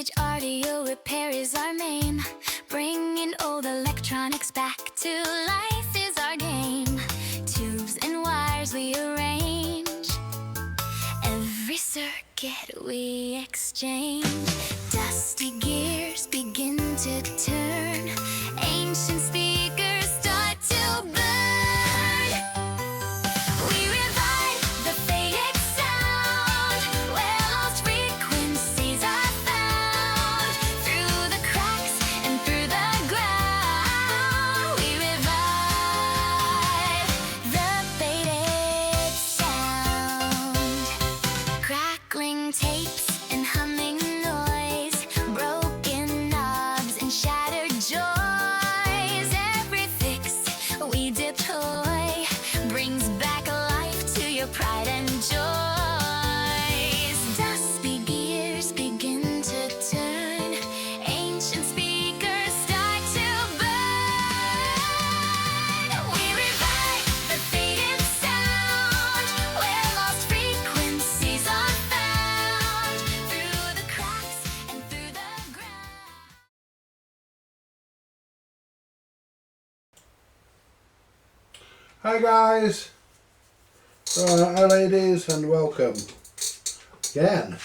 Vintage audio repair is our main. Bringing old electronics back to life is our game. Tubes and wires we arrange. Every circuit we exchange. Dusty gears begin to turn. Ancient speakers start to burn. We revive the faded sound, where lost frequencies are found. Through the cracks and through the ground, we revive the faded sound. Crackling tapes and humming noise, broken knobs and shattered joys. Every fix we deploy brings back life to your pride and joys. Dusty gears begin to turn. Ancient speakers start to burn. We revive the faded sound, where lost frequencies are found. Through the cracks and through the ground. Hi guys, hi ladies, and welcome again.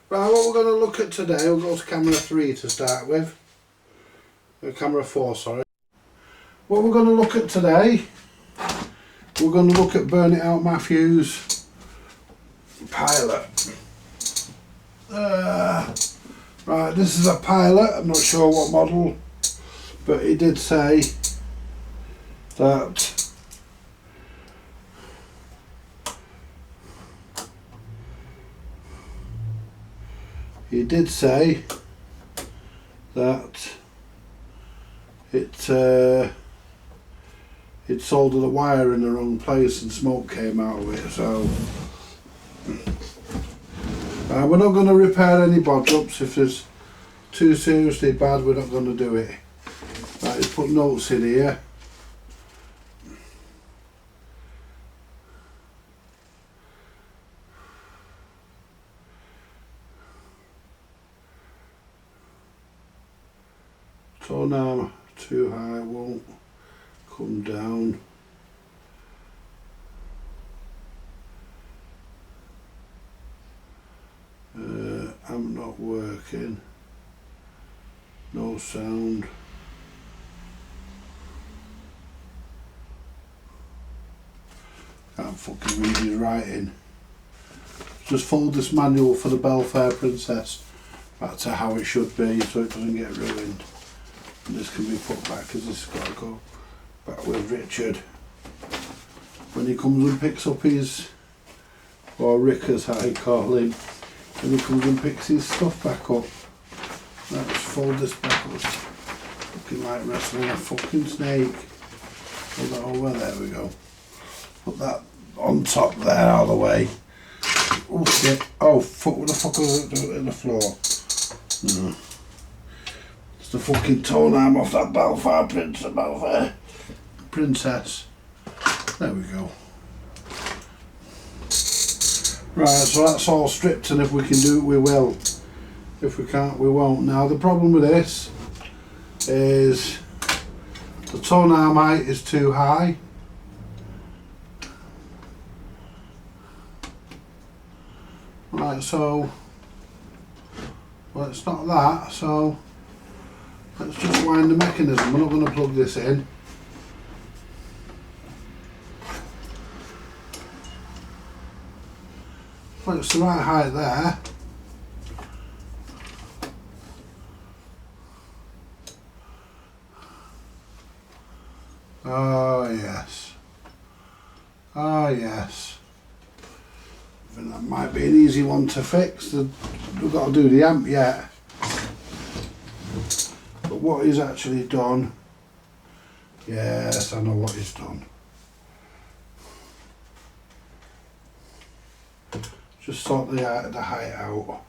Right, what we're going to look at today, we'll go to camera 3 to start with. Camera 4, sorry. What we're going to look at today, we're going to look at Burn It Out Matthews Pilot. Right, this is a Pilot, I'm not sure what model, but he did say that it soldered the wire in the wrong place and smoke came out of it, so we're not going to repair any bodge ups. If it's too seriously bad, we're not going to do it. Right, let's put notes in here. Tone arm too high, won't come down. I'm not working. No sound. Can't fucking read his writing. Just fold this manual for the Belfair Princess back to how it should be so it doesn't get ruined. And this can be put back because this has got to go back with Richard when he comes and picks up his, or Rick as I call him, when he comes and picks his stuff back up. Let's fold this back up. Looking like wrestling a fucking snake. Hold that over, there we go. Put that on top there, out of the way. Oh shit, oh fuck, what the fuck was it in the floor? No. The fucking tone arm off that Belfair Princess. There we go. Right, so that's all stripped, and if we can do it we will. If we can't we won't. Now the problem with this is the tone arm height is too high. Right, so well, it's not that, so let's just wind the mechanism. We're not going to plug this in. Well, it's the right height there. Oh yes. Oh yes. I think that might be an easy one to fix. We've got to do the amp yet. But what he's actually done, yes, I know what he's done. Just sort the height out.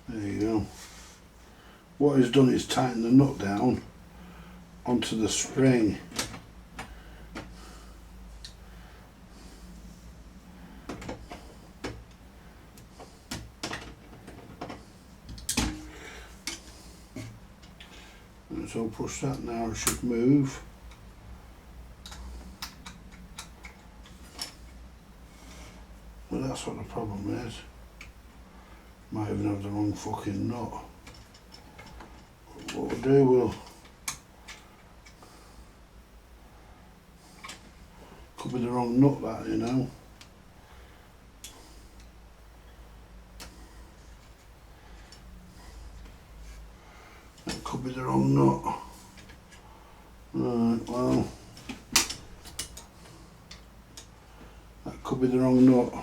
There you go. What he's done is tighten the nut down onto the spring. push that now, it should move. Well, that's what the problem is. Might even have the wrong fucking nut. What we'll do, could be the wrong nut, that, you know. That could be the wrong nut. Right, well, that could be the wrong nut.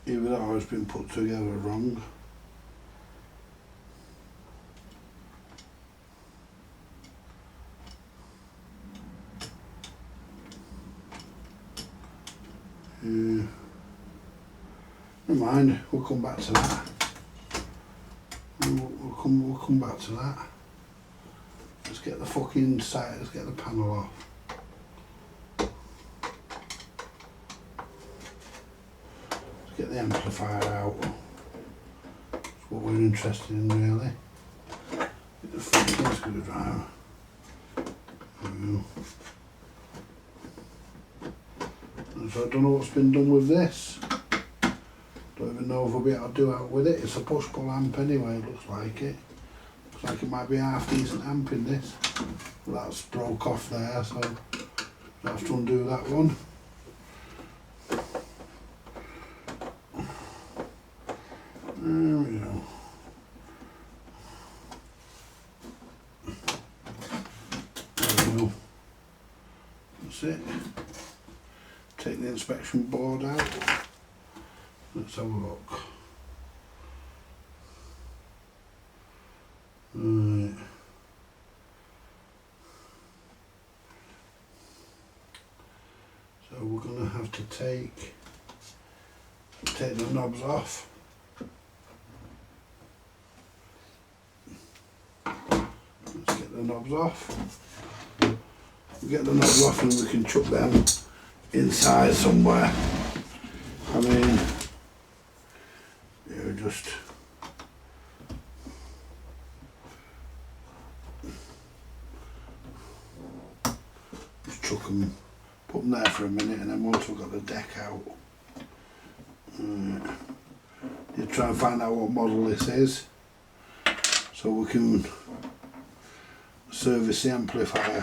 Either that or it's been put together wrong. Never mind, we'll come back to that. We'll come back to that. Let's get the fucking site, let's get the panel off. Get the amplifier out. That's what we're interested in, really. Get the fucking screwdriver. So I don't know what's been done with this. Don't even know if we'll be able to do out with it. It's a push-pull amp anyway, it looks like it. Looks like it might be a half-decent amp in this. Well, that's broke off there, so I'll have to undo that one. There we go. There we go. That's it. Take the inspection board out. Let's have a look. Right. So we're going to have to take the knobs off. Let's get the knobs off. We'll get the knobs off and we can chuck them inside somewhere. I mean, you just chuck them, put them there for a minute, and then once we've got the deck out, you try and find out what model this is, so we can service the amplifier.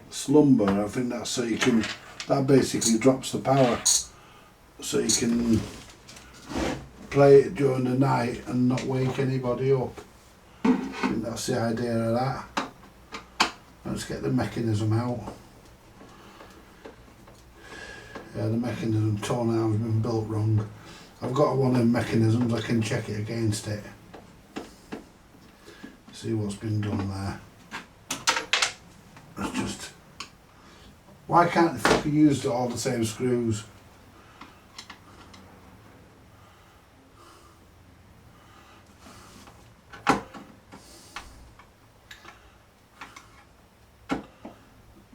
Slumber, I think that's so you can, that basically drops the power, so you can play it during the night and not wake anybody up. I think that's the idea of that. Let's get the mechanism out. Yeah, the mechanism torn out, has been built wrong. I've got one of the mechanisms, I can check it against it. See what's been done there. It's just, why can't they fucking use all the same screws?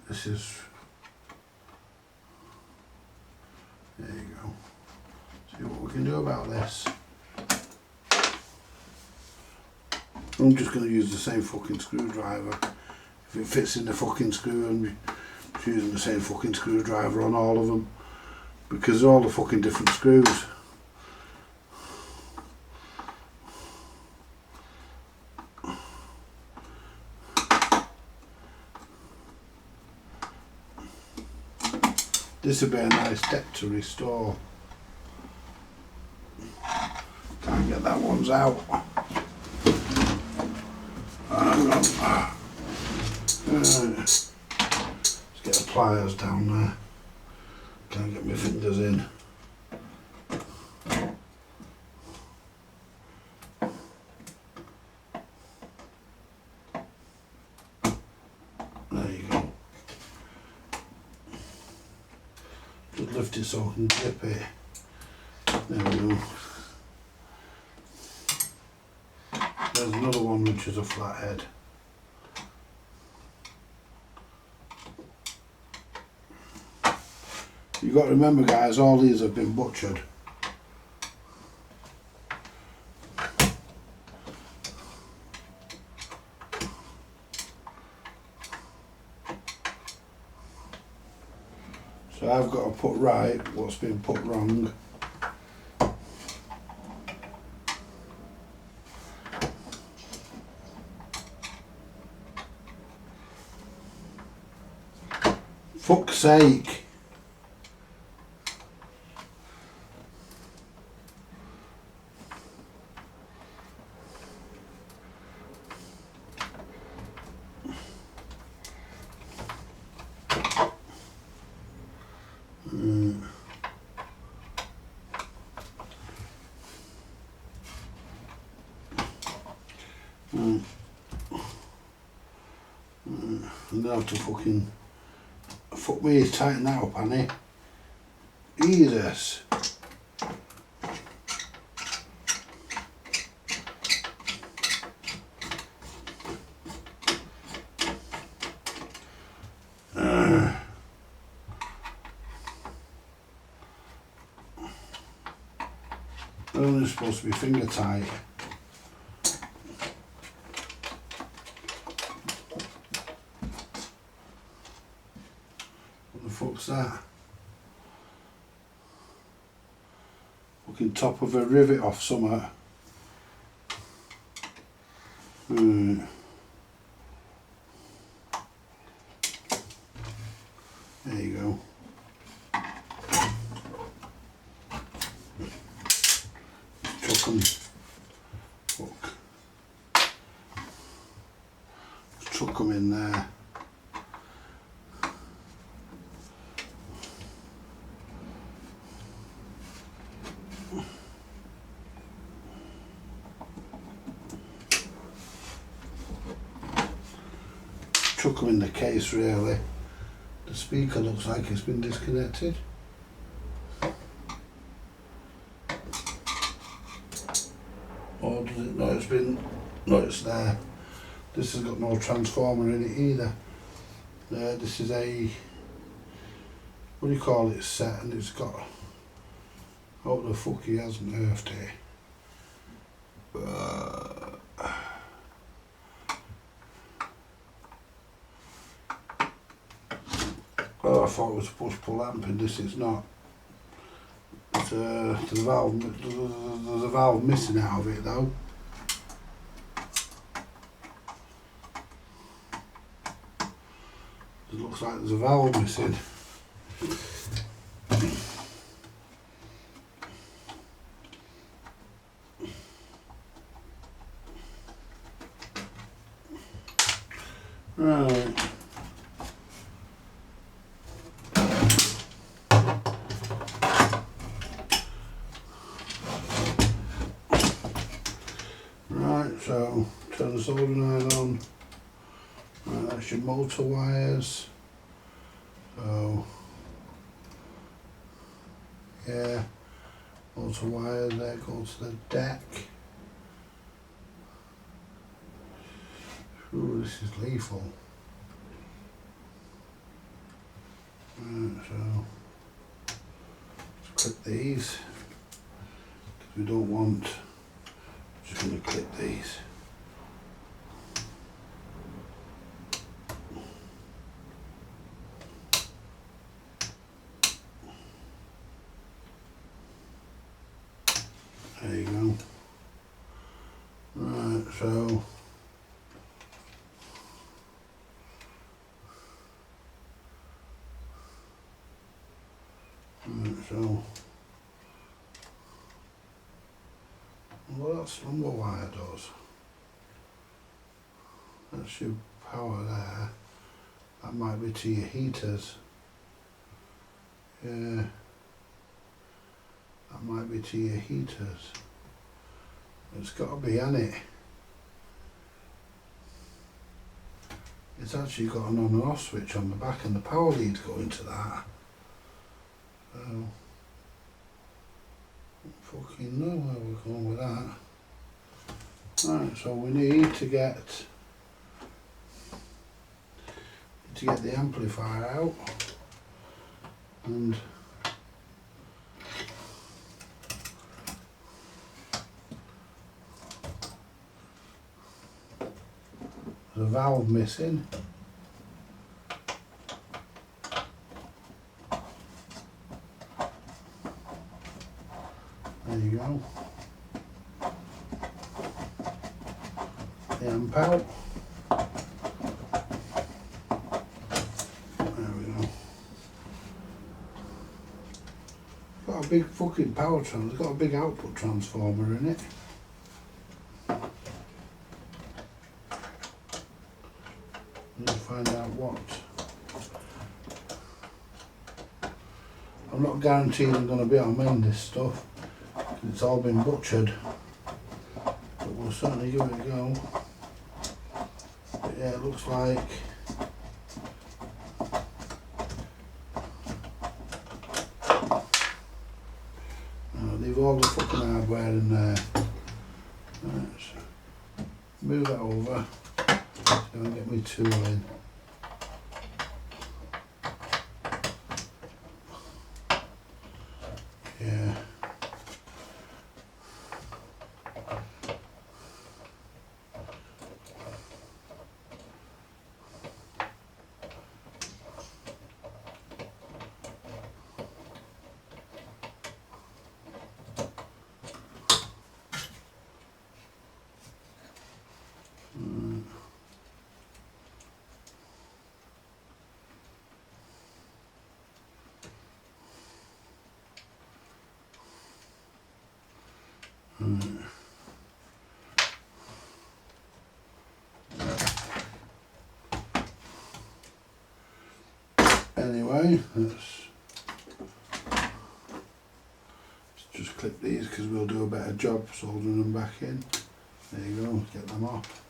This is, there you go. See what we can do about this. I'm just going to use the same fucking screwdriver. If it fits in the fucking screw, I'm just using the same fucking screwdriver on all of them, because they're all the fucking different screws. This would be a nice deck to restore. Can't get that one's out. Let's get the pliers down there. Can't get my fingers in. There you go. Just lift it so I can clip it. There we go. There's another one which is a flathead. You've got to remember, guys, all these have been butchered. So I've got to put right what's been put wrong. Fuck's sake. I'm gonna have to fucking fuck me, tighten that up, Annie. Jesus. They're only supposed to be finger tight. What the fuck's that? Fucking top of a rivet off somewhere. There you go. Chuck 'em. Fuck. Chuck 'em in there. Chuck them in the case, really. The speaker looks like it's been disconnected. Or does it? No, it's been. No, it's there. This has got no transformer in it either. This is a. What do you call it? Set, and it's got. Oh, the fuck, he hasn't earthed it. Oh, I thought it was a push-pull lamp, and this is not. It's there's a valve missing out of it though. It looks like there's a valve missing. Right. So turn the soldering iron on. Right, that's your motor wires. So yeah, motor wires there go to the deck. Ooh, this is lethal. Right, so let's clip these because we don't want. Just going to clip these. There you go. Right, so well, that's lumber wire does. That's your power there. That might be to your heaters. Yeah. That might be to your heaters. It's got to be, hasn't it? It's actually got an on and off switch on the back and the power leads going to that. So, fucking know where we're going with that. Right, so we need to get the amplifier out and a valve missing. There you go. The amp out. There we go. Got a big fucking power transformer. It's got a big output transformer in it. Need to find out what. I'm not guaranteeing I'm going to be able to mend this stuff. It's all been butchered. But we'll certainly give it a go. But yeah, it looks like leave all the fucking hardware in there. Right, so move that over. So I'll get my tool in. Yeah. Anyway, let's just clip these because we'll do a better job soldering them back in. There you go, get them off.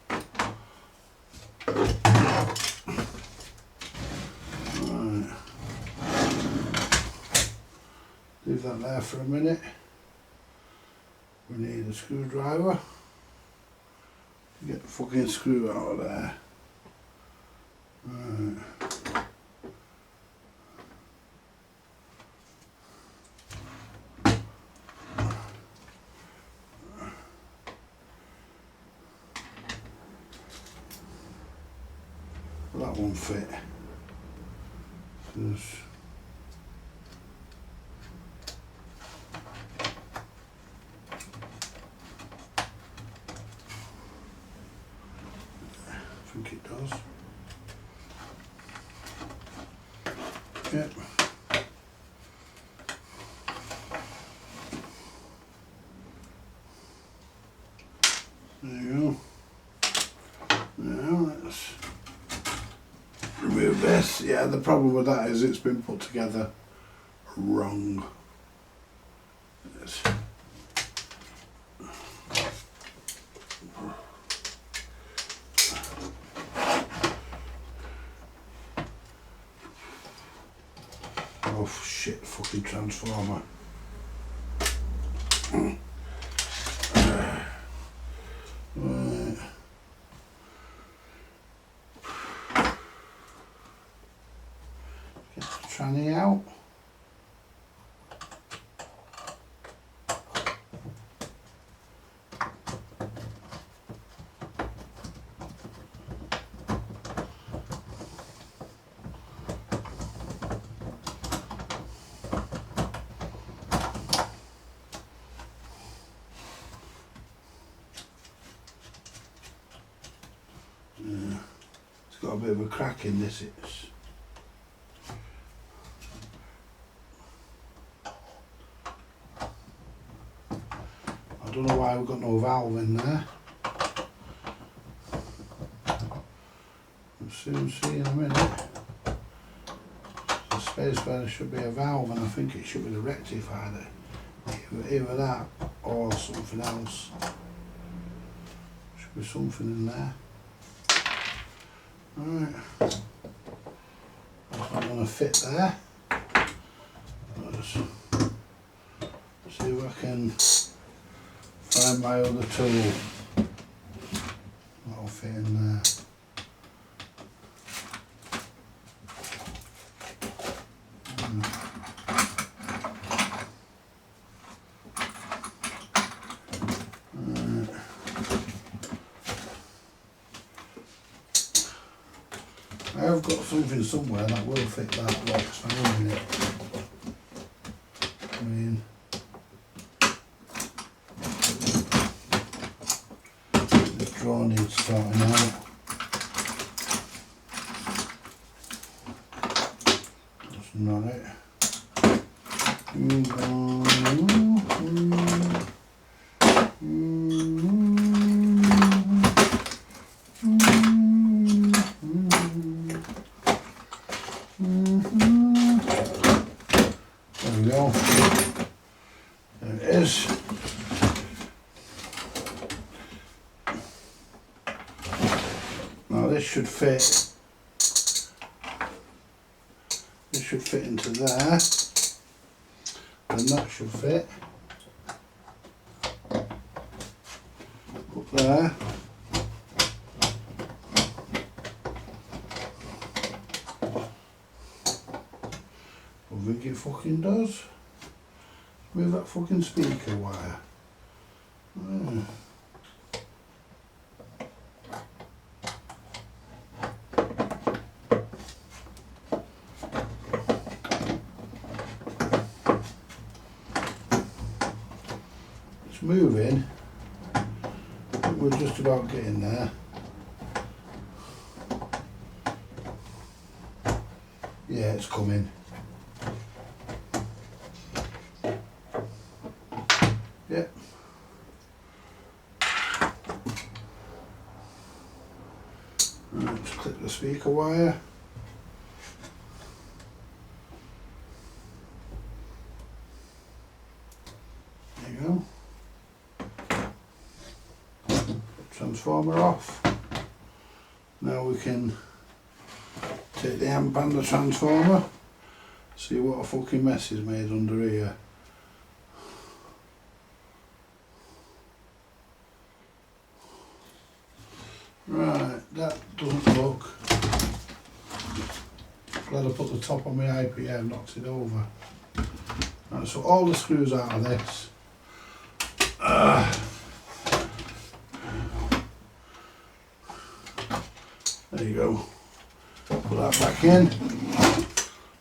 Right. Leave that there for a minute. We need a screwdriver. Get the fucking screw out of there. Right. That won't fit. 'Cause I think it does. Yep. There you go. Now let's remove this. Yeah, the problem with that is it's been put together wrong. Yes. Oh shit, fucking transformer. Right. Get the tranny out. It's got a bit of a crack in this. It's I don't know why we've got no valve in there. We'll soon see in a minute. The space where there should be a valve, and I think it should be the rectifier. Either that or something else. Should be something in there. Alright. That's not going to fit there. Let's see if I can find my other tool. That'll fit in there. I've got something somewhere that will fit that box. Hang on a minute. I mean, this drawer needs sorting out. That's not it. There we go. There it is. Now this should fit. This should fit into there. And that should fit up there. I think it fucking does. Move that fucking speaker wire. Hmm. It's moving. I think we're just about getting there. Yeah, it's coming. Yep. Right, just clip the speaker wire. There you go. Transformer off. Now we can take the amp and the transformer. See what a fucking mess is made under here. Right, that doesn't look. Glad I put the top on my IPM, knocked it over. Right, so all the screws out of this. There you go. Put that back in.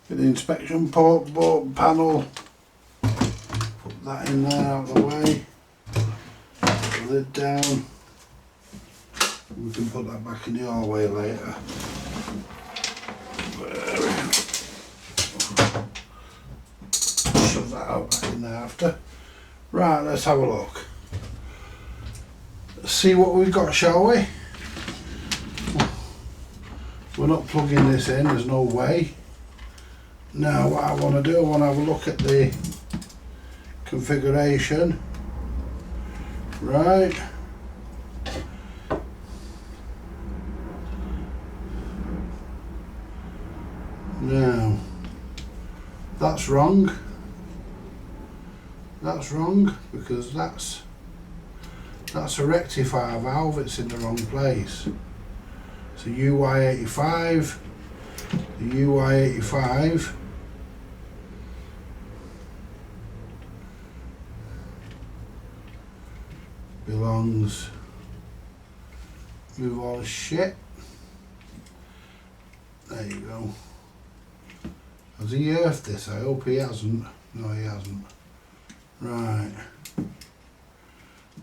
Get the inspection port panel. Put that in there out of the way. Put the lid down. We can put that back in the hallway later. Shove that out back in there after. Right, let's have a look. Let's see what we've got, shall we? We're not plugging this in, there's no way. Now what I want to do, I want to have a look at the configuration. Right. Now, that's wrong. That's wrong because that's a rectifier valve, it's in the wrong place. So UY85, the UY85 belongs, move all the shit. There you go. Has he earthed this? I hope he hasn't. No, he hasn't. Right.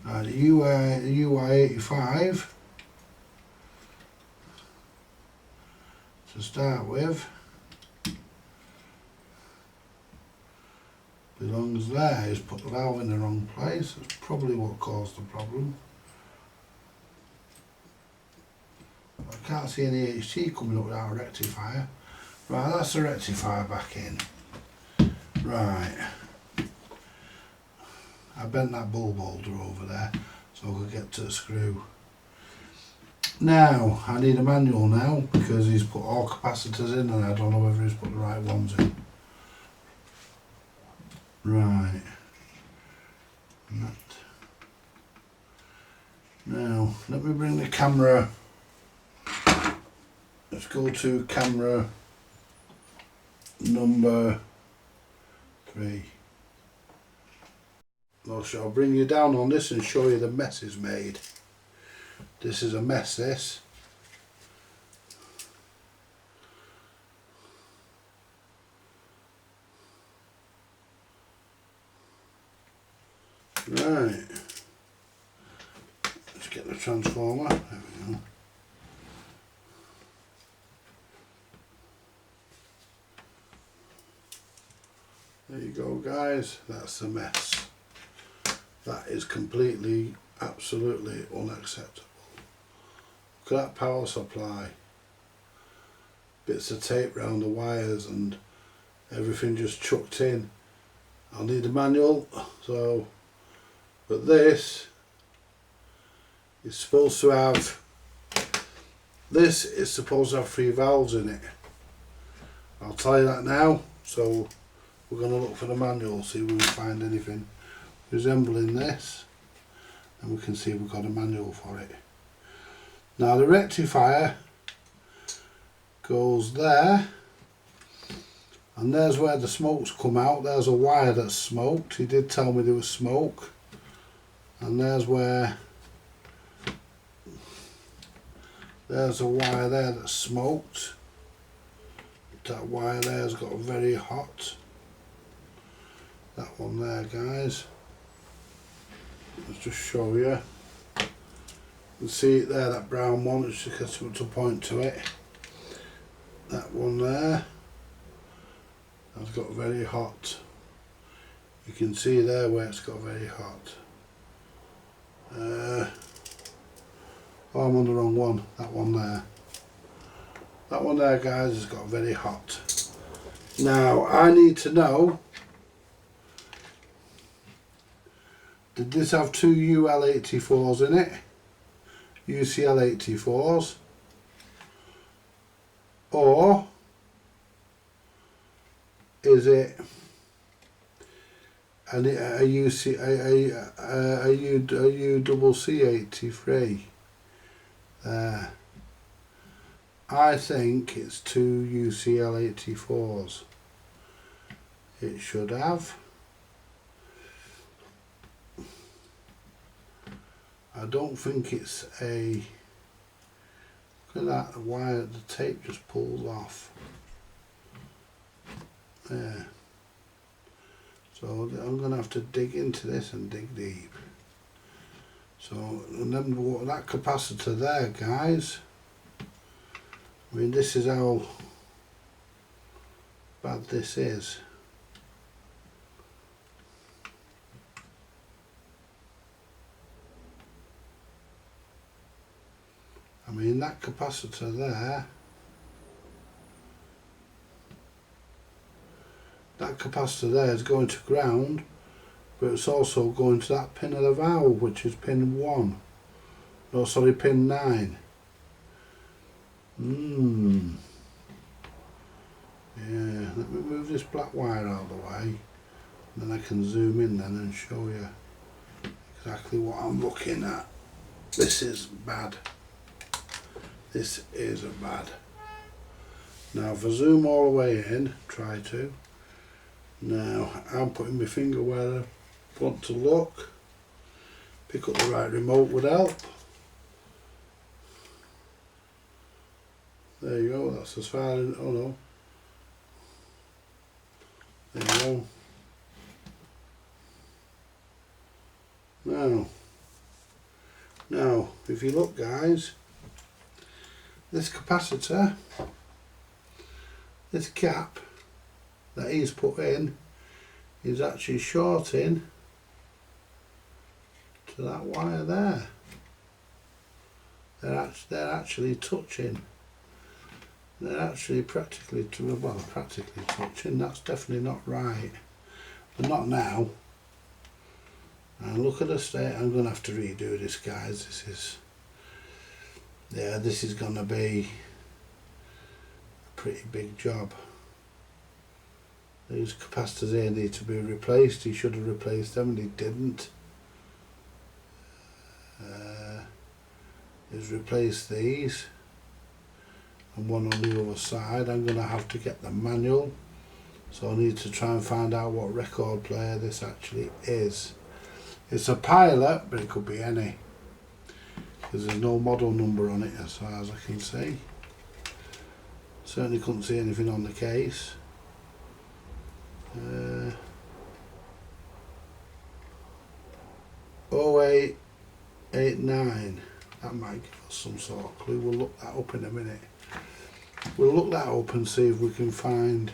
Right, the UY85 to start with belongs there. He's put the valve in the wrong place. That's probably what caused the problem. I can't see any HT coming up without a rectifier. Right, that's the rectifier back in. Right. I bent that bulb holder over there so I could get to the screw. Now, I need a manual now because he's put all capacitors in and I don't know whether he's put the right ones in. Right. Now, let me bring the camera. Let's go to camera number 3. So I'll bring you down on this and show you the mess is made. This is a mess, this. Right. Let's get the transformer. There we go. There you go, guys. That's the mess. That is completely, absolutely unacceptable. Look at that power supply. Bits of tape round the wires and everything just chucked in. I'll need a manual. So, but this is supposed to have. This is supposed to have 3 valves in it. I'll tell you that now. So we're going to look for the manual, see if we can find anything resembling this, and we can see if we've got a manual for it. Now the rectifier goes there, and there's where the smoke's come out. There's a wire that's smoked. He did tell me there was smoke, and there's where there's a wire there that's smoked. That wire there's got very hot. That one there, guys. Let's just show you. You can see it there, that brown one. It's just got something to point to it. That one there has got very hot. You can see there where it's got very hot. Oh, I'm on the wrong one. That one there. That one there, guys, has got very hot. Now I need to know, did this have 2 UL84s in it? UCL84s? Or is it a UCC83? There. I think it's 2 UCL84s. It should have. I don't think it's a. Look at that, the wire, the tape just pulls off. There. So I'm going to have to dig into this and dig deep. So, and then that capacitor there, guys. I mean, this is how bad this is. I mean, that capacitor there, is going to ground, but it's also going to that pin of the valve, which is pin 1. No, sorry, pin 9. Yeah, let me move this black wire out of the way, and then I can zoom in then and show you exactly what I'm looking at. This is bad. This is bad. Now if I zoom all the way in, try to. Now I'm putting my finger where I want to look. Pick up the right remote would help. There you go, that's as far as, oh no. There you go. Now, if you look, guys, this capacitor, this gap that he's put in is actually shorting to that wire there. They're actually touching. They're actually practically touching. That's definitely not right. But not now. And look at the state. I'm going to have to redo this, guys. This is going to be a pretty big job. These capacitors here need to be replaced. He should have replaced them and he didn't. He's replaced these. And one on the other side. I'm going to have to get the manual, so I need to try and find out what record player this actually is. It's a Pilot, but it could be any, because there's no model number on it as far as I can see. Certainly couldn't see anything on the case. 0889. That might give us some sort of clue. We'll look that up in a minute. We'll look that up and see if we can find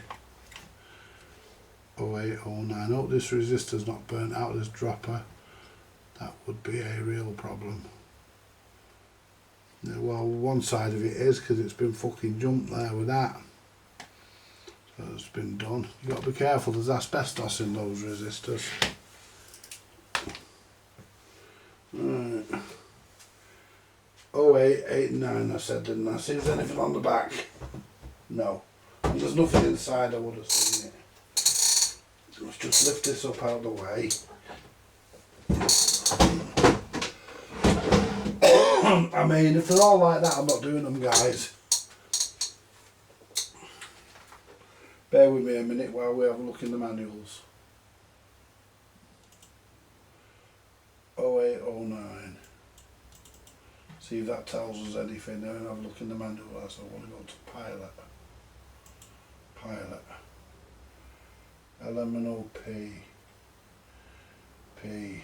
0809. Oh, this resistor's not burnt out, this dropper. That would be a real problem. Yeah, well, one side of it is because it's been fucking jumped there with that. So it's been done. You got to be careful, there's asbestos in those resistors. Right. 0889 I said, didn't I? See if there's anything on the back. No. And there's nothing inside, I would have seen it. Let's just lift this up out of the way. I mean, if they're all like that, I'm not doing them, guys. Bear with me a minute while we have a look in the manuals. 0809. See if that tells us anything. Then have a look in the manual. So I want to go to pilot. Pilot. LMNOP. P.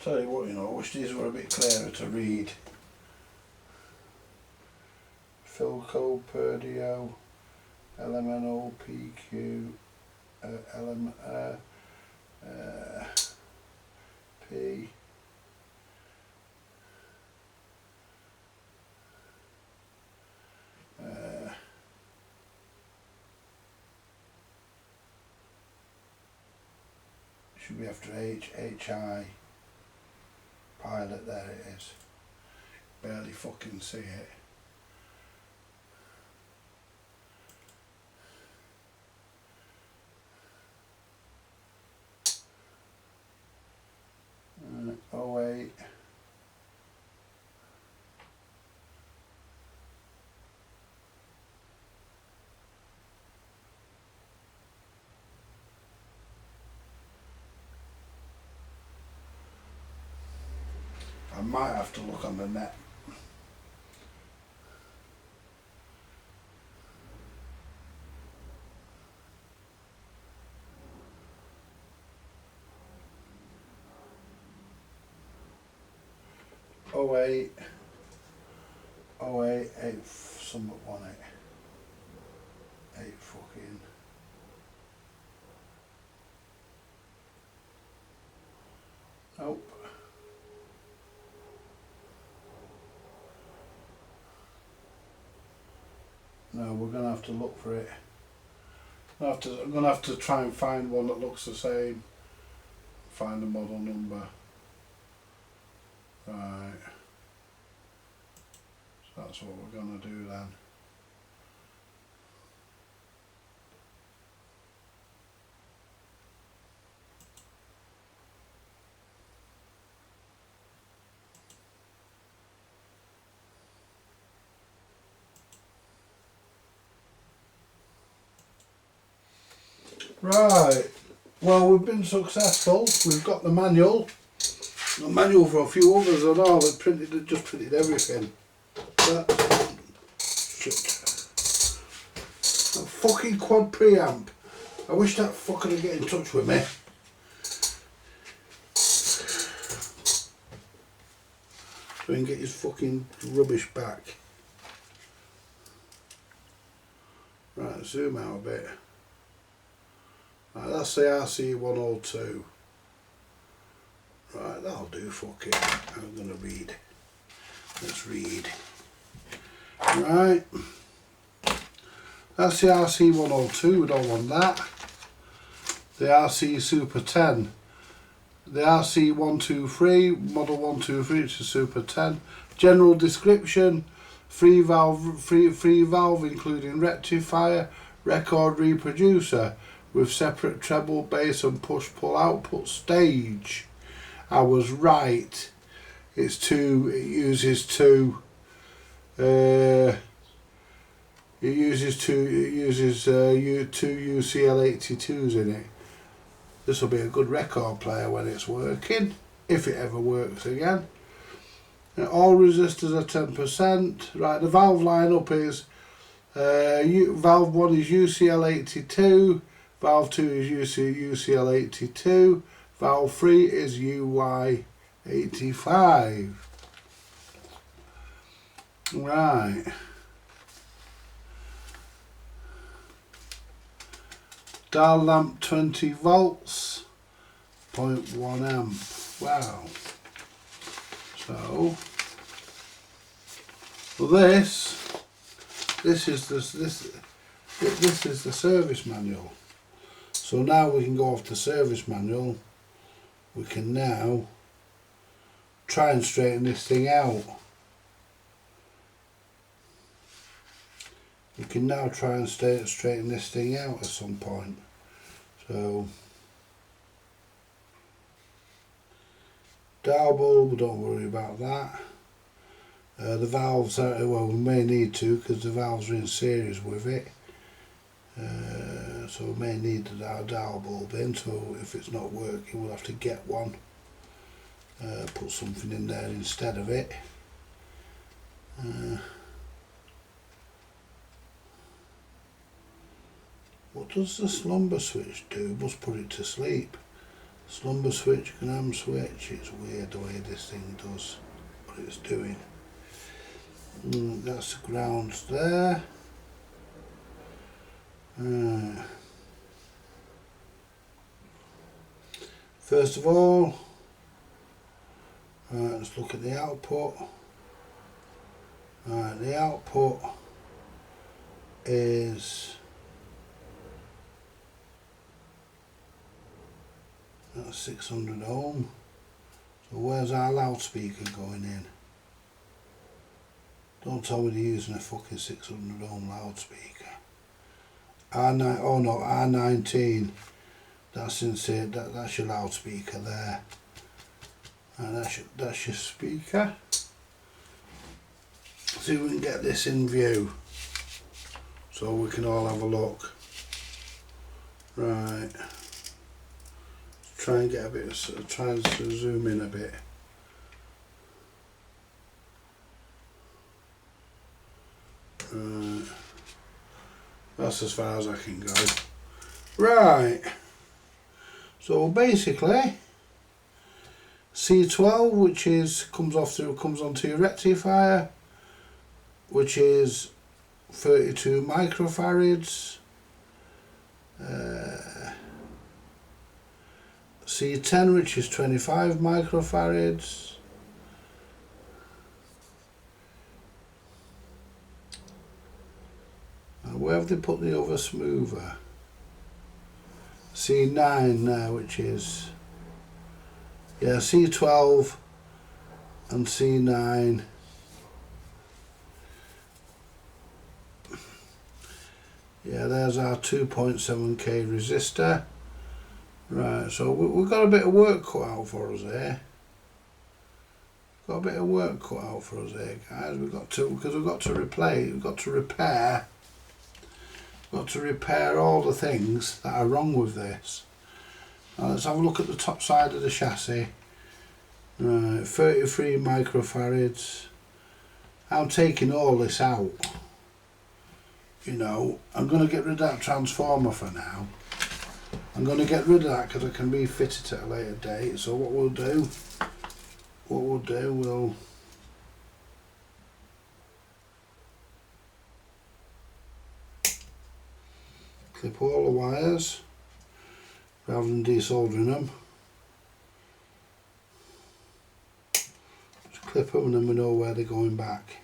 Tell you what, you know, I wish these were a bit clearer to read. Philco, Perdio, LMNO, PQ, LM, P. Should be after H, HI. Pilot, there it is. Barely fucking see it. Oh wait. I might have to look on the net. Oh eight, somewhat 8 fucking. Nope. No, we're gonna have to look for it. I'm gonna have to try and find one that looks the same. Find the model number. Right. So that's what we're gonna do then. Right, well, we've been successful. We've got the manual. The manual for a few others and all. Just printed everything. Shit. A fucking quad preamp. I wish that fucker would get in touch with me. So he can get his fucking rubbish back. Right, zoom out a bit. Right, that's the RC102. Right, that'll do, fuck it. I'm gonna read. Let's read. Right. That's the RC102, we don't want that. The RC Super 10. The RC123, model 123, which is Super 10. General description, free valve including rectifier, record reproducer with separate treble, bass and push-pull output stage. I was right. It uses two It uses two UCL82s in it. This will be a good record player when it's working, if it ever works again. And all resistors are 10%. Right, the valve lineup is valve 1 is UCL82, valve 2 is UCL82, valve 3 is UY85. Right. Dial lamp 20 volts, 0.1 amp. Wow. So this is the service manual. So now we can go off the service manual. We can now try and straighten this thing out. We can now try and straighten this thing out at some point. So dial bulb, don't worry about that. The valves are, well, we may need to because the valves are in series with it. So we may need our dial bulb in, so if it's not working we'll have to get one. Put something in there instead of it. What does the slumber switch do? Must put it to sleep. Slumber switch, gram switch. It's weird the way this thing does what it's doing. That's the grounds there. First of all, let's look at the output. The output is that's 600 ohm. So where's our loudspeaker going in? Don't tell me they're using a fucking 600 ohm loudspeaker. R9, oh no, R19. That's insane. That's your loudspeaker there. And that's your speaker. See if we can get this in view, so we can all have a look. Right. Try and get a bit. Try and zoom in a bit. Right. That's as far as I can go. Right. So basically, C12, which comes onto your rectifier, which is 32 microfarads. C10, which is 25 microfarads. And where have they put the other smoother? C9 there, which is, yeah, C12 and C9. Yeah, there's our 2.7k resistor. Right, so we've got a bit of work cut out for us here. Got a bit of work cut out for us here, guys. We've got to repair all the things that are wrong with this. Now let's have a look at the top side of the chassis. Right, 33 microfarads. I'm taking all this out. You know, I'm going to get rid of that transformer for now. I'm going to get rid of that because I can refit it at a later date. So what we'll do, we'll clip all the wires rather than desoldering them. Just clip them and then we know where they're going back.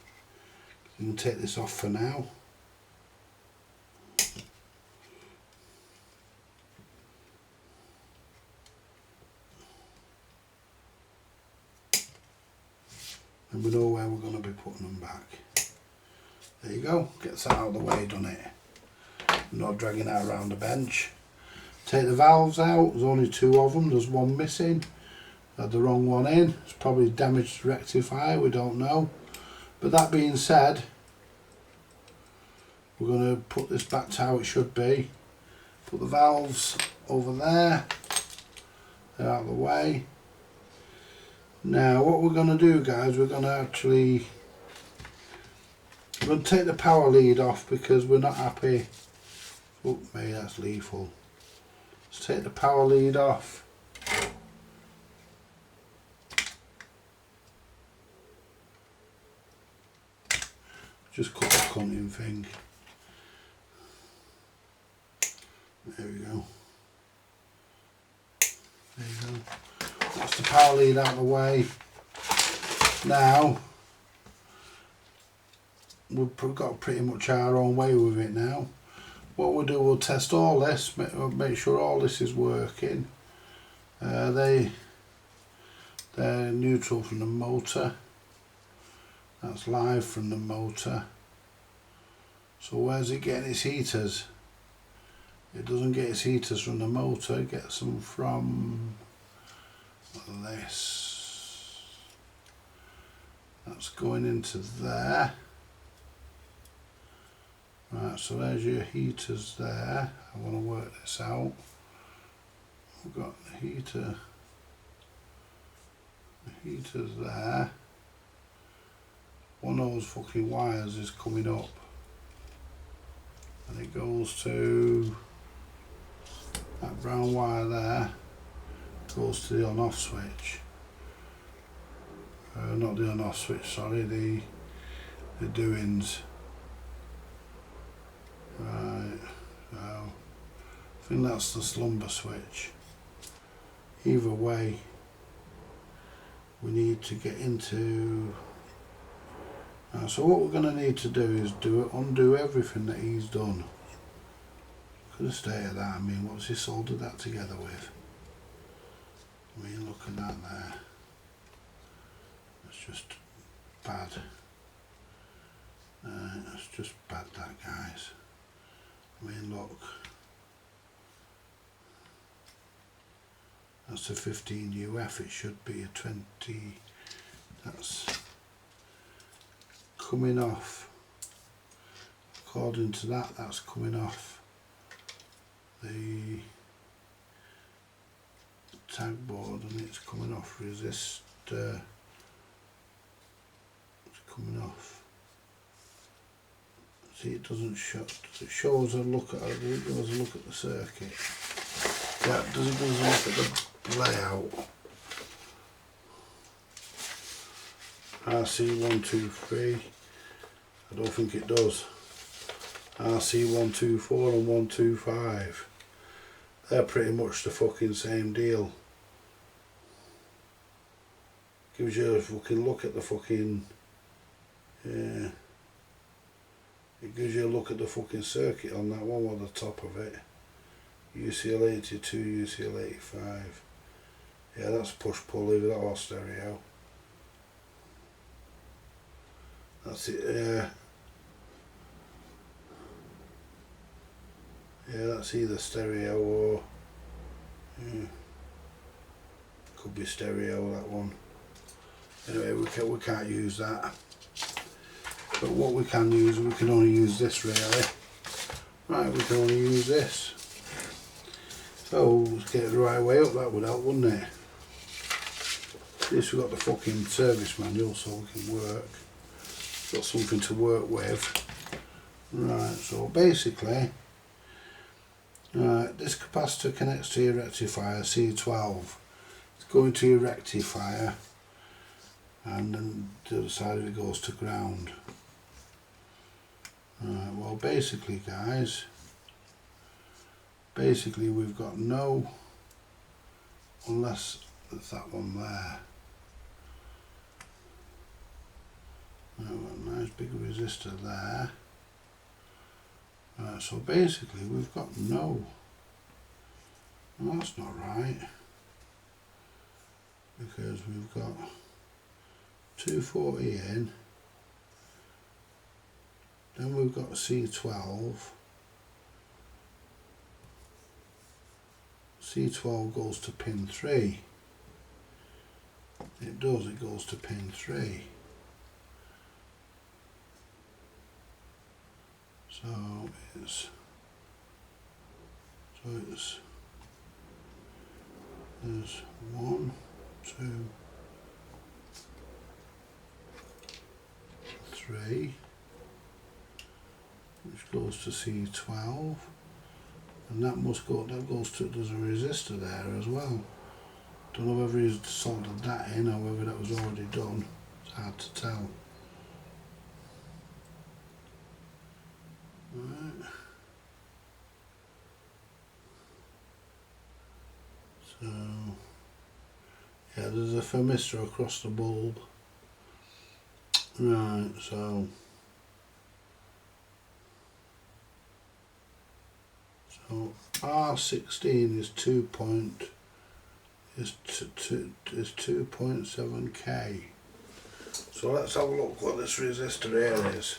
You can take this off for now. And we know where we're going to be putting them back. There you go, gets that out of the way, done it. I'm not dragging that around the bench. Take the valves out, there's only 2 of them, there's one missing. Had the wrong one in, it's probably damaged the rectifier, we don't know. But that being said, we're going to put this back to how it should be. Put the valves over there. They're out of the way. Now what we're going to do, guys, we're going to take the power lead off because we're not happy. Oh me, that's lethal. Let's take the power lead off. Just cut the cunting thing. There we go. There you go. That's the power lead out of the way. Now, we've got pretty much our own way with it now. What we'll do, we'll test all this, make sure all this is working. They're neutral from the motor. That's live from the motor. So where's it getting its heaters? It doesn't get its heaters from the motor, it gets them from this. That's going into there. Right, so there's your heaters there. I want to work this out. We've got the heaters there. One of those fucking wires is coming up. And it goes to that brown wire there, goes to the on off switch. Not the on off switch, sorry, the doings. Right, so I think that's the slumber switch. Either way, we need to get into. So what we're going to need to do is undo everything that he's done. Could have stayed at that. I mean, what's he soldered that together with? I mean, look at that there. That's just bad. That's just bad, that, guys. I mean, look. That's a 15 UF. It should be a 20. That's coming off. According to that, that's coming off the tag board, and it's coming off resistor. It's coming off. See, it doesn't show. It shows a look at the circuit. Yeah, does it look at the layout? RC123. I don't think it does. RC124 and 125. They're pretty much the fucking same deal. Gives you a fucking look at the fucking. Yeah. It gives you a look at the fucking circuit on that one on the top of it. UCL 82, UCL 85. Yeah, that's push pull, leave that all stereo. That's it, yeah. Yeah, that's either stereo or. Yeah. Could be stereo, that one. Anyway, we can't use that. But what we can use, we can only use this really. Right, we can only use this. So let's get it the right way up, that would help, wouldn't it? At least we've got the fucking service manual so we can work. Got something to work with. Right, so basically, this capacitor connects to your rectifier C12. It's going to your rectifier, and then the other side of it goes to ground. Right, well basically guys, we've got no, unless there's that one there. Now we've got a nice big resistor there. Right, so basically we've got no, well, that's not right, because we've got 240 in, then we've got C12. C12 goes to pin 3. It does, it goes to pin 3. So it's there's 1, 2, 3, which goes to C12, and that goes to, there's a resistor there as well. Don't know whether he's soldered that in or whether that was already done. It's hard to tell. Right. So yeah, there's a thermistor across the bulb. Right, so R16 is 2.7K. So let's have a look what this resistor here is.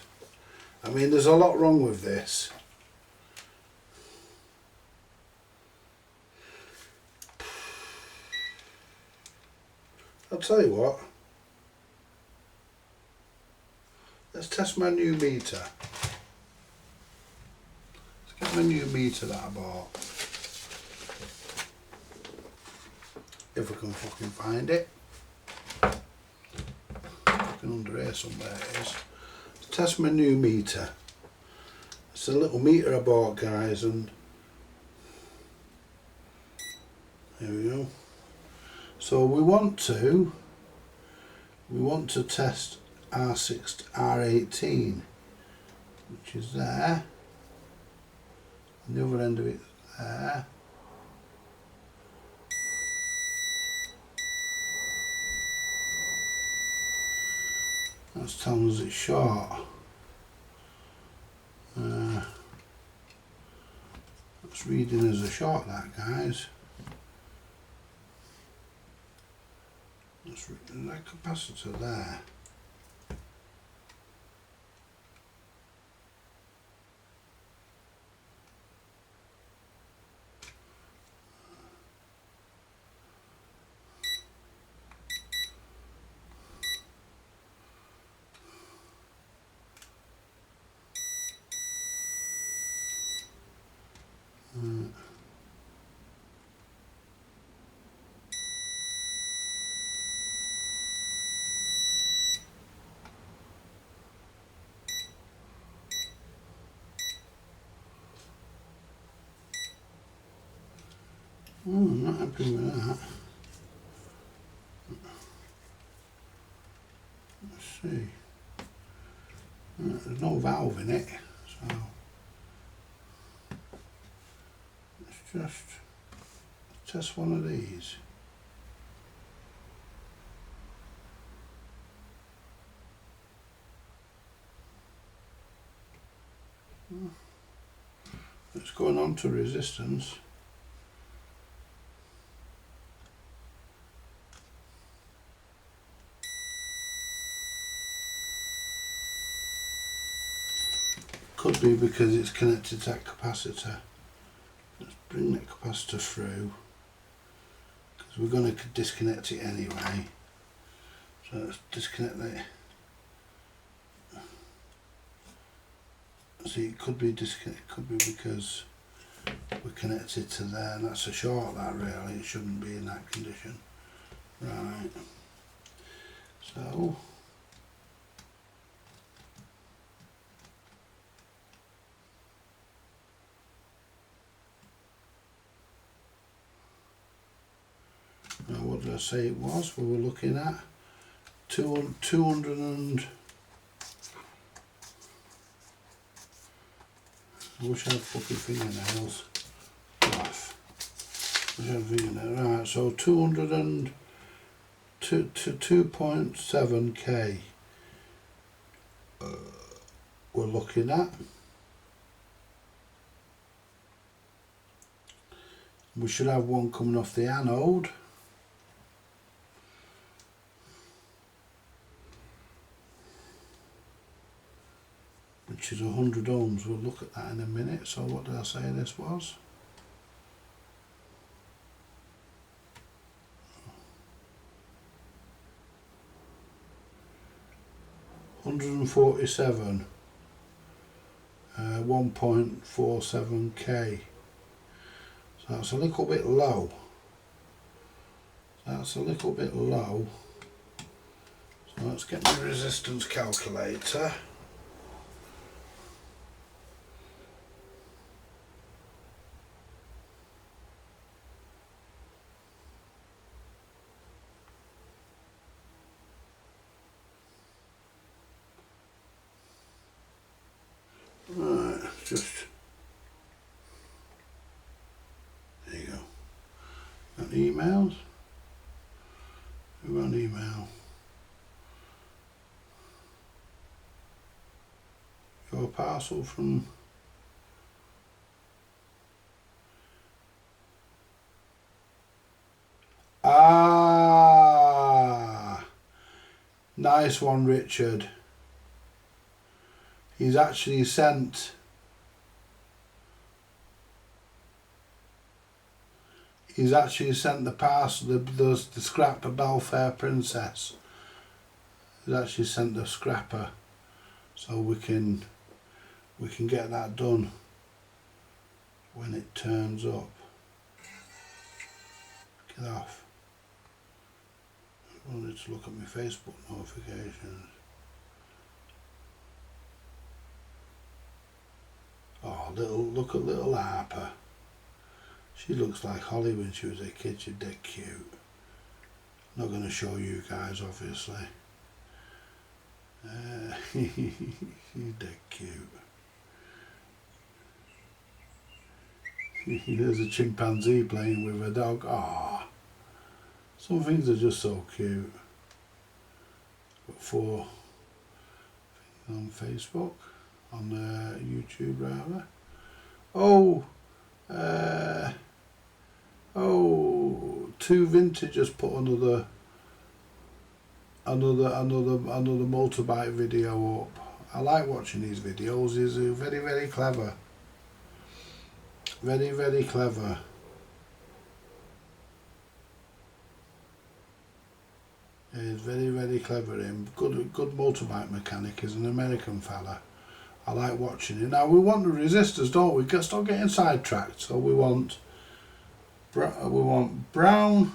I mean, there's a lot wrong with this. I'll tell you what. Let's test my new meter. Let's get my new meter that I bought. If I can fucking find it. Fucking under here somewhere it is. Let's test my new meter. It's a little meter I bought, guys, and there we go. So we want to test R18, which is there, and the other end of it there. That's telling us it's short. That's reading as a short, that, guys. That's that capacitor there. I'm not happy with that. Let's see. There's no valve in it, so let's just test one of these. It's going on to resistance. Could be because it's connected to that capacitor. Let's bring that capacitor through, because we're going to disconnect it anyway. So let's disconnect that. See, it could be disconnect. It could be because we're connected to there, and that's a short. That really, it shouldn't be in that condition. Right. So. Now, what did I say it was? We were looking at 200 and... I wish I had fucking fingernails. Laugh. Wish I had fingernails. Right, so 2.7K we're looking at. We should have one coming off the anode. Which is 100 ohms. We'll look at that in a minute. So what did I say this was? £147 1.47k. So that's a little bit low. That's a little bit low. So let's get the resistance calculator. Right, just there you go. Got the emails. We're on email. Your parcel from nice one, Richard. He's actually sent the parcel, the scrapper Belfair Princess. He's actually sent the scrapper, so we can get that done when it turns up. Get off. I wanted to look at my Facebook notifications. Oh, look at little Harper. She looks like Holly when she was a kid. She's dead cute. Not going to show you guys, obviously. She's dead cute. There's a chimpanzee playing with a dog. Ah, some things are just so cute. Got 4 on Facebook, on YouTube rather. Two Vintage just put another motorbike video up. I like watching these videos. He's very, very clever. Very, very clever. He's very, very clever. Him good motorbike mechanic. He's an American fella. I like watching it. Now we want the resistors, don't we? Let's stop getting sidetracked. So we want brown.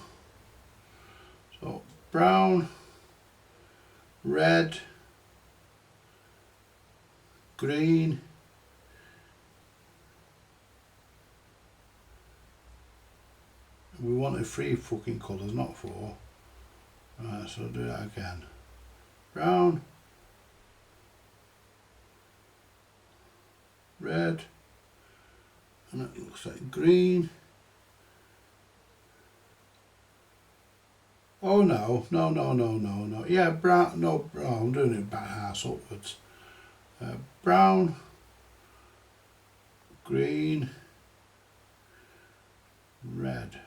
So brown, red, green, we wanted 3 fucking colours, not 4. Right, so I'll do that again. Brown, red, and it looks like green. Oh no. Yeah, brown, no, oh, I'm doing it back half upwards. Brown, green, red.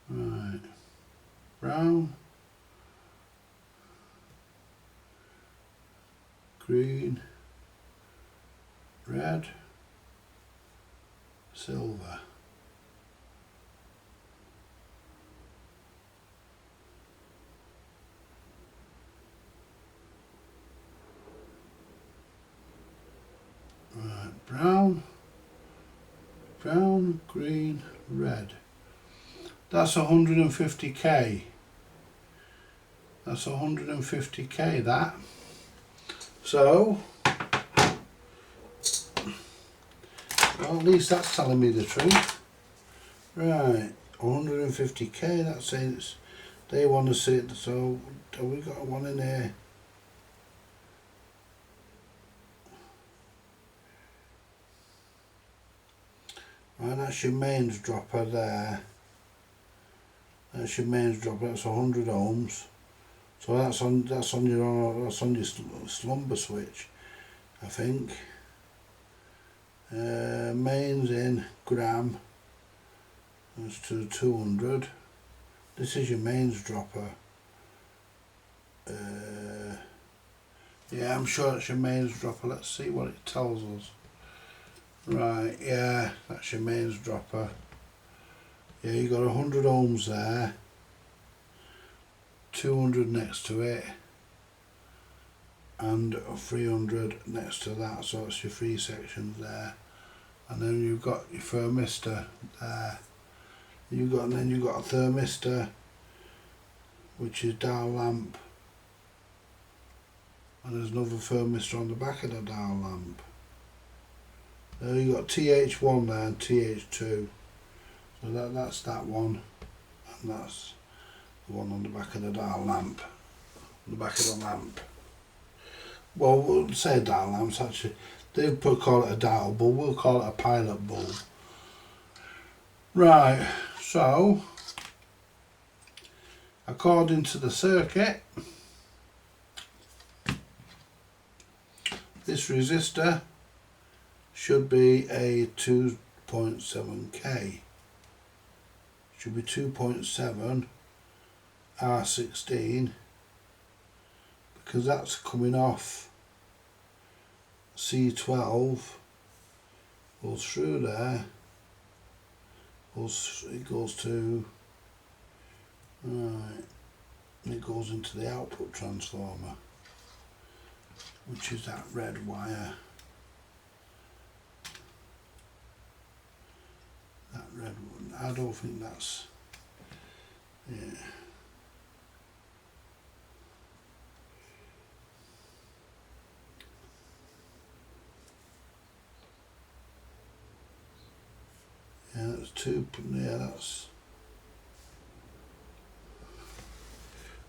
Right, brown, green, red, silver. Right, brown, green, red. That's 150k. That's 150k, that. So, well, at least that's telling me the truth. Right, 150k, that's saying it's, they want to see it, so have we got one in here? Right, that's your mains dropper there. That's your mains dropper, that's 100 ohms. So that's on your slumber switch, I think. Mains in gram. That's to 200. This is your mains dropper. Yeah, I'm sure it's your mains dropper. Let's see what it tells us. Right, yeah, that's your mains dropper. Yeah, you got 100 ohms there, 200 next to it, and 300 next to that, so it's your 3 sections there. And then you've got your thermistor there. And then you've got a thermistor, which is dial lamp, and there's another thermistor on the back of the dial lamp. There you got TH1 there and TH2. So that's that one, and that's the one on the back of the dial lamp. On the back of the lamp. Well, we'll say dial lamps actually. They call it a dial bulb, we'll call it a pilot bulb. Right, so according to the circuit, this resistor should be a 2.7k. Should be 2.7 R16, because that's coming off C12, goes through there, it goes to, right, it goes into the output transformer, which is that red wire. That red one, I don't think that's, yeah. Yeah, that's two, yeah, that's,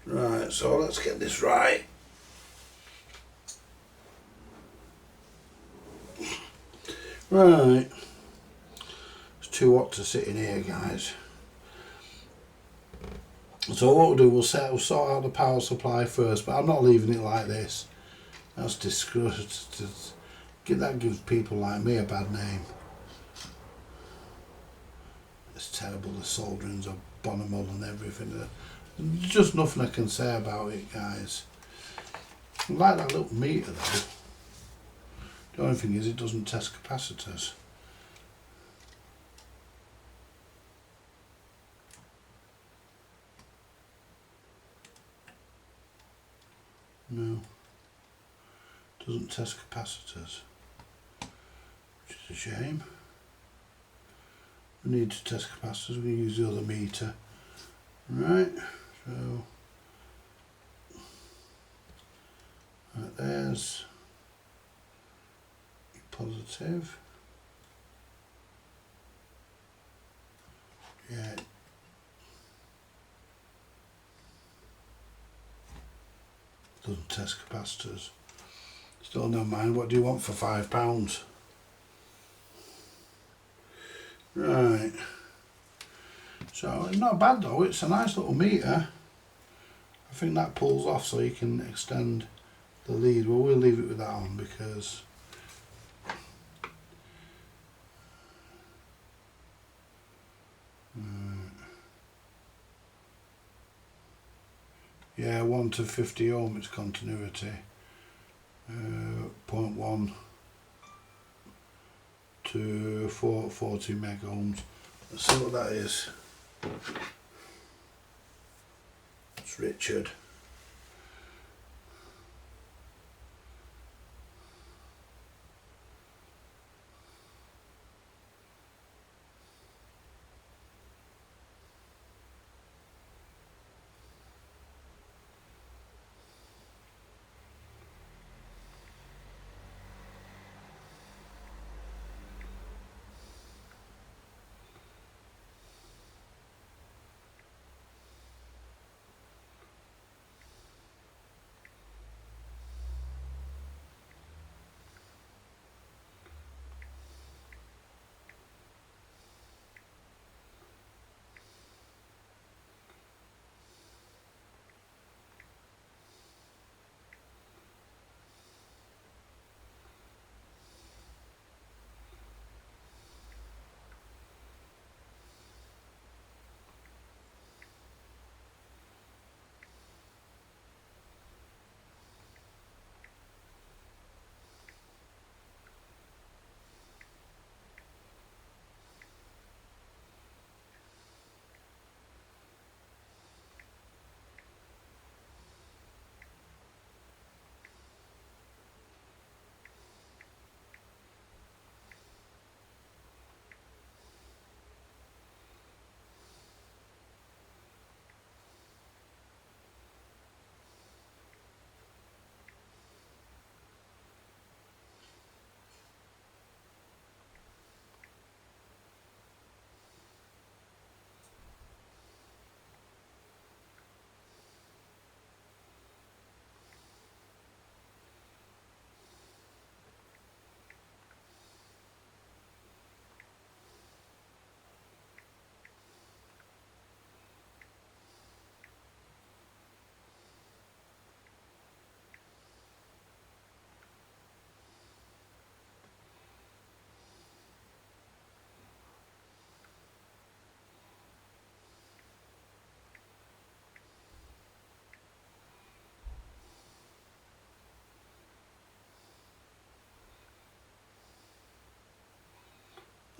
right, so let's get this right. Right, it's too hot to sit in here, guys. So what we'll do, we'll sort out the power supply first, but I'm not leaving it like this. That's disgusting. That gives people like me a bad name. It's terrible, the soldering's abominable and everything. There's just nothing I can say about it, guys. I like that little meter though. The only thing is it doesn't test capacitors. No. Doesn't test capacitors. Which is a shame. We need to test capacitors, we use the other meter. Right, so right, there's your positive. Yeah. Doesn't test capacitors. Still no mind, what do you want for £5? Right. So it's not bad though, it's a nice little meter. I think that pulls off so you can extend the lead. Well, we'll leave it with that on because yeah, 1 to 50 ohm it's continuity. 0.1 to 40 meg ohms. Let's see what that is. It's Richard.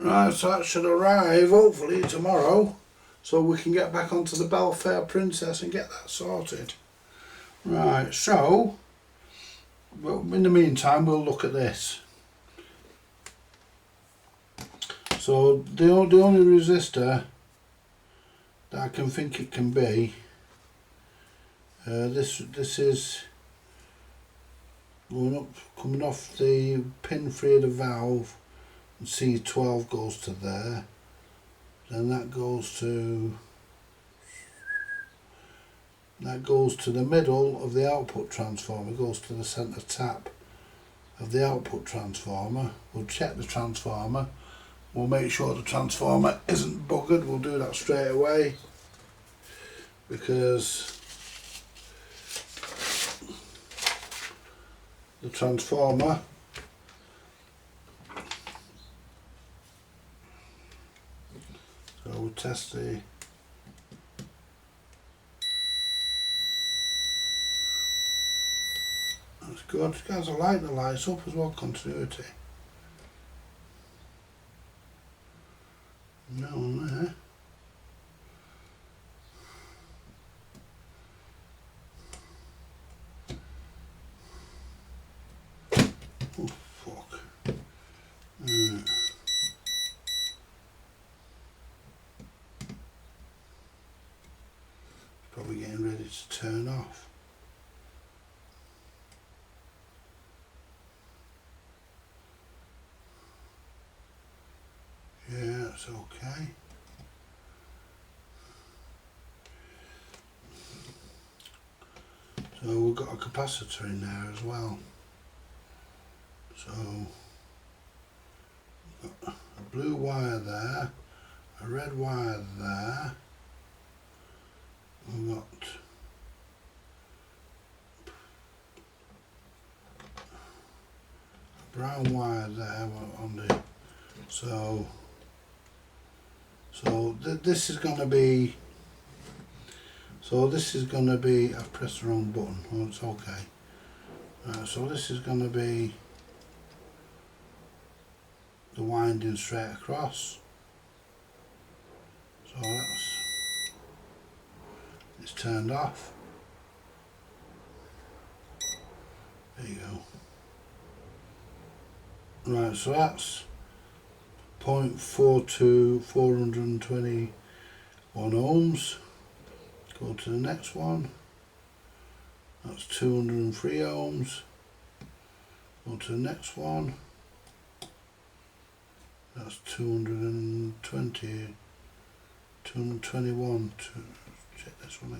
Right, so that should arrive hopefully tomorrow, so we can get back onto the Belfair Princess and get that sorted. Right, so well, in the meantime we'll look at this. So the only resistor that I can think it can be, this is going up, coming off the pin 3 of the valve, and C12 goes to there, then that goes to the middle of the output transformer, goes to the centre tap of the output transformer. We'll check the transformer, we'll make sure the transformer isn't buggered, we'll do that straight away, because the transformer so we'll test the that's good. Guys, I like the lights up as well, continuity. No one there. Oh fuck. Probably getting ready to turn off. Yeah, it's okay. So we've got a capacitor in there as well. So we've got a blue wire there, a red wire there, we've got a brown wire there on the this is going to be, I've pressed the wrong button, oh it's okay. So this is going to be the winding straight across, so it's turned off, there you go. Right, so that's 0.42 421 ohms. Go to the next one, that's 203 ohms. Go to the next one, that's 220, 221. Check this one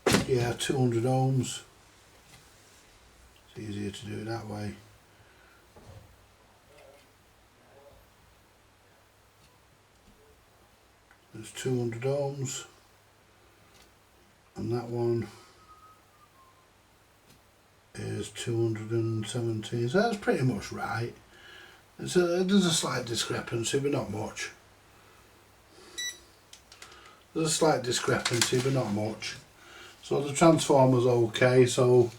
again. Yeah, 200 ohms. It's easier to do it that way. There's 200 ohms, and that one is 217. So that's pretty much right. There's a slight discrepancy, but not much. There's a slight discrepancy, but not much. So the transformer's okay, so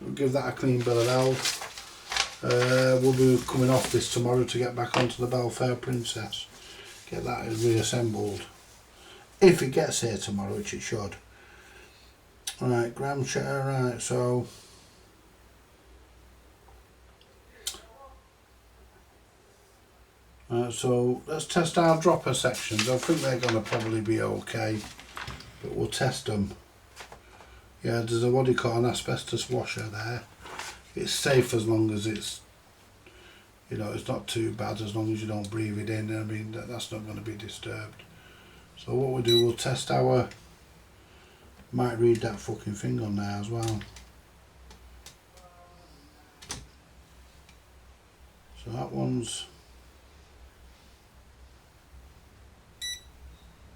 we'll give that a clean bill of health. We'll be coming off this tomorrow to get back onto the Belfair Princess. Get that reassembled. If it gets here tomorrow, which it should. Right, gram checker, right, so so let's test our dropper sections. I think they're going to probably be okay, but we'll test them. Yeah, there's a, what do you call, an asbestos washer there. It's safe as long as it's, you know, it's not too bad as long as you don't breathe it in. I mean, that's not going to be disturbed. So what we'll do, we'll test our, might read that fucking thing on there as well. So that one's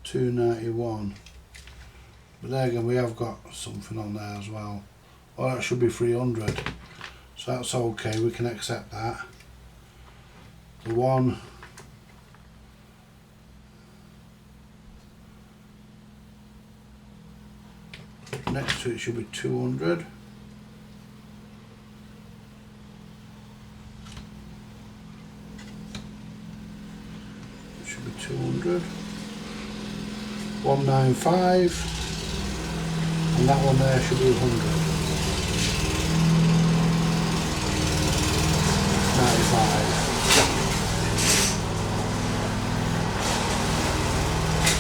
291. But there again, we have got something on there as well. Oh, that should be 300. So that's okay, we can accept that. The one next to it should be 200. should be 200. 195. And that one there should be 100. 95.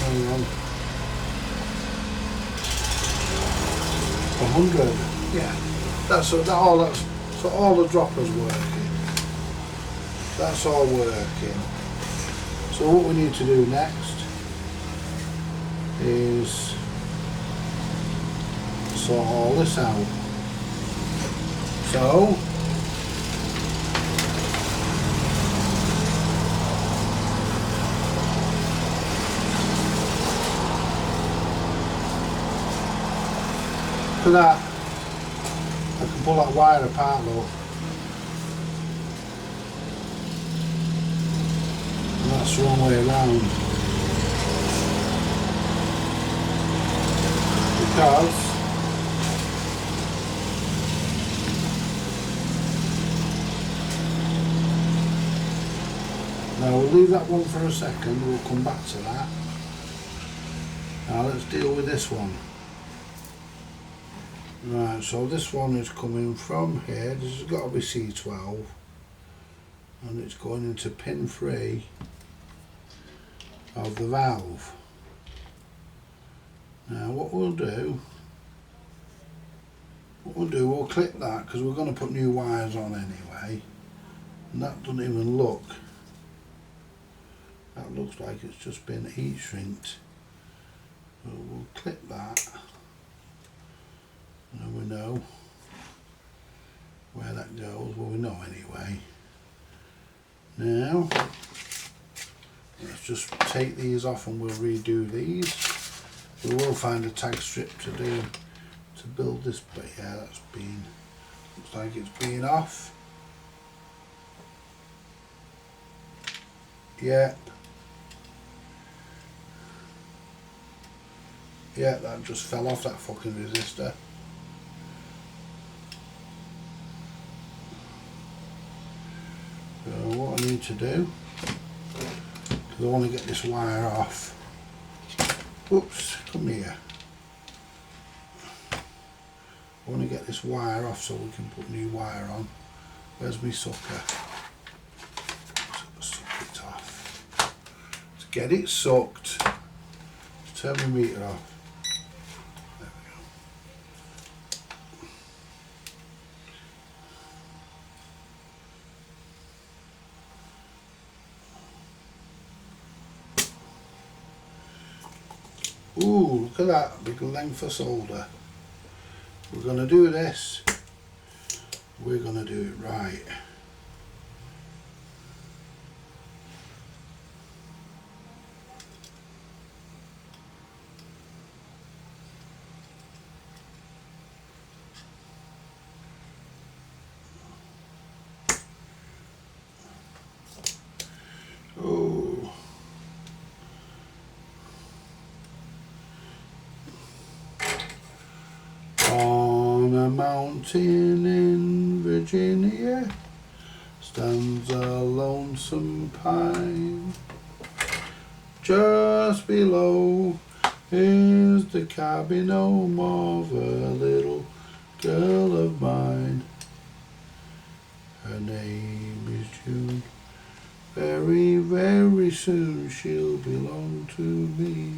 Hang on. 100. Yeah. So all the droppers working. That's all working. So what we need to do next is sort all this out. So for that, I can pull that wire apart, look. And that's the wrong way around. Because now we'll leave that one for a second, we'll come back to that. Now let's deal with this one. Right, so this one is coming from here, this has got to be C12, and it's going into pin 3 of the valve. Now what we'll do, we'll clip that, because we're going to put new wires on anyway, and that doesn't even look, that looks like it's just been heat shrinked. So we'll clip that. And we know where that goes, well we know anyway. Now, let's just take these off and we'll redo these. We will find a tag strip to do to build this, but yeah, that's been, looks like it's been off. Yep. Yeah, that just fell off, that fucking resistor. So what I need to do, because I want to get this wire off. Oops, come here. I want to get this wire off so we can put new wire on. Where's my sucker? Suck it off. To get it sucked, turn my meter off. There we go. Ooh, look at that, big length of solder. We're going to do this, we're going to do it right. Oh. On a mountain in Virginia stands a lonesome pine. Just below is the cabin home of a little girl of mine. Her name is June. Very, very soon she'll belong to me.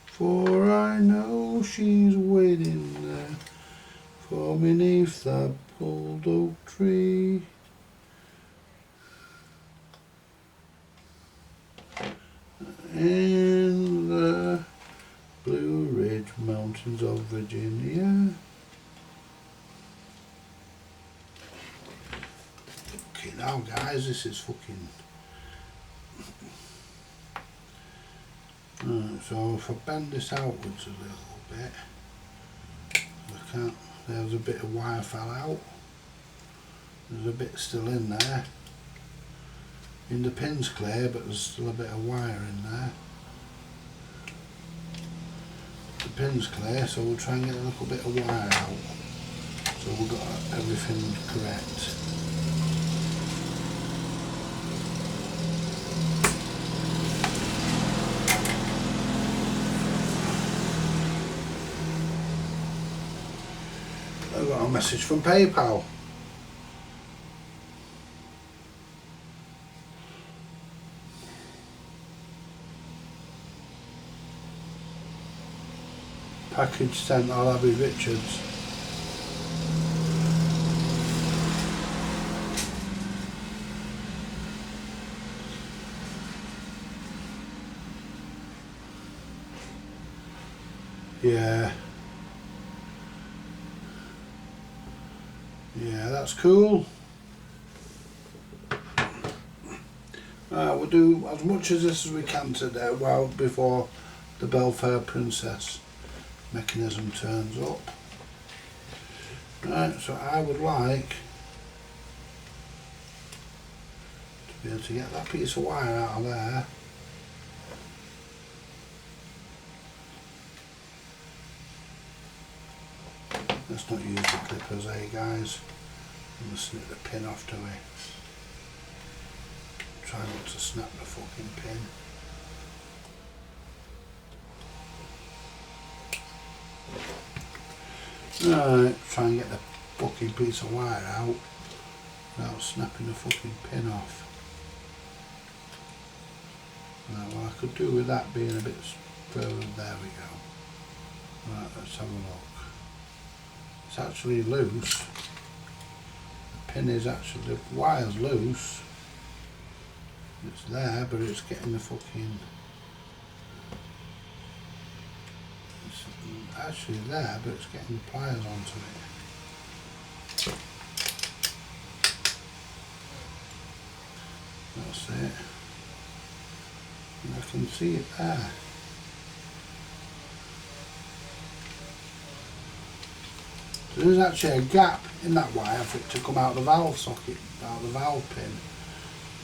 For I know she's waiting there for me neath that old oak tree. In the Blue Ridge Mountains of Virginia. Okay, now guys, this is fucking... so if I bend this outwards a little bit, I can't, there's a bit of wire fell out, there's a bit still in there, the pin's clear but there's still a bit of wire in there. The pin's clear, so we'll try and get a little bit of wire out, so we've got everything correct. No message from PayPal. Package sent, I'll Abbey Richards. Yeah. Yeah, that's cool. We'll do as much as this as we can today, well, before the Belfair Princess mechanism turns up. Right, so I would like to be able to get that piece of wire out of there. Let's not use the clippers, eh guys? I'm going to snip the pin off to it. Try not to snap the fucking pin. Alright, try and get the fucking piece of wire out without snapping the fucking pin off. Right, well, I could do with that being a bit further. There we go. Right, let's have a look. It's actually loose. The pin is actually, the wire's loose. It's there, but it's getting the fucking... It's actually there, but it's getting the pliers onto it. That's it. And I can see it there. There's actually a gap in that wire for it to come out the valve socket, out the valve pin.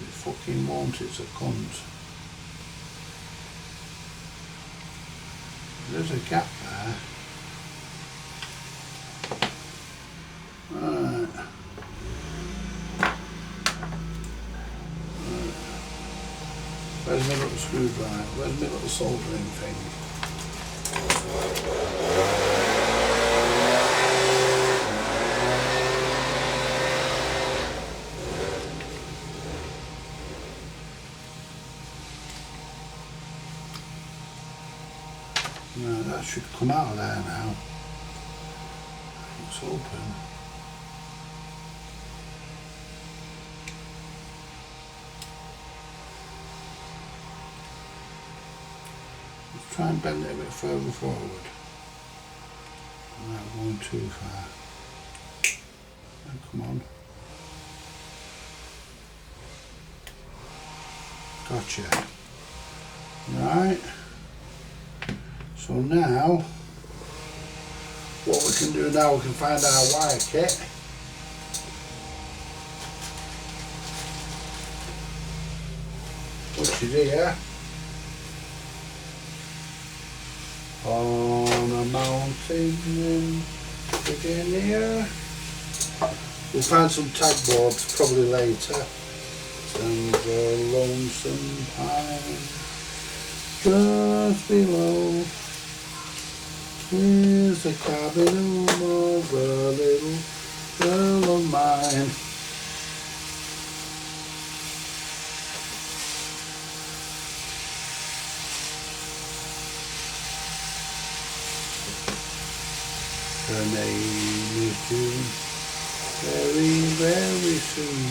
It fucking won't, it's a cunt. There's a gap there. Right. Where's my little screwdriver? Where's my little soldering thing? No, that should come out of there now. It's open. Let's try and bend it a bit further forward. I'm not going too far. Oh, come on. Gotcha. Right. So now, what we can do now, we can find our wire kit. Which is here. On a mountain in Virginia. We'll find some tag boards probably later. And the lonesome pine just below is the cabin of a little girl of mine. Her name is June. Very, very soon.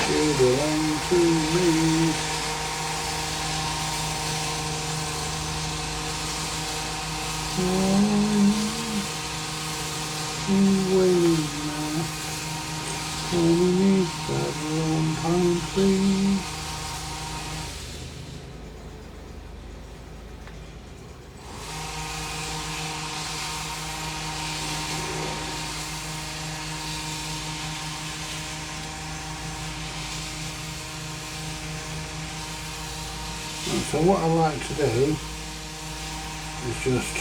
She'll belong to me. Waiting now underneath that lone pine tree. And so what I like to do is just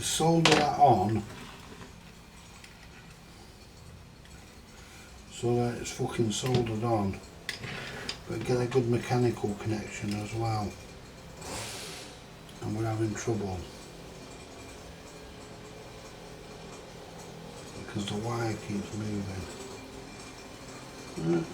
solder that on so that it's fucking soldered on, but get a good mechanical connection as well, and we're having trouble because the wire keeps moving. Right.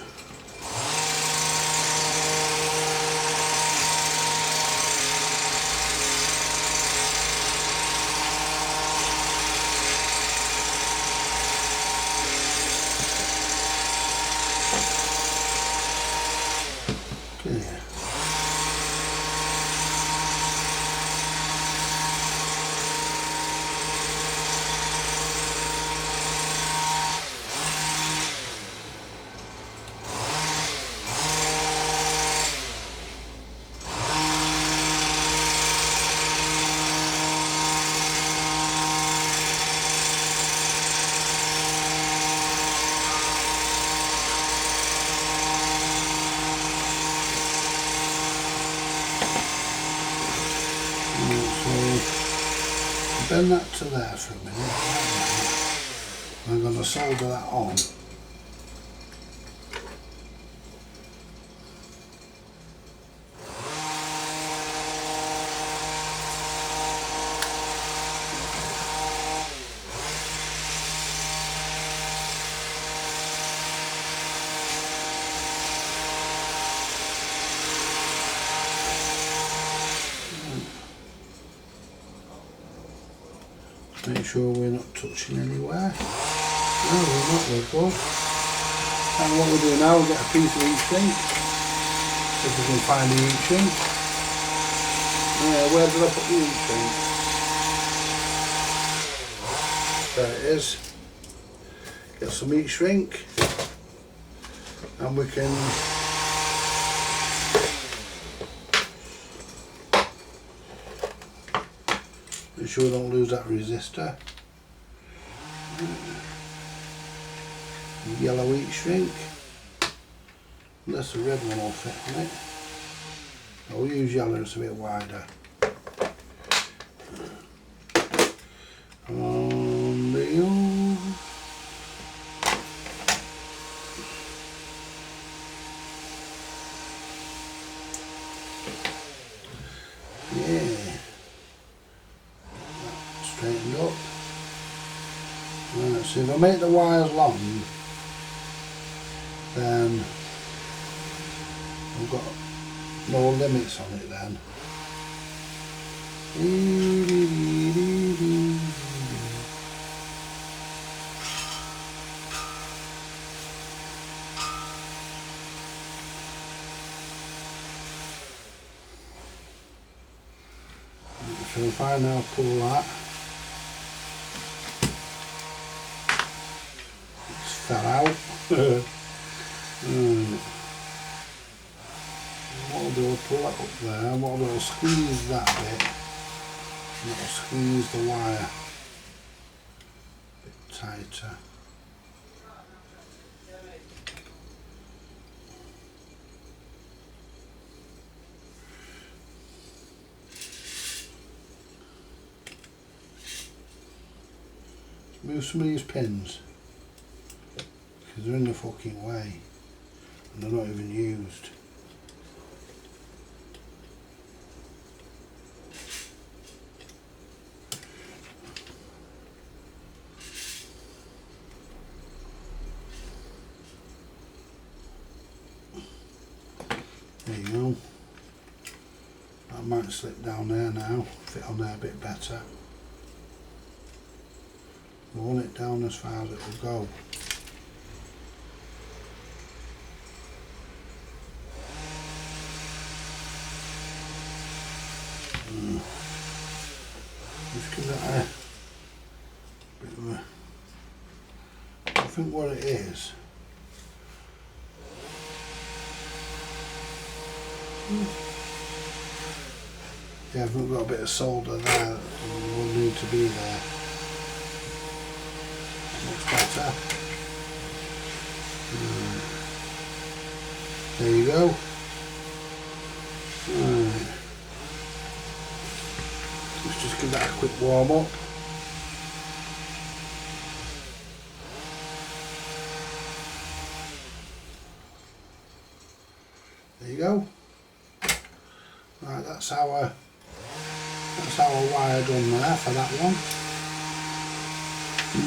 Bend that to there for a minute. I'm going to solder that on. Make sure we're not touching anywhere. No, we're not, we're good. And what we'll do now, we'll get a piece of heat shrink. See if we can find the heat shrink. Where did I put the heat shrink? There it is. Get some heat shrink. And we can make sure we don't lose that resistor. Yellow heat shrink. Unless the red one will fit on it. I'll use yellow, it's a bit wider. On the on. Yeah. Straightened up. Right, so if I make the wires long, then I've got no limits on it then. So if I now pull that, it's fell out. What I'll do, I'll pull that up there, and what I'll do, I'll squeeze that bit, and that'll squeeze the wire a bit tighter. Move some of these pins, because they're in the fucking way, and they're not even used. There you go. That might slip down there now, fit on there a bit better. We want it down as far as it will go. Just give that a bit of a... I think what it is... Yeah, I've got a bit of solder there that will need to be there. Much better. There you go. Right. Let's just give that a quick warm up. There you go. Right, that's our wire done there for that one.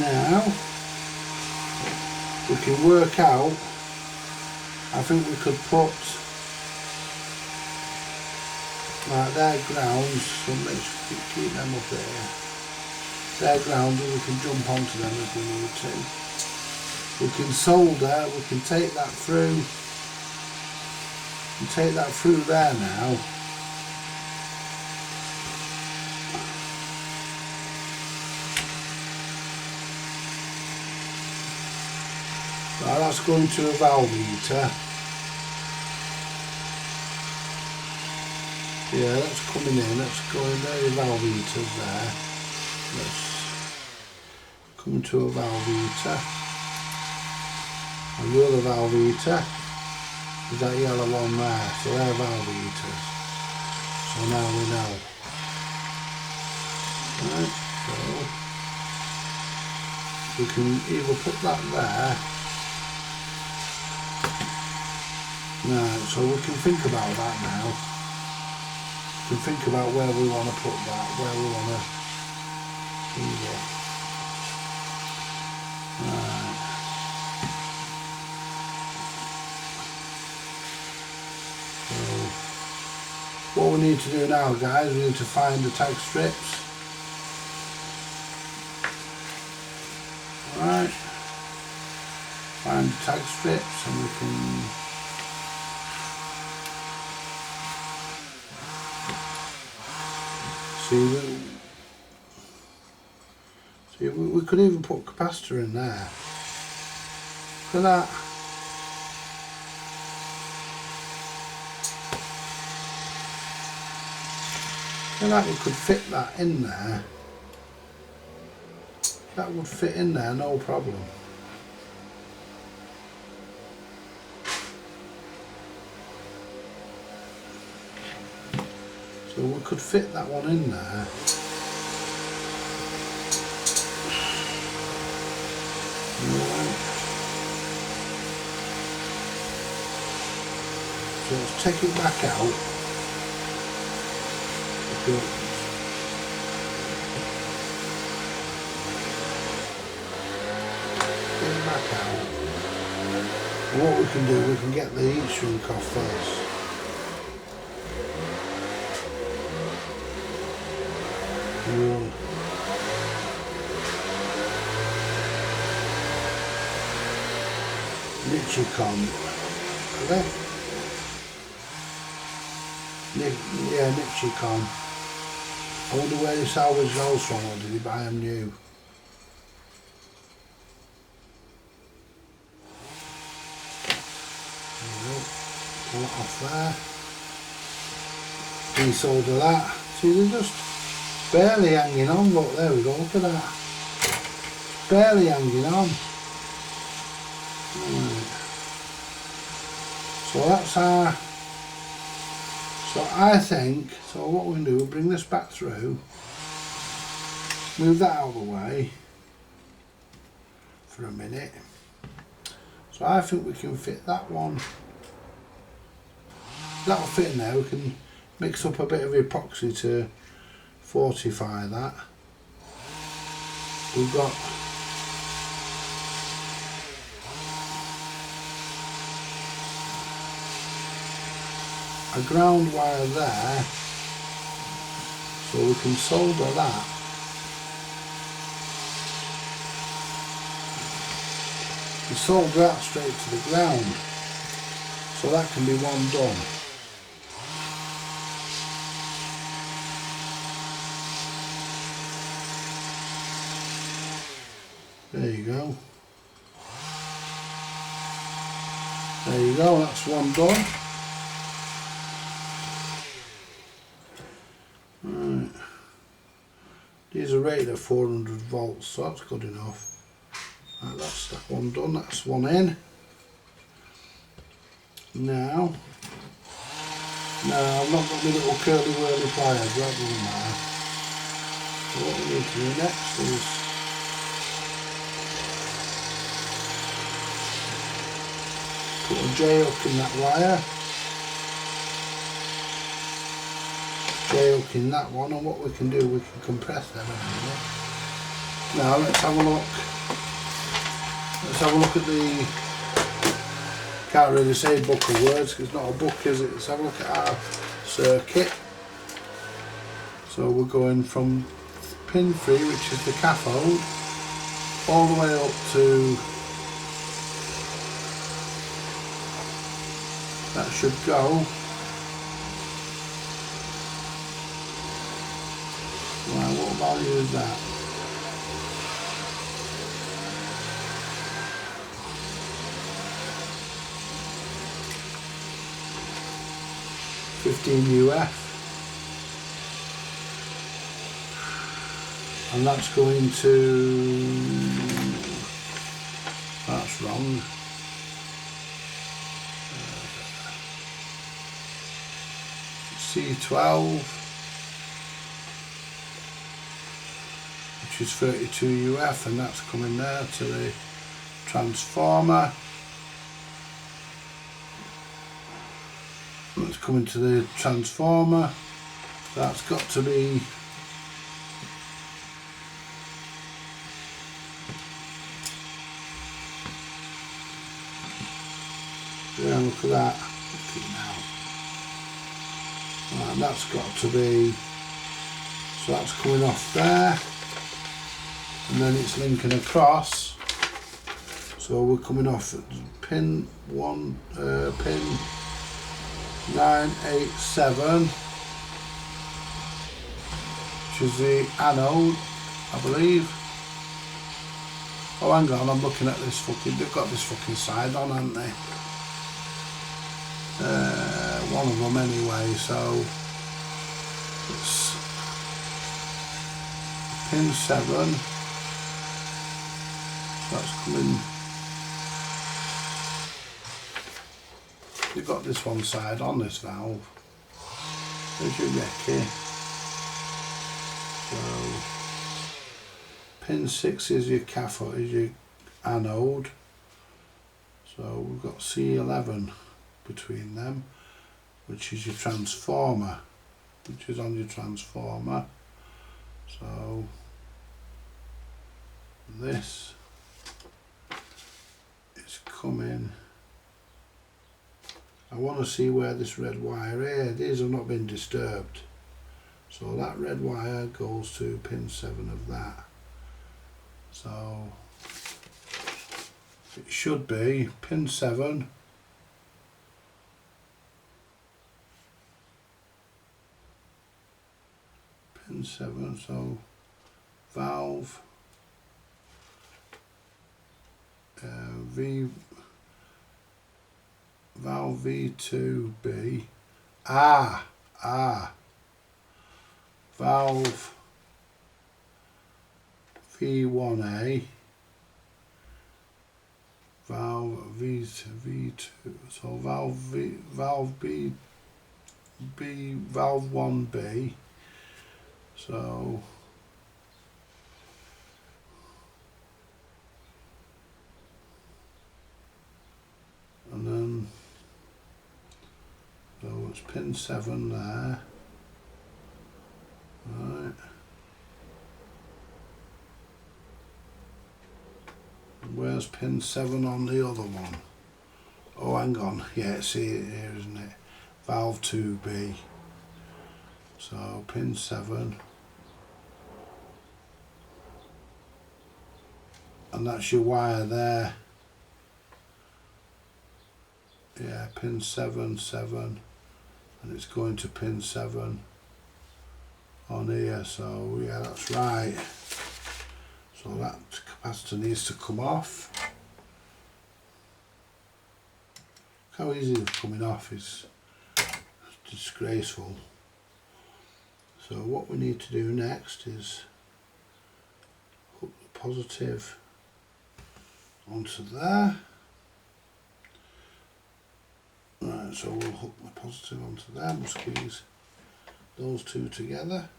Now we can work out, I think we could put like their grounds, so let's keep them up there. Their grounds, and we can jump onto them if we need to. We can solder, we can take that through. And take that through there now. Right, that's going to a valve heater. Yeah, that's coming in. That's going there. Valve heaters there. Let's come to a valve heater. And the other valve heater is that yellow one there. So they're valve heaters. So now we know. Right, so we can either put that there. Right, so we can think about that now. We can think about where we want to put that, where we want to leave it. Right. So, what we need to do now, guys, we need to find the tag strips. Right. Find the tag strips and we can see, we could even put capacitor in there. Look at that. Look at that, we could fit that in there. That would fit in there, no problem. So we could fit that one in there. Right. So let's take it back out. Okay. Get it back out. And what we can do, we can get the heat shrink off first. Nichicon, are they? Yeah, Nichicon. I wonder where he salvaged those from, or did he buy them new? There we go. Pull it off there. Desolder that. See, they're just barely hanging on. Look, there we go. Look at that. Barely hanging on. Right. So that's our. So I think. So what we can do, we'll bring this back through. Move that out of the way for a minute. So I think we can fit that one. That'll fit in there. We can mix up a bit of epoxy to fortify that. We've got a ground wire there, so we can solder that. We solder that straight to the ground, so that can be one done. There you go. There you go, that's one done. Right. These are rated at 400 volts, so that's good enough. Right, that's that one done, that's one in. Now I've not got my little curly whirly pliers, that doesn't matter. So what we need to do next is put a J hook in that wire. J-hook in that one, and what we can do, we can compress them in a minute. Now let's have a look. Let's have a look at the, can't really say book of words because it's not a book, is it? Let's have a look at our circuit. So we're going from pin 3, which is the cathode, all the way up to, that should go, right, what value is that? UF, and that's going to, that's wrong, C12, which is 32 UF, and that's coming there to the transformer. It's coming to the transformer. That's got to be, yeah, look at that. Look at it now. Right, that's got to be, so that's coming off there, and then it's linking across. So we're coming off at pin 1, pin 987, which is the anode, I believe. Oh, hang on, I'm looking at this fucking, they've got this fucking side on, haven't they? One of them anyway, so it's pin 7, so that's coming. You've got this one side on this valve. There's your recce. So pin 6 is your cathode, is your anode. So we've got C11 between them, which is your transformer, which is on your transformer. So this is coming. I want to see where this red wire is. These have not been disturbed. So that red wire goes to pin 7 of that. So it should be pin 7. Pin 7, so valve valve V2B, valve V1A, valve V2, so valve valve 1B, so and then so it's pin 7 there, right, and where's pin 7 on the other one? Oh, hang on, yeah, see it here, isn't it? Valve 2B, so pin 7, and that's your wire there. Yeah, pin 7, 7, and it's going to pin 7 on here, so yeah, that's right. So that capacitor needs to come off. How easy it's coming off is disgraceful. So what we need to do next is hook the positive onto there. Right, so we'll hook the positive onto there, we'll squeeze those two together.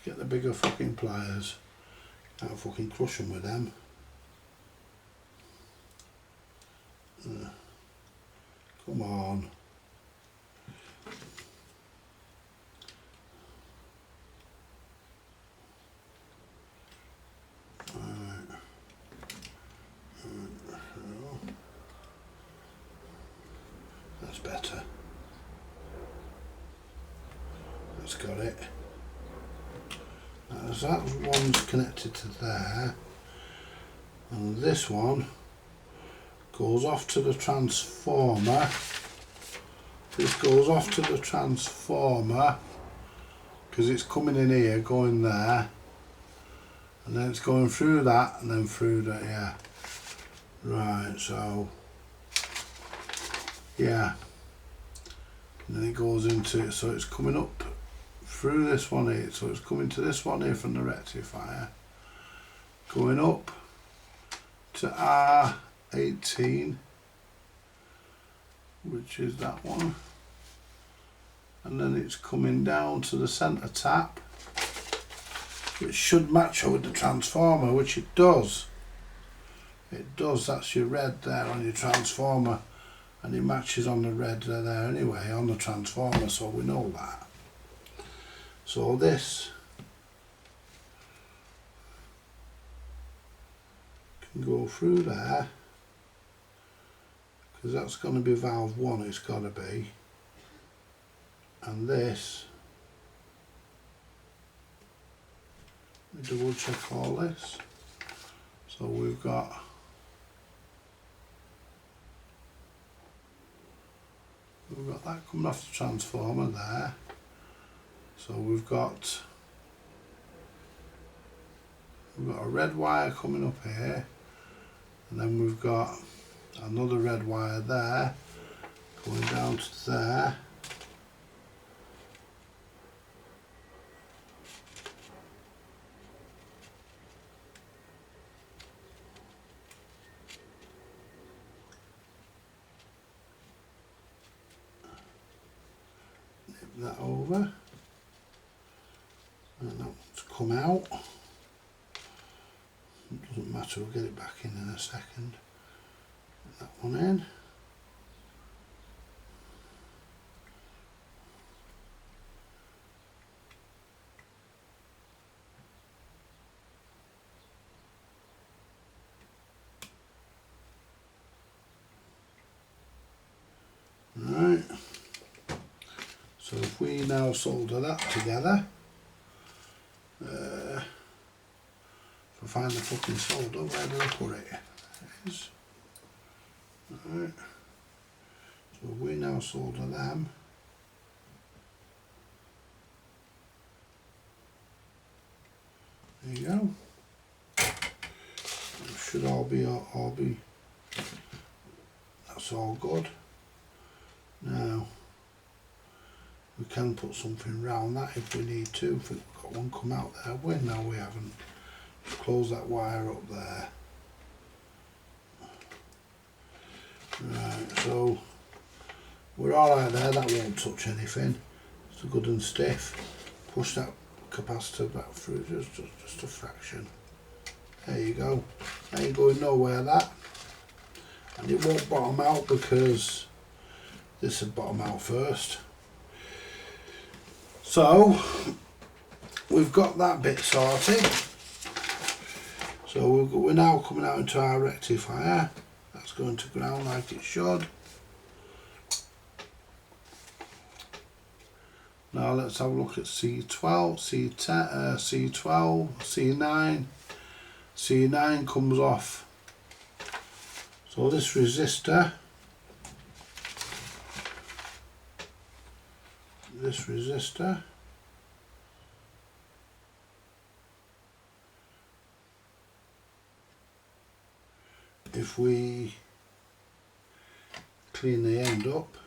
Get the bigger fucking pliers. Can't fucking crush them with them. Come on. That's better. That's got it. As that one's connected to there, and this one goes off to the transformer. This goes off to the transformer because it's coming in here, going there, and then it's going through that and then through that, yeah. Right, so yeah. And then it goes into it, so it's coming up through this one here, so it's coming to this one here from the rectifier, going up to R18, which is that one, and then it's coming down to the centre tap, which should match up with the transformer, which it does. It does. That's your red there on your transformer, and it matches on the red there anyway on the transformer, so we know that. So this can go through there, because that's going to be valve 1, it's got to be, and this, let me double check all this. So we've got that coming off the transformer there. So we've got a red wire coming up here, and then we've got another red wire there going down to there. Nip that over. And that one's come out. It doesn't matter, we'll get it back in a second. Put that one in. Right. So if we now solder that together, if I find the fucking solder, where do I put it? There it is. Right. So if we now solder them, there you go. It should all be, that's all good. Now we can put something round that if we need to, if we've got one come out there. Well, no, we haven't. Just close that wire up there. Right, so we're alright there, that won't touch anything. It's good and stiff. Push that capacitor back through just a fraction. There you go. Ain't going nowhere, that. And it won't bottom out because this will bottom out first. So we've got that bit sorted. So we're now coming out into our rectifier. That's going to ground like it should. Now let's have a look at C12, C10, C12, C9. C9 comes off. So this resistor, if we clean the end up,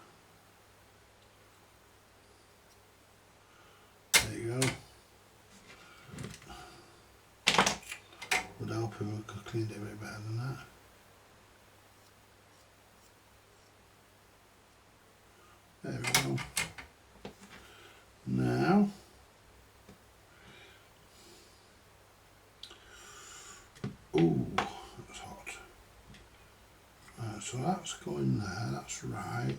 there you go. Would help if we could clean it a bit better than that. There we go. Now Ooh, that's hot. Right, so that's going there, that's right.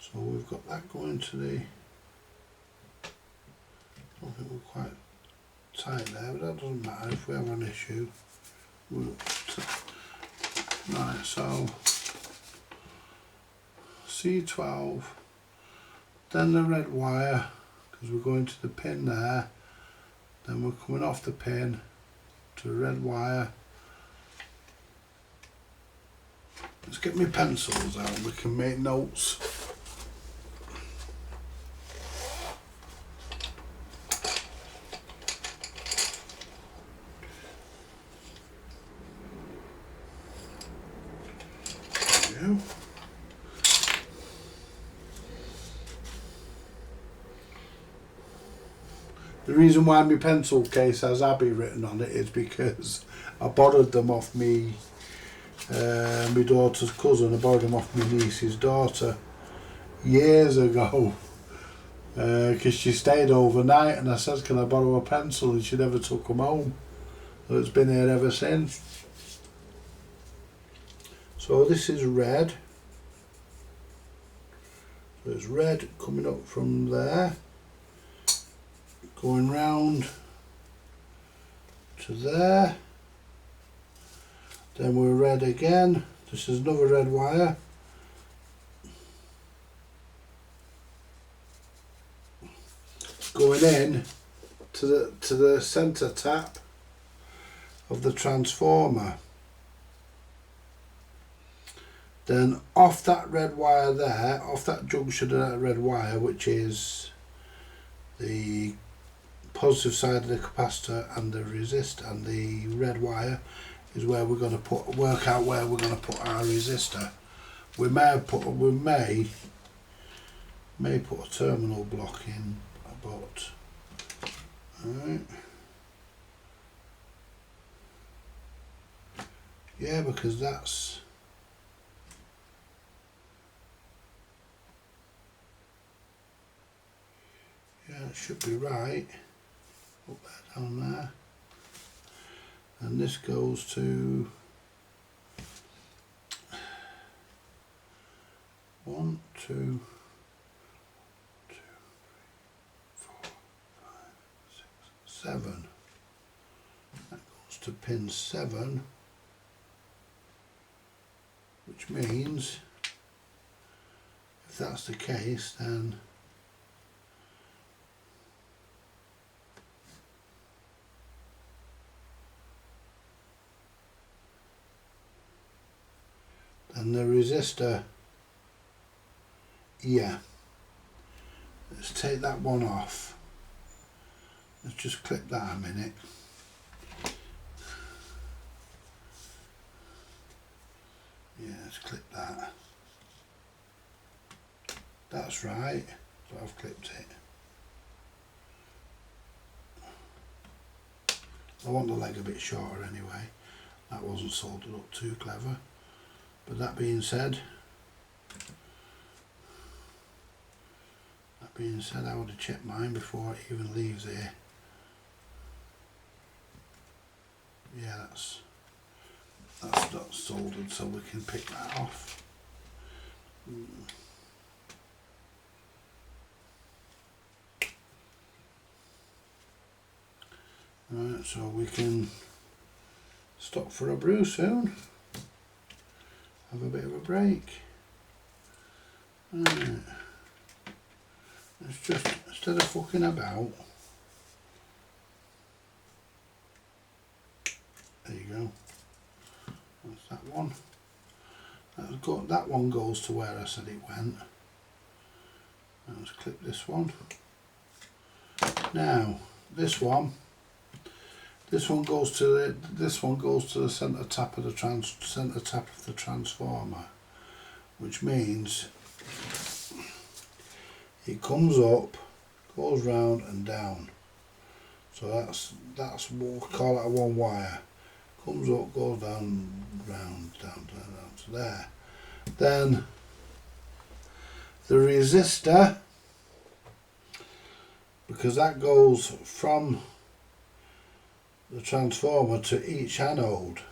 So we've got that going to the, I don't think we're quite tight there, but that doesn't matter if we have an issue. Right, so C12, then the red wire, because we're going to the pin there, then we're coming off the pin to the red wire. Let's get my pencils out and we can make notes. There we go. The reason why my pencil case has Abby written on it is because I borrowed them off me my daughter's cousin. I borrowed them off my niece's daughter years ago because she stayed overnight and I said, can I borrow a pencil, and she never took them home, so it's been here ever since. So this is red, so it's red coming up from there, going round to there, then we're red again. This is another red wire, going in to the centre tap of the transformer. Then off that red wire there, off that junction of that red wire, which is the positive side of the capacitor and the resistor, and the red wire is where we're going to work out where we're going to put our resistor. We may put a terminal block in, but alright. Yeah, because that's it should be right up there, down there, and this goes to 1, 2, 2, 3, 4, 5, 6, 7. That goes to pin 7, which means if that's the case, then the resistor, yeah, let's take that one off. Let's just clip that a minute. Yeah, let's clip that. That's right, so I've clipped it. I want the leg a bit shorter anyway. That wasn't soldered up too clever. But that being said, I would have checked mine before it even leaves here. Yeah, that's not soldered, so we can pick that off. Right, so we can stop for a brew soon. Have a bit of a break. Right. Let's just, instead of fucking about, there you go. That's that one. That one goes to where I said it went. Let's clip this one. Now this one goes to the centre tap of the transformer, which means it comes up, goes round and down. So that's what we call that a one wire. Comes up, goes down, round, down to there. Then the resistor, because that goes from the transformer to each anode.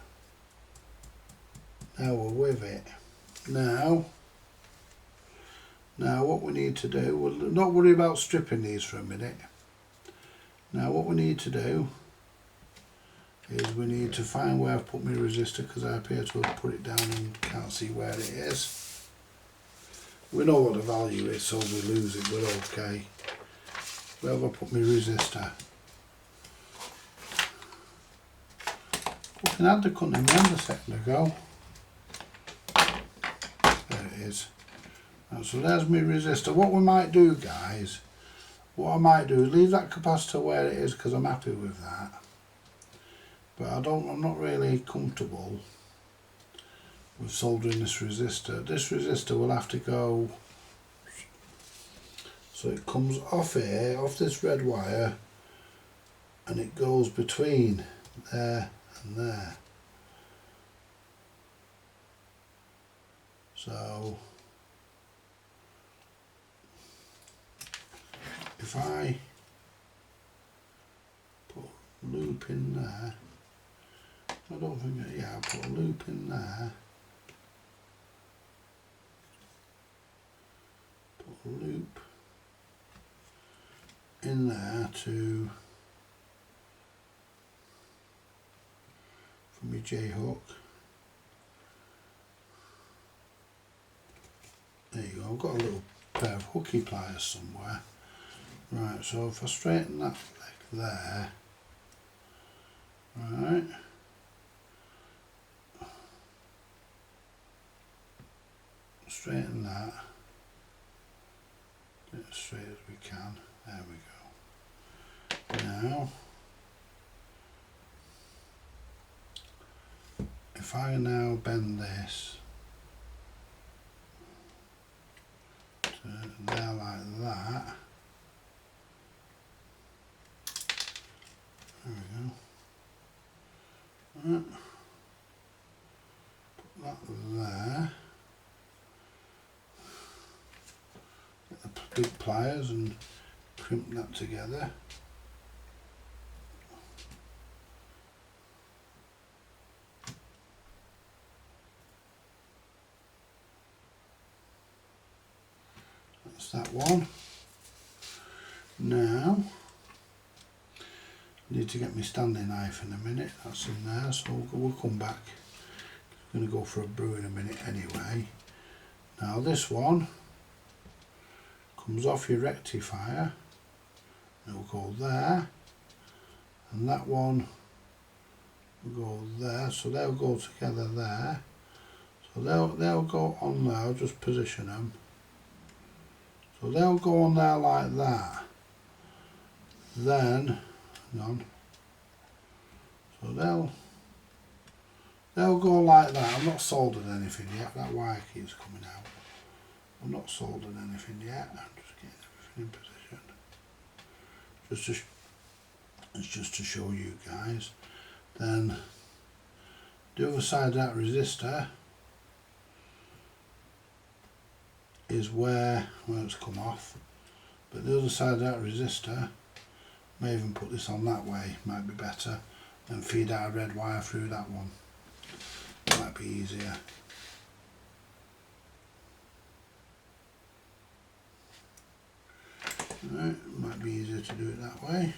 Now we're with it. Now what we need to do, we'll not worry about stripping these for a minute. Now what we need to do is we need to find where I've put my resistor, because I appear to have put it down and can't see where it is. We know what the value is, so we lose it, we're okay. Where have I put my resistor? Fucking had to couldn't remember a second ago. There it is. Right, so there's my resistor. What we might do, guys, what I might do is leave that capacitor where it is, because I'm happy with that. But I'm not really comfortable with soldering this resistor. This resistor will have to go, so it comes off here, off this red wire, and it goes between there and there. So if I put a loop in there, I don't think that, yeah, I'll put a loop in there, put a loop in there to, for my J-hook. There you go, I've got a little pair of hooky pliers somewhere. Right, so if I straighten that leg there, right, straighten that, get it as straight as we can, there we go. Now, if I now bend this to there like that, there we go, right. Put that there, get the big pliers and crimp that together. That's that one. Now, I need to get my standing knife in a minute. That's in there, so we'll come back. I'm going to go for a brew in a minute anyway. Now this one comes off your rectifier. It'll go there, and that one will go there. So they'll go together there. So they'll go on there. I'll just position them. So they'll go on there like that. Then, hang on. So they'll go like that. I'm not soldered anything yet. That wire keeps coming out. I'm not soldered anything yet. I'm just getting everything in position. It's just to show you guys. Then the other side of that resistor is where it's come off, but the other side of that resistor, may even put this on that way, might be better, and feed our red wire through that one. Might be easier. Right, might be easier to do it that way.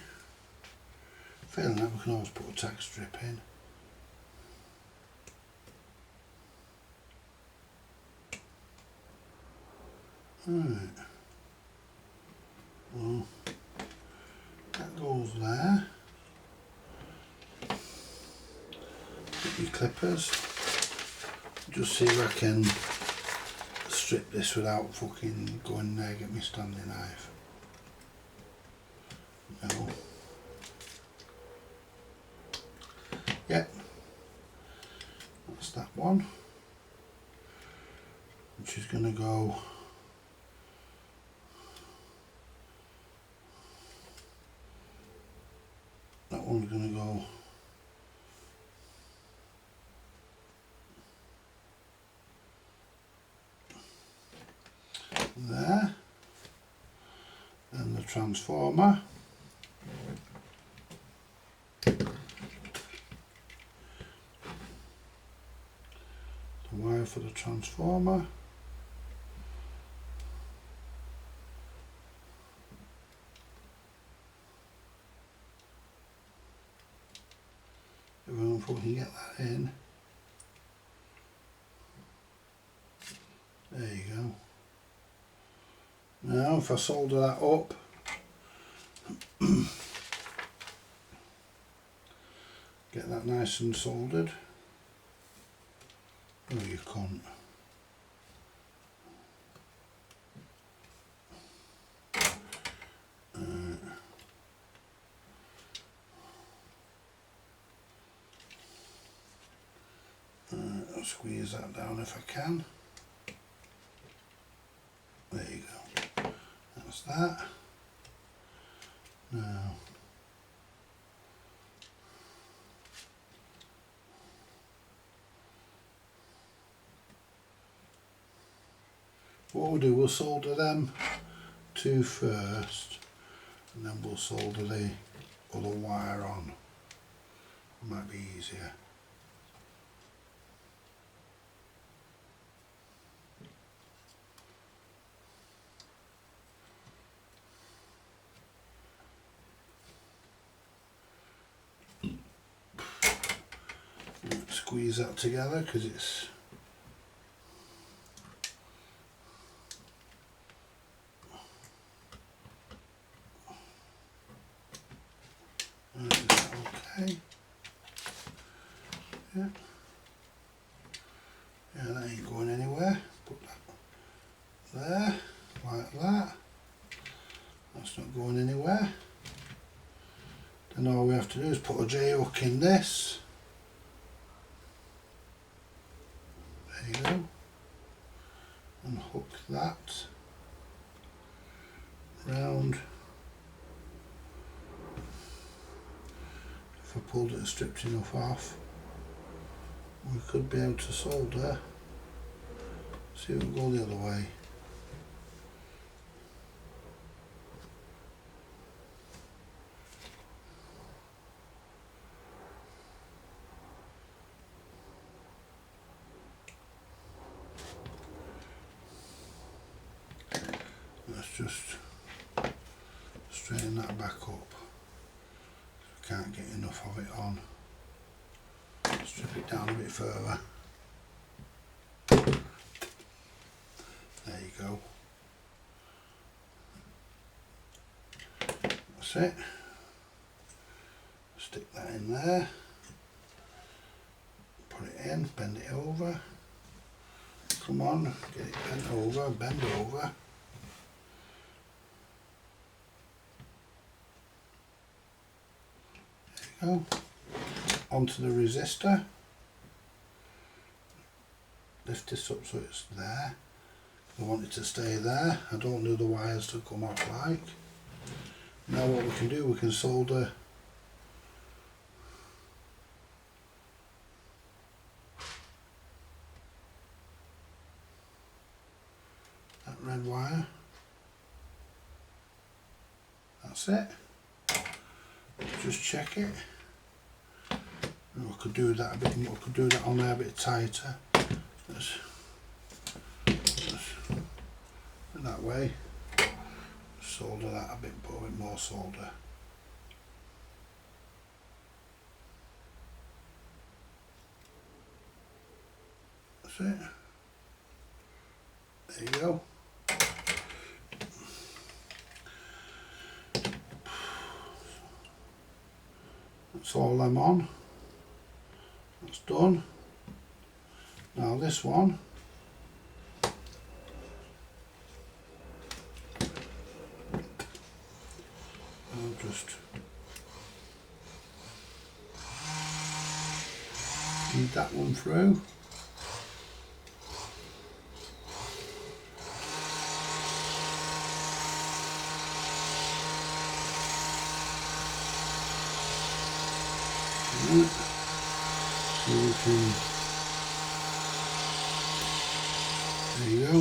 Failing that, we can always put a tack strip in. Right, well, that goes there. Get your clippers. Just see if I can strip this without fucking going there, get my standing knife. No. Yep, that's that one, which is going to go that one's going to go there, and the transformer for the transformer. If we can get that in. There you go. Now if I solder that up, get that nice and soldered. Oh, you can't. I'll squeeze that down if I can. There you go. That's that. Now what we'll do, we'll solder them two first, and then we'll solder the other wire on. It might be easier. Squeeze that together because it's okay. Yeah, that ain't going anywhere. Put that there, like that. That's not going anywhere. Then all we have to do is put a J-hook in this. There you go. And hook that round. If I pulled it and stripped enough off, we could be able to solder. See if we go the other way. Let's just straighten that back up. Can't get enough of it on. Strip it down a bit further. There you go. That's it. Stick that in there. Put it in, bend it over. Come on, get it bent over, bend over. There you go. Onto the resistor. Lift this up so it's there. I want it to stay there. I don't do the wires to come off like. Now what we can do, we can solder that red wire. That's it. Just check it. And we could do that a bit more. We could do that on there a bit tighter. Just that way. Solder that a bit, put a bit more solder. That's it. There you go. That's all them on. That's done. Now this one. I'll just feed that one through. So we can, there you go.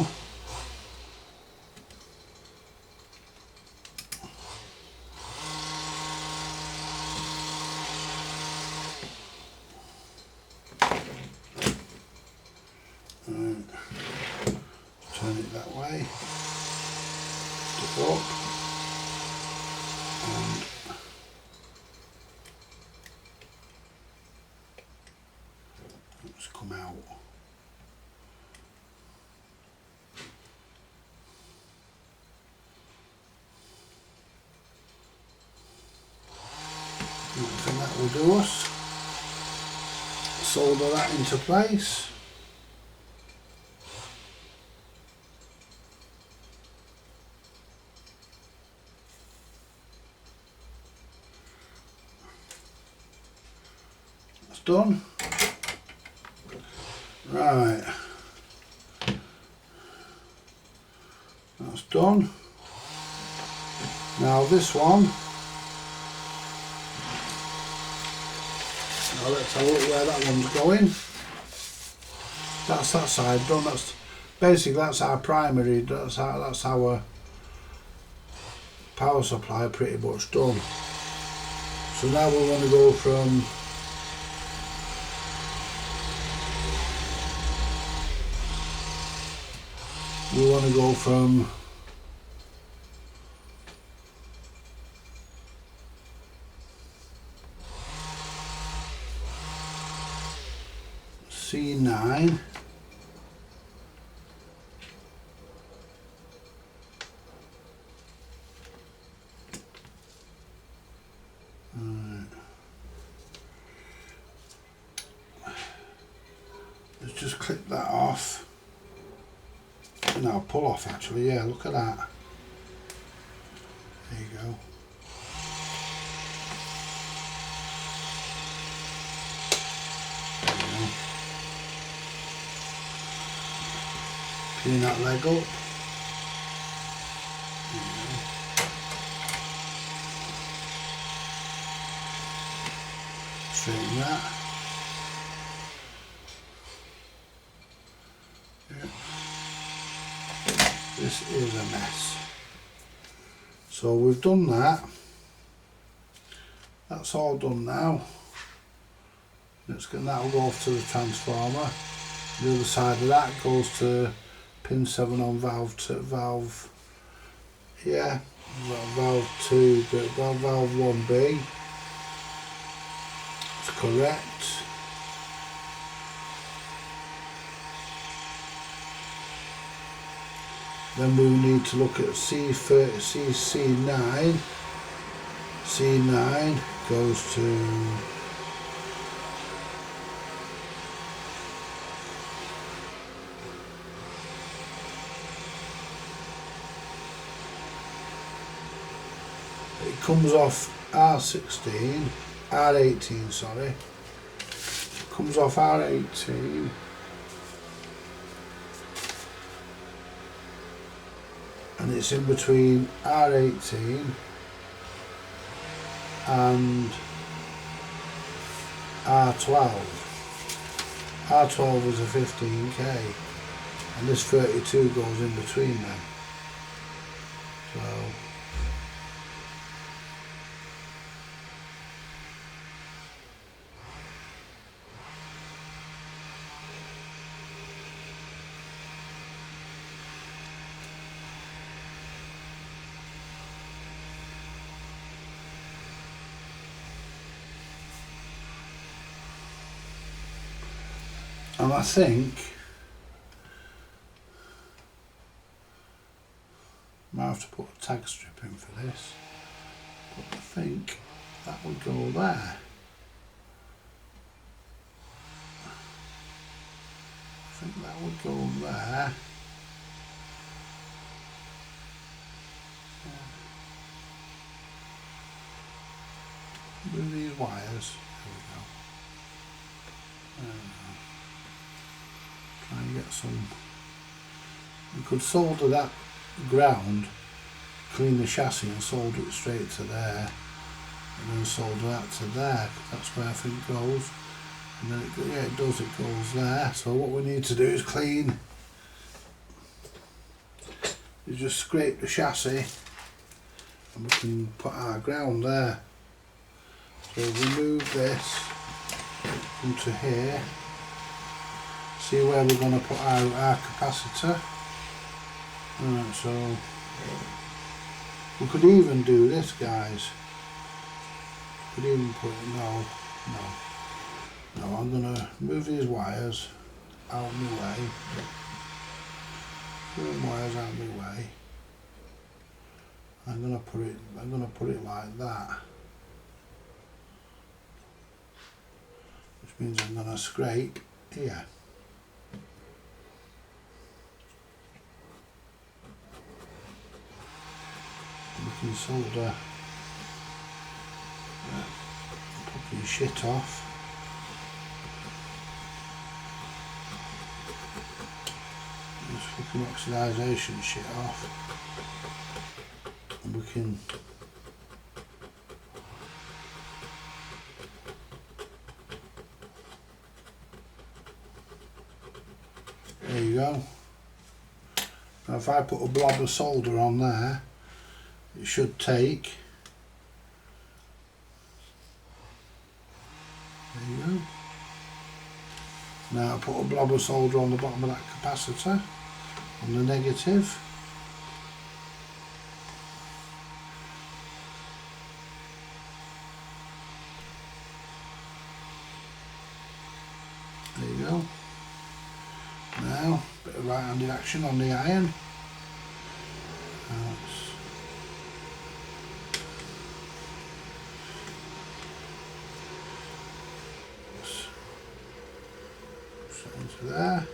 I think that will do us. Solder that into place. That's done. Right. That's done. Now this one. Now let's have a look where that one's going. That's that side done. That's basically that's our primary. That's our power supply pretty much done. So now we want to go from C9 let's just clip that off. No, pull off actually, yeah, look at that. There you go. Pin that leg up. Straighten that. Yeah. This is a mess. So we've done that. That's all done now. Let's get that will go off to the transformer. The other side of that goes to pin 7 on valve 2, valve 2, but valve 1B. It's correct. Then we need to look at C9. C9 goes to it comes off R18, sorry. It comes off R18. And it's in between R18 and R12. R12 is a 15k and this 32 goes in between them. So and I think I might have to put a tag strip in for this, but I think that would go there. I think that would go there. With these wires, there we go. Try and get some. You could solder that ground, clean the chassis and solder it straight to there, and then solder that to there. That's where I think it goes. And then it does. It goes there. So what we need to do is clean. You just scrape the chassis, and we can put our ground there. So remove this into here. See where we're going to put our capacitor. Alright, so we could even do this, guys. Could even put no. I'm going to move these wires out of my way. Move wires out of my way. I'm going to put it like that. which means I'm going to scrape here. We can solder fucking shit off. This fucking oxidisation shit off. And we can there you go. Now if I put a blob of solder on there, it should take, there you go. Now I put a blob of solder on the bottom of that capacitor, on the negative. There you go. Now, bit of right-handed action on the iron. Into there.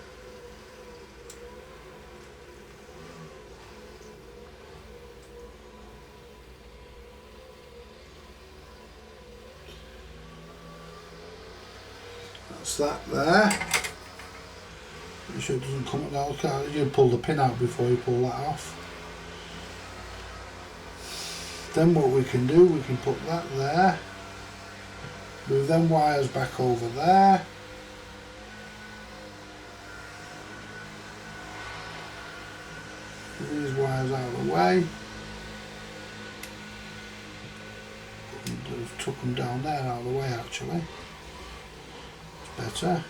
That's that there. Make sure it doesn't come up now. You pull the pin out before you pull that off. Then what we can do, we can put that there. Move them wires back over there. These wires out of the way. Just took them down there out of the way actually. It's better.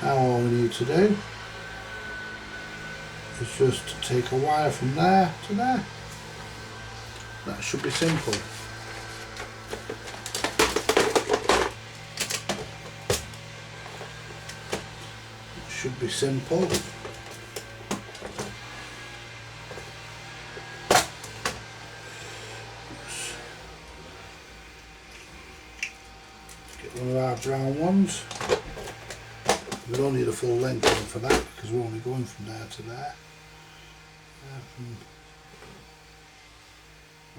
Now all we need to do is just take a wire from there to there. That should be simple. It should be simple. One of our brown ones. We don't need a full length one for that because we're only going from there to there.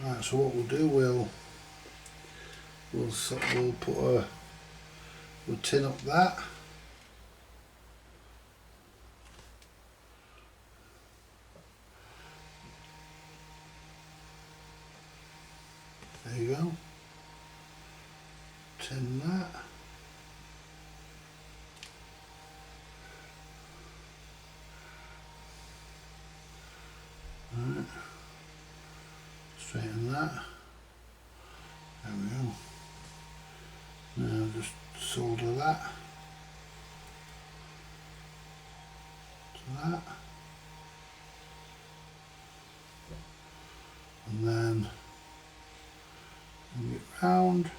Right, so what we'll do, we'll put we'll tin up that. There you go. Tin that. Right. Straighten that. There we go. Now just solder that to that. And then bring it round.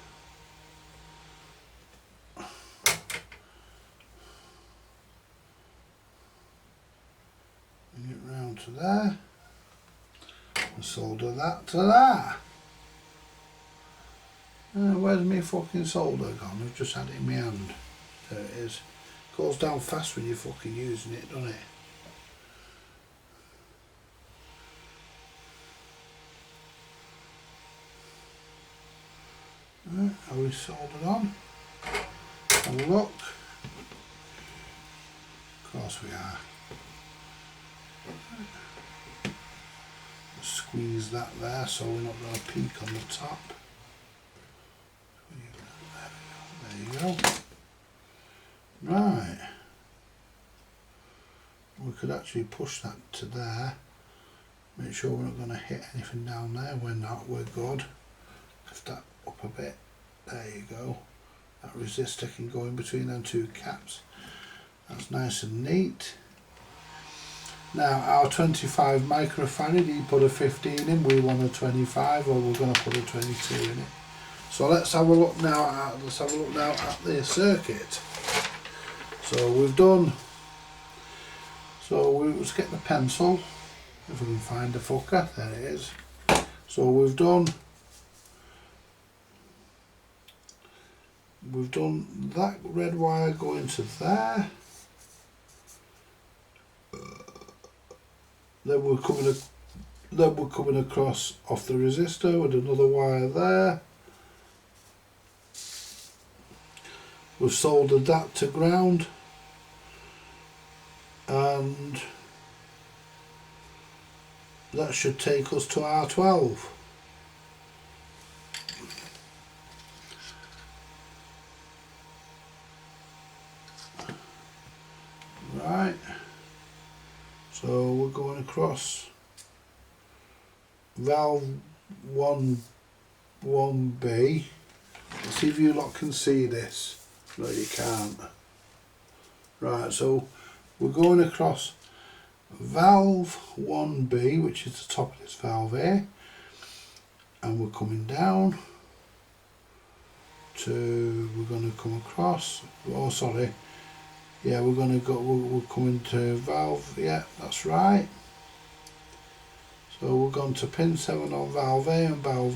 Bring it round to there. And solder that to that. Where's my fucking solder gone? I've just had it in my hand. There it is. Goes down fast when you're fucking using it, doesn't it? Right, are we soldered on? Have a look. Of course we are. Squeeze that there so we're not going to peak on the top. There you go. Right. We could actually push that to there. Make sure we're not going to hit anything down there. We're not, we're good. Lift that up a bit. There you go. That resistor can go in between them two caps. That's nice and neat. Now our 25 microfarad, he put a 15 in, we want a 25, or we're going to put a 22 in it. So let's have a look now at the circuit. So we've done. So let's get the pencil, if we can find the fucker. There it is. So we've done we've done that red wire going to there. Then we're coming across off the resistor with another wire there. We've soldered that to ground, and that should take us to R12. Right, so we're going across valve 1B. Let's see if you lot can see this. No, you can't. Right, so we're going across valve 1B, which is the top of this valve here, and we're coming down to, we're going to come across, oh sorry, yeah, we're coming to valve, yeah, that's right. So we're going to pin 7 on valve A and valve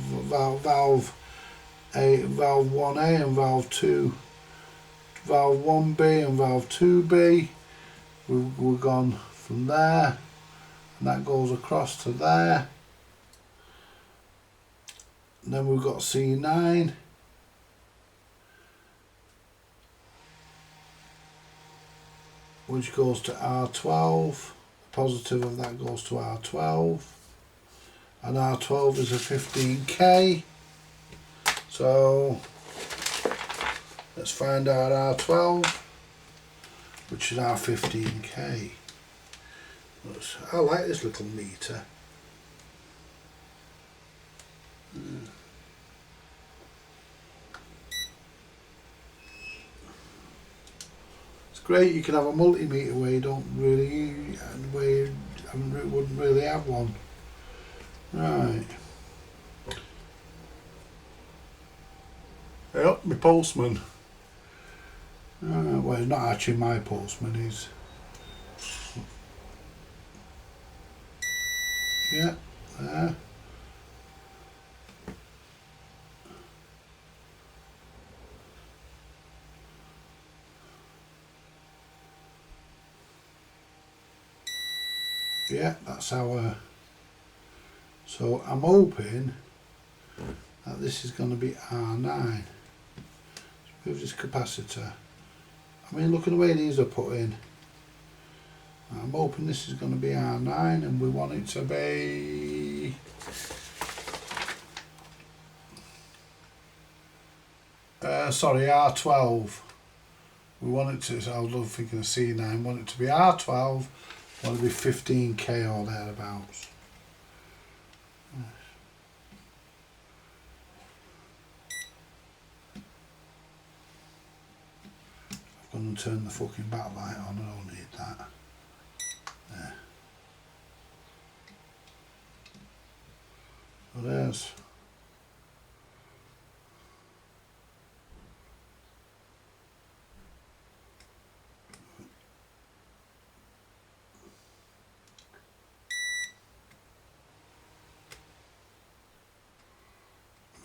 1A and valve 1B and valve 2B. We're gone from there, and that goes across to there. And then we've got C9. Which goes to R12. Positive of that goes to R12. And R12 is a 15K. So let's find our R12, which is our 15K. I like this little meter. It's great. You can have a multimeter where you don't really, and where you wouldn't really have one. Right. Yep, my postman. Well, he's not actually my postman, he's... Yeah, there. Yeah, that's our... So I'm hoping that this is going to be R9. Let's move this capacitor. I mean, look at the way these are put in. I'm hoping this is going to be R9, and we want it to be... sorry, R12. We want it to, so I was thinking of C9, we want it to be R12, we want it to be 15K or thereabouts. I've gone and turned the fucking backlight on, I don't need that. There. So there's...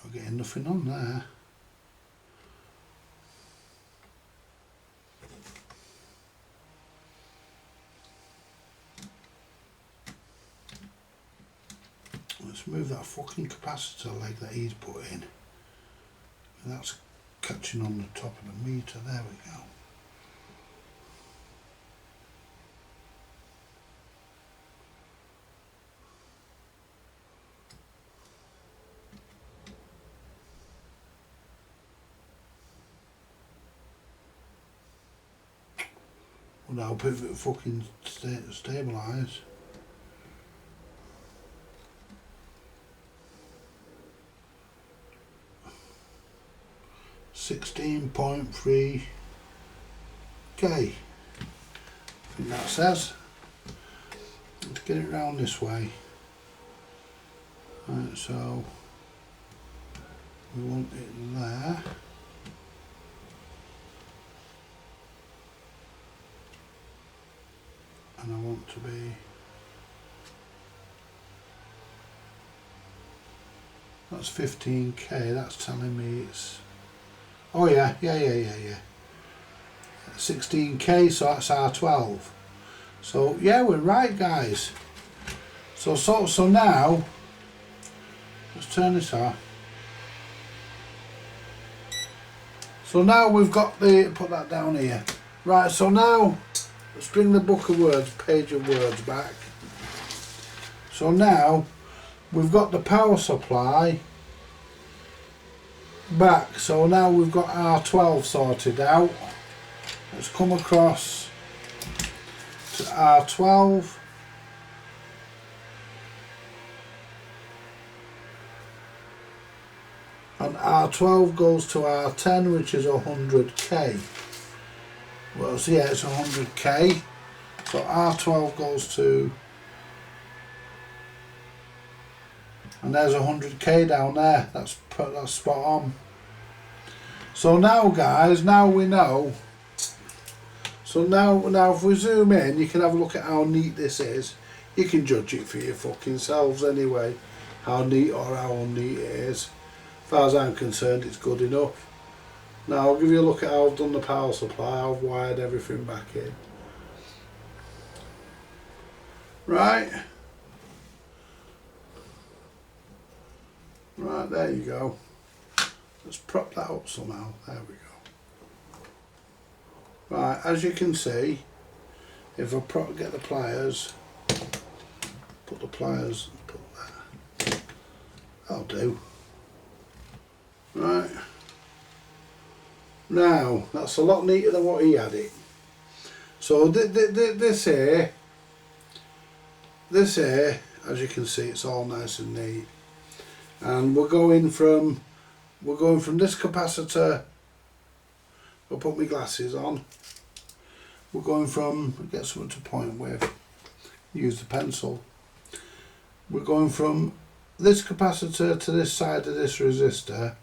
Not getting nothing on there. Let's move that fucking capacitor leg that he's put in. That's catching on the top of the meter. There we go. Well, now if it fucking stabilise. $16.3K. I think that says. Let's get it round this way. Right, so we want it there. And I want to be... That's 15K, that's telling me it's... Oh yeah. 16k, so that's R12. So yeah, we're right, guys. So now, let's turn this off. So now we've got put that down here. Right, so now, let's bring the book of words, page of words back. So now, we've got the power supply back. So now we've got R12 sorted out. Let's come across to R12. And R12 goes to R10, which is 100k. Well, so yeah, it's 100k. So R12 goes to, and there's 100k down there. That's spot on. So now, guys, now we know. So now, if we zoom in, you can have a look at how neat this is. You can judge it for your fucking selves anyway, how neat or how unneat it is. As far as I'm concerned, it's good enough. Now I'll give you a look at how I've done the power supply. I've wired everything back in. Right, there you go. Let's prop that up somehow. There we go. Right, as you can see, if I get the pliers, put that. That'll do. Right. Now, that's a lot neater than what he had it. So this here, as you can see, it's all nice and neat. And we're going from this capacitor. I'll put my glasses on. We're going from, get something to point with, use the pencil. We're going from this capacitor to this side of this resistor,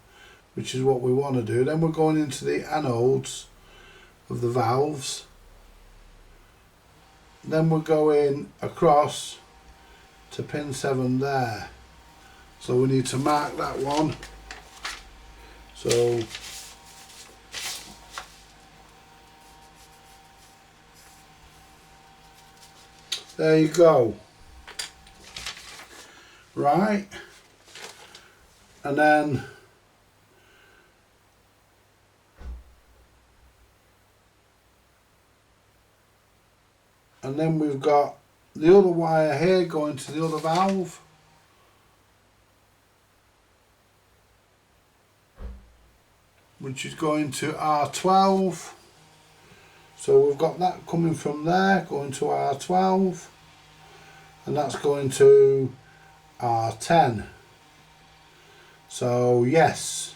which is what we want to do. Then we're going into the anodes of the valves. Then we're going across to pin 7 there. So we need to mark that one. So there you go. Right. And then we've got the other wire here going to the other valve. Which is going to R12. So we've got that coming from there, going to R12. And that's going to R10. So yes.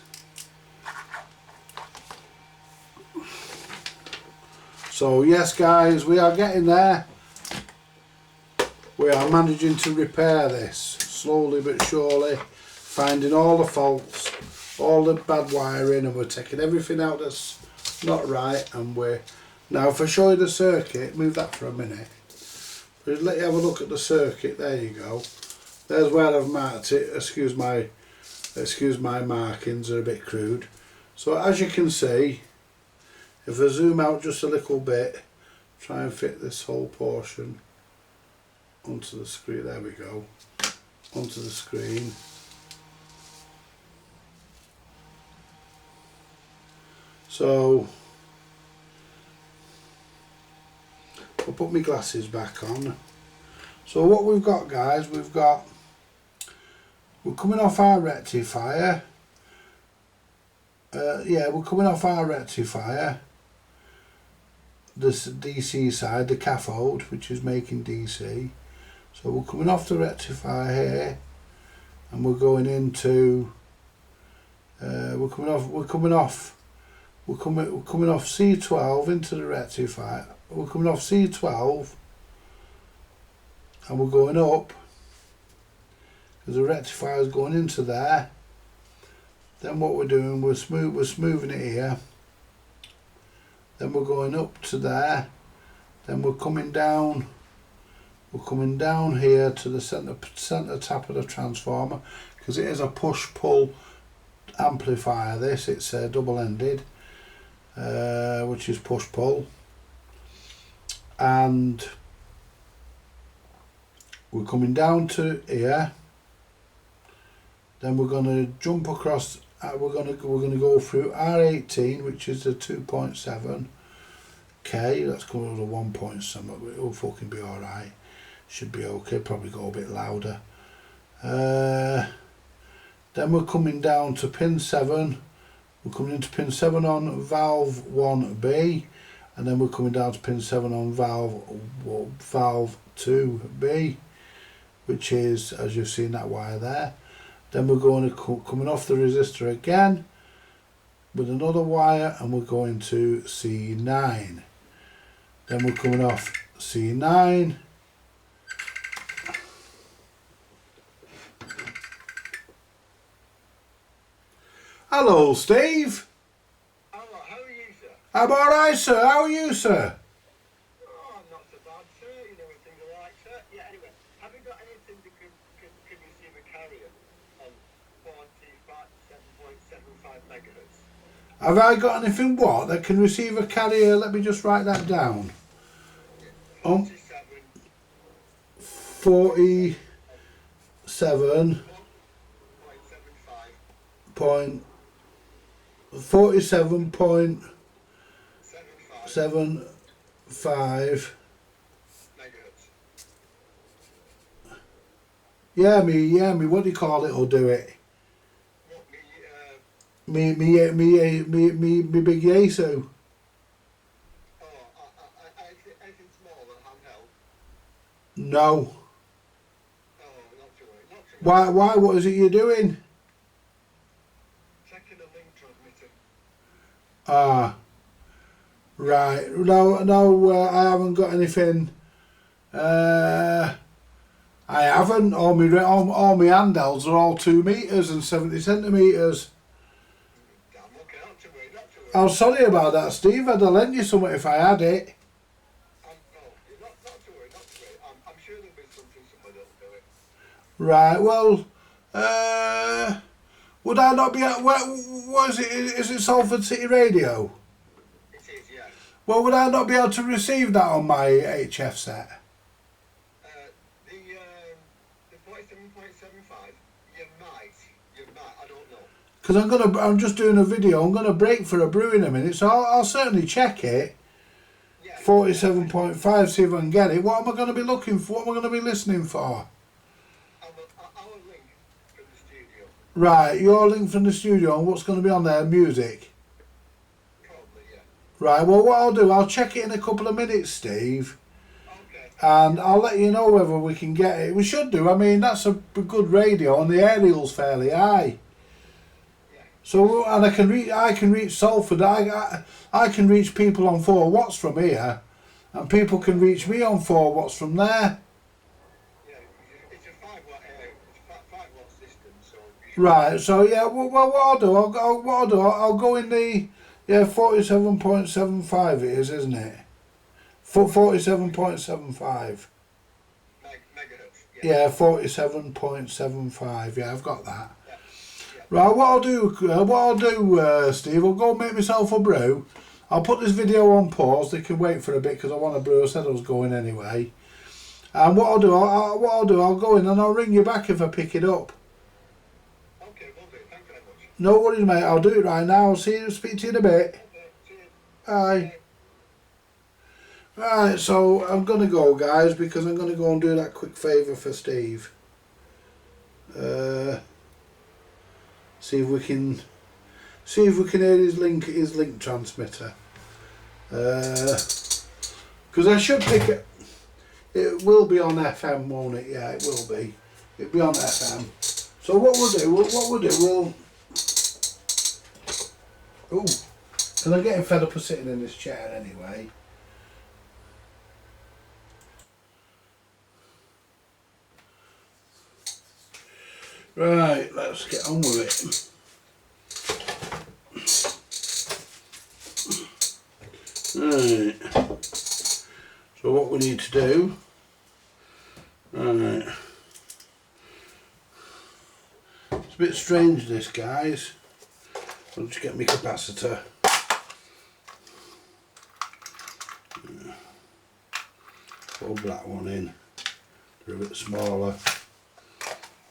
So yes, guys, we are getting there. We are managing to repair this slowly but surely, finding all the faults, all the bad wiring, and we're taking everything out that's not right. And we're now, if I show you the circuit, move that for a minute. Just let you have a look at the circuit. There you go. There's where I've marked it. Excuse my markings are a bit crude. So as you can see, if I zoom out just a little bit, try and fit this whole portion onto the screen. There we go. Onto the screen. So I'll put my glasses back on. So what we've got, guys, we're coming off our rectifier. We're coming off our rectifier. This DC side, the cathode, which is making DC. So we're coming off the rectifier here, and we're going into. We're coming off C12 into the rectifier. We're coming off C12, and we're going up because the rectifier is going into there. Then what we're doing, we're smoothing it here. Then we're going up to there. Then we're coming down. We're coming down here to the centre tap of the transformer, because it is a push-pull amplifier this, it's double-ended, which is push-pull, and we're coming down to here. Then we're going to jump across. We're going to go through R18, which is a 2.7 K. Let's go to 1 point something. It'll fucking be all right. Should be okay. Probably go a bit louder. Then we're coming down to pin 7. We're coming into pin 7 on valve 1B, and then we're coming down to pin 7 on valve 2B, which is, as you've seen, that wire there. Then we're going to coming off the resistor again with another wire, and we're going to C9. Then we're coming off C9. Hello, Steve. Hello, how are you, sir? I'm all right, sir. How are you, sir? Oh, I'm not so bad, sir. You know what things are like, sir. Yeah, anyway, have you got anything that can receive a carrier on 47.75 megahertz? Have I got anything what that can receive a carrier? Let me just write that down. 47.75 megahertz. Yeah, me. What do you call it? Or do it? What, Me, big Yesu. anything small than handheld? No. Oh, not to worry, not to worry. Why? What is it you're doing? Checking a link transmitter. Ah, right. No. I haven't got anything. I haven't. All my handhelds are all 2 meters and 70 centimeters. Damn, okay, not to worry, not to worry. I'm sorry about that, Steve. I'd have lent you something if I had it. No, not to worry, not to worry. I'm sure there'll be something somebody will do it. Right. Well, would I not be? What is it? Is it Salford City Radio? It is, yeah. Well, would I not be able to receive that on my HF set? The 47.75, you might, I don't know. Because I'm just doing a video. I'm gonna break for a brew in a minute, so I'll certainly check it. Yeah. 47.5, see if I can get it. What am I going to be looking for? What am I going to be listening for? Our link from the studio, Right, your link from the studio and what's going to be on there? Music. probably, yeah. Right, well, what I'll do, I'll check it in a couple of minutes, Steve, Okay. and I'll let you know whether we can get it. We should do. I mean, that's a good radio, and the aerial's fairly high. Yeah. So, and I can reach Salford. I can reach people on 4 watts from here, and people can reach me on 4 watts from there. Yeah, it's a 5 watt area, it's 5 watts distance, so you should. Right. So yeah. Well, what I'll do, I'll go in the 47.75. It is, isn't it? 47.75. Megahertz, Yeah, 47.75. Yeah, I've got that. Yeah. Right, what I'll do, Steve, I'll go make myself a brew. I'll put this video on pause. They can wait for a bit because I want a brew. I said I was going anyway. And what I'll do, I'll go in and I'll ring you back if I pick it up. Okay, will do. Thank you very much. No worries, mate. I'll do it right now. I'll speak to you in a bit. Okay, cheers. Bye. Right, so I'm gonna go, guys, because I'm gonna go and do that quick favour for Steve. See if we can hear his link transmitter. Because I should pick it. It will be on FM, won't it? Yeah, it will be. It'll be on FM. So what we'll do, we'll. Ooh, because I'm getting fed up of sitting in this chair anyway. Right, let's get on with it. Right. So what we need to do. Right. It's a bit strange, this, guys. I'll just get my capacitor. Plug that one in. They're a bit smaller.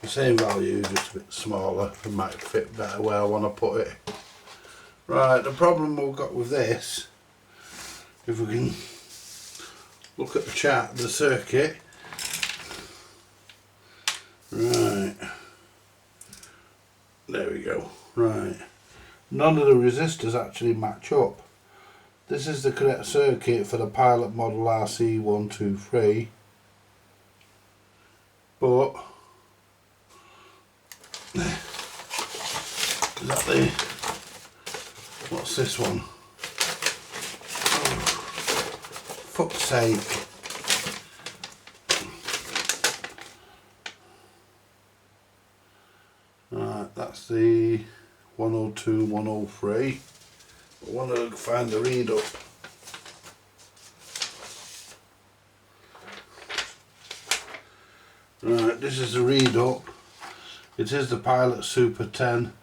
The same value, just a bit smaller. It might fit better where I want to put it. Right, the problem we've got with this, if we can look at the chart, the circuit. Right. There we go. Right. None of the resistors actually match up. This is the correct circuit for the Pilot model RC123. But is that the, what's this one? Oh, fuck's sake. Right, that's the 102, 103. I want to find the read up. Right, this is the read up. It is the Pilot Super 10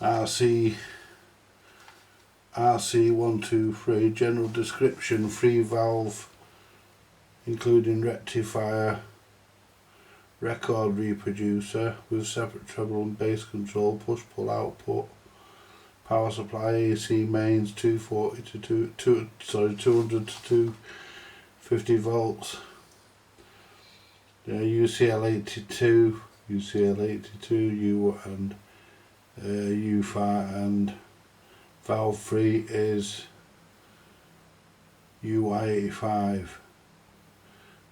RC123. General description: 3 valve, including rectifier, record reproducer with separate treble and bass control, push pull output, power supply, AC mains, 240 to 200 to 250 volts. UCL82, U and U5, and valve 3 is UY85.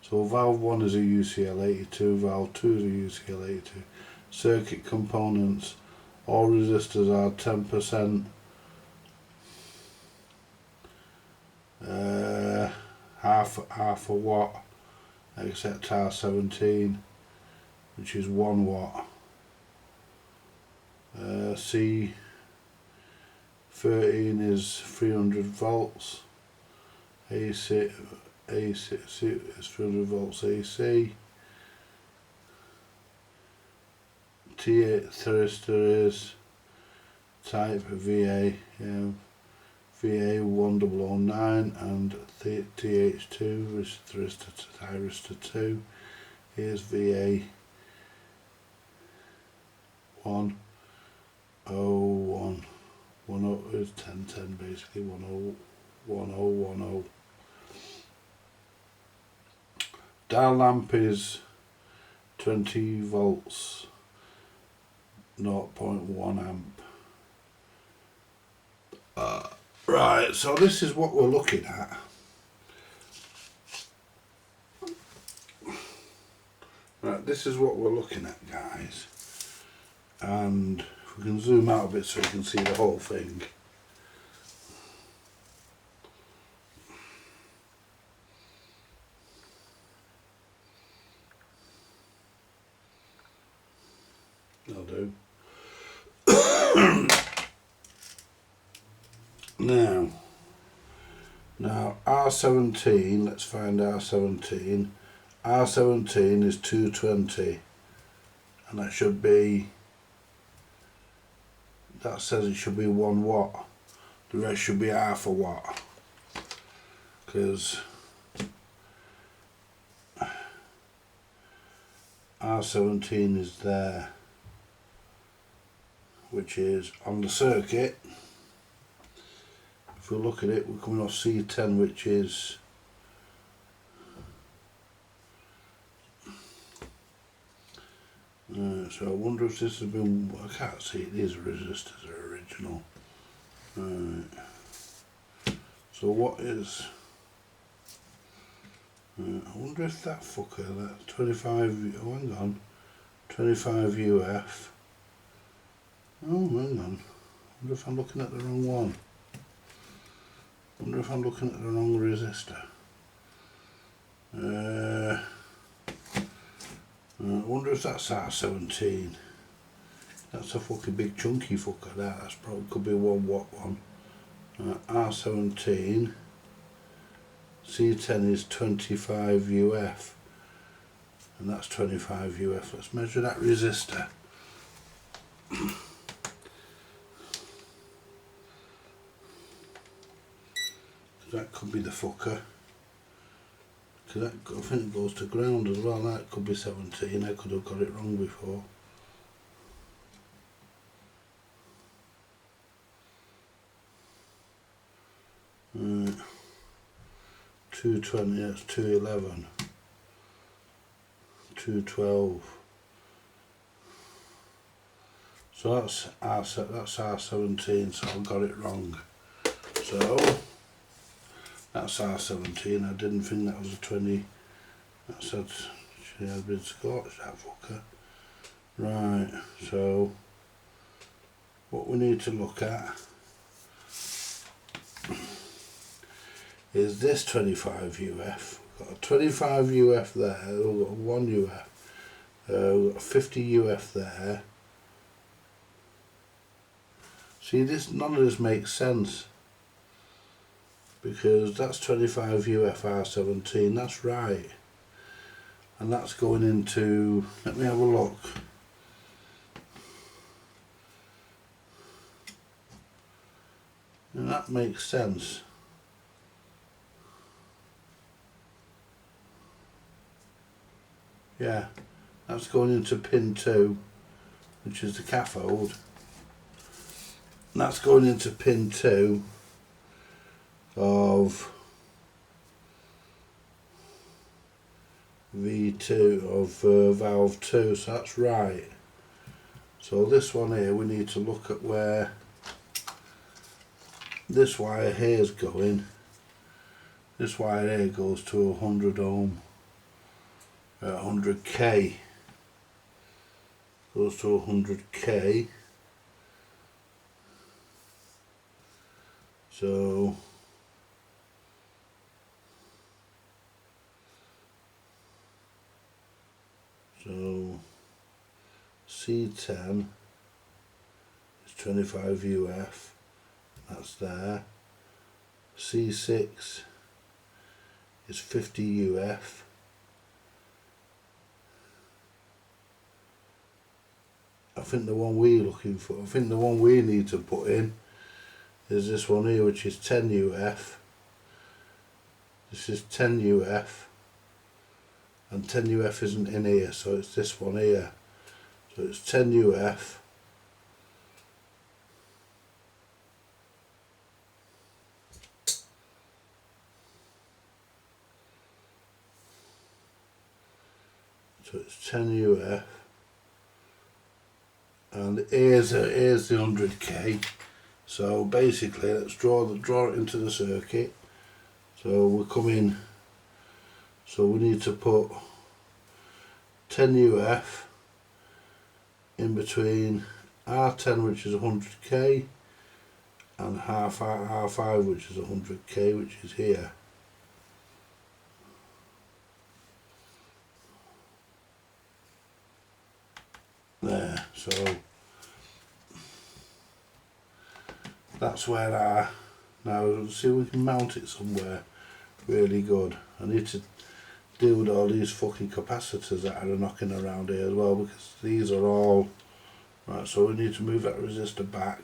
So valve 1 is a UCL82, valve 2 is a UCL82. Circuit components: all resistors are 10%, half a watt, except R17, which is 1 watt. C13 is 300 volts. AC is 300 volts AC. T8 thyristor is type VA, VA1009, and TH2 thyristor 2 is VA 101. 10 is 1010 basically, 1010. Dial lamp is 20 volts, 0.1 amp. Right, so this is what we're looking at. Right, this is what we're looking at, guys. And if we can zoom out a bit so you can see the whole thing. That'll do. Now R17, let's find R17. R17 is 220, and that should be, that says it should be 1 watt. The rest should be half a watt, because R17 is there, which is on the circuit. If we look at it, we're coming off C10, which is so I wonder if this has been, I can't see it, these resistors are original. So what is, I wonder if that fucker, that 25, oh hang on, 25 UF, oh hang on, I wonder if I'm looking at the wrong one. I wonder if I'm looking at the wrong resistor. I wonder if that's R17. That's a fucking big chunky fucker. That's probably, could be a 1 watt one. R17. C10 is 25 UF, and that's 25 UF. Let's measure that resistor. That could be the fucker. Cause that, I think it goes to ground as well. That could be 17. I could have got it wrong before. Right. 220, that's 211. 212. So that's R17, so I got it wrong. So that's R17. I didn't think that was a 20. That said she had been Scotch, that fucker. Right, so what we need to look at is this 25 UF. We've got a 25 UF there, we've got 1 UF, we've got a 50 UF there. See, this, none of this makes sense, because that's 25 UF R17, that's right, and that's going into, let me have a look. And that makes sense. Yeah, that's going into pin 2, which is the cathode. And that's going into pin 2 of V2 of valve 2, so that's right. So this one here, we need to look at where this wire here is going. This wire here goes to 100 ohm, 100k, goes to 100k. So C10 is 25 UF, that's there. C6 is 50 UF. I think the one we're looking for, I think the one we need to put in is this one here, which is 10 UF. This is 10 UF, and 10 UF isn't in here, so it's this one here. So it's 10 UF. So it's 10 UF, and here's the 100k. So basically, let's draw it into the circuit. So we come in. So we need to put 10 UF in between R10, which is 100k, and R5, which is 100k, which is here. There, so that's where now see if we can mount it somewhere really good. I need to deal with all these fucking capacitors that are knocking around here as well, because these are all right. So we need to move that resistor back,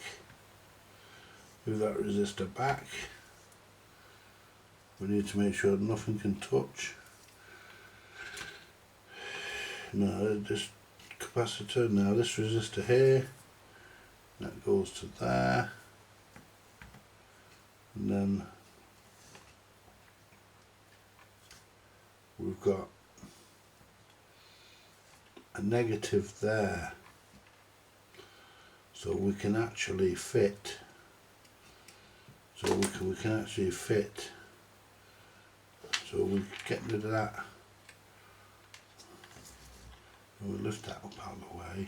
we need to make sure nothing can touch. No, this capacitor, now this resistor here, that goes to there, and then we've got a negative there, so we can actually fit, so we can actually fit, so we get rid of that, and we'll lift that up out of the way.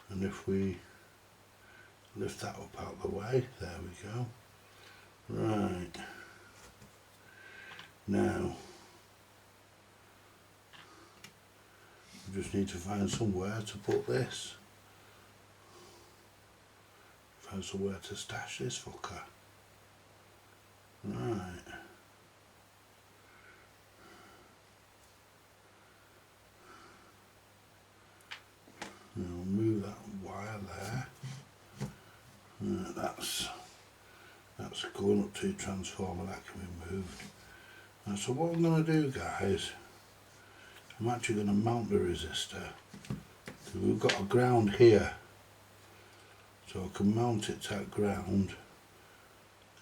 And if we lift that up out of the way, there we go. Right, now we just need to find somewhere to put this, find somewhere to stash this fucker. Right, now move that wire there. that's going up to the transformer, that can be moved. And so what I'm going to do, guys, I'm actually going to mount the resistor. So we've got a ground here, so I can mount it to that ground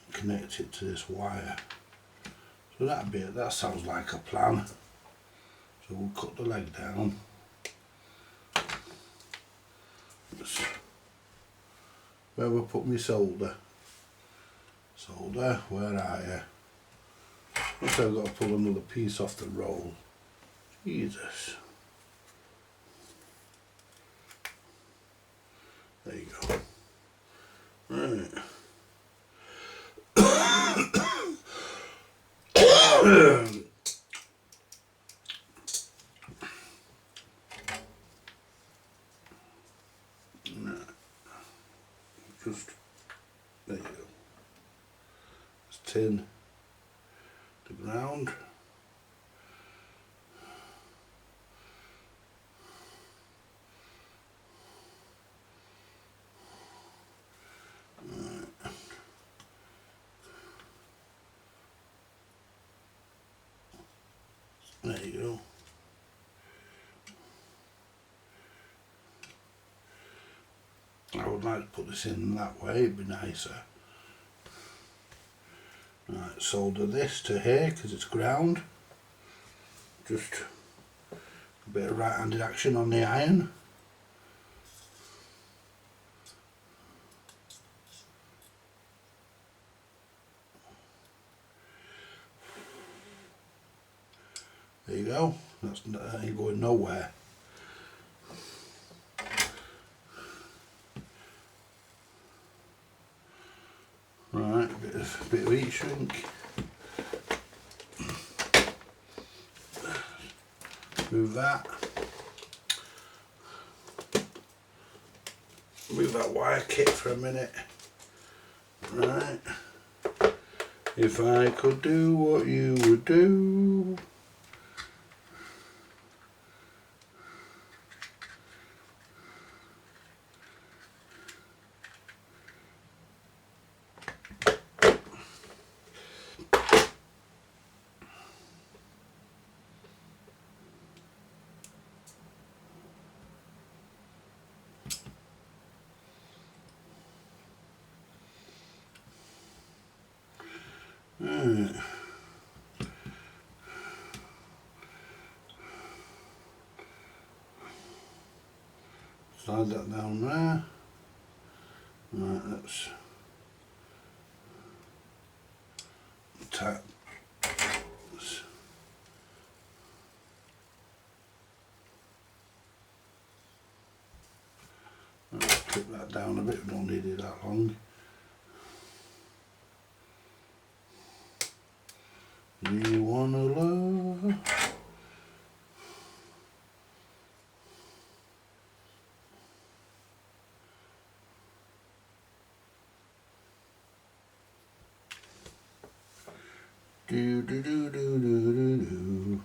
and connect it to this wire. So that'd be it. That sounds like a plan. So we'll cut the leg down. Where have I put my solder? Solder, where are you? Looks like I've got to pull another piece off the roll. Jesus. There you go. Right. Just, there you go. It's tin to ground. There you go. I would like to put this in that way, it'd be nicer. Right, solder this to here because it's ground. Just a bit of right-handed action on the iron. There you go, that ain't going nowhere. Right, a bit of heat shrink. Move that. Move that wire kit for a minute. Right. If I could do what you would do. Right. Slide that down there. Right, let's tap. Let's clip that down a bit, we don't need it that long. Do you wanna love? Do do do do do do do.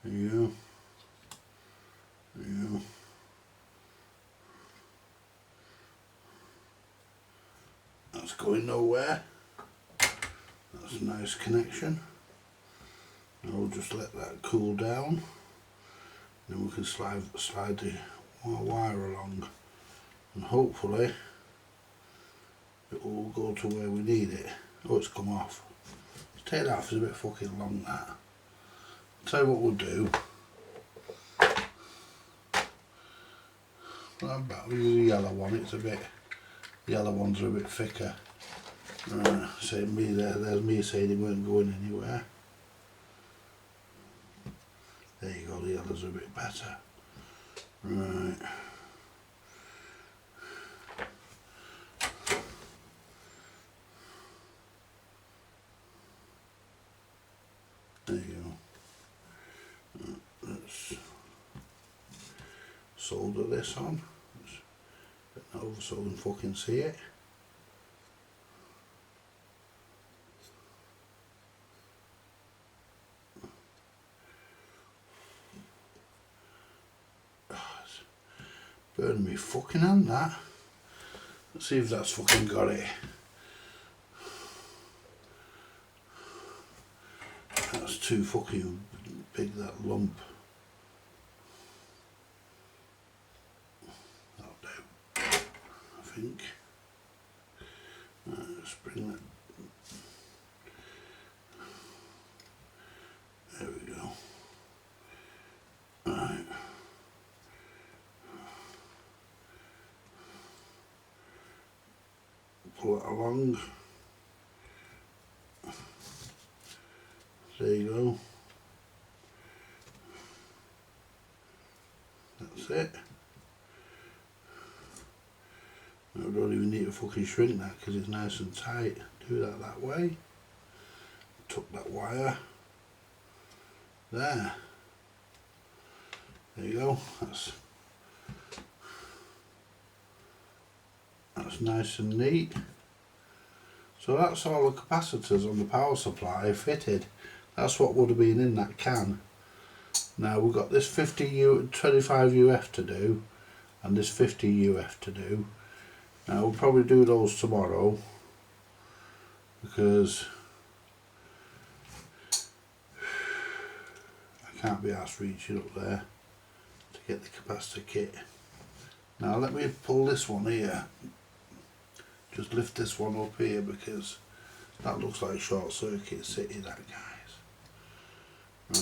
There you go. There you go. That's going nowhere. That's a nice connection. I'll just let that cool down. Then we can slide the wire along, and hopefully it will go to where we need it. Oh, it's come off. Let's take that off, it's a bit fucking long that. I'll tell you what we'll do. We'll use the yellow one, it's a bit, the yellow ones are a bit thicker. Right, so there's me saying it weren't going anywhere. There you go, the yellows are a bit better. Right. There you go. Let's solder this on. Let's get that over so we can fucking see it. burning me fucking hand, that. Let's see if that's fucking got it. That's too fucking big, that lump. That'll do, I think. Let's bring that. There we go. Right. Pull it along. There you go. That's it. Now we don't even need to fucking shrink that because it's nice and tight. Do that way. Tuck that wire. There. There you go. That's nice and neat. So that's all the capacitors on the power supply fitted. That's what would have been in that can. Now we've got this 25 UF to do and this 50 UF to do. Now we'll probably do those tomorrow because I can't be arsed reaching up there to get the capacitor kit. Now let me pull this one here. Just lift this one up here because that looks like short circuit city, that, guys.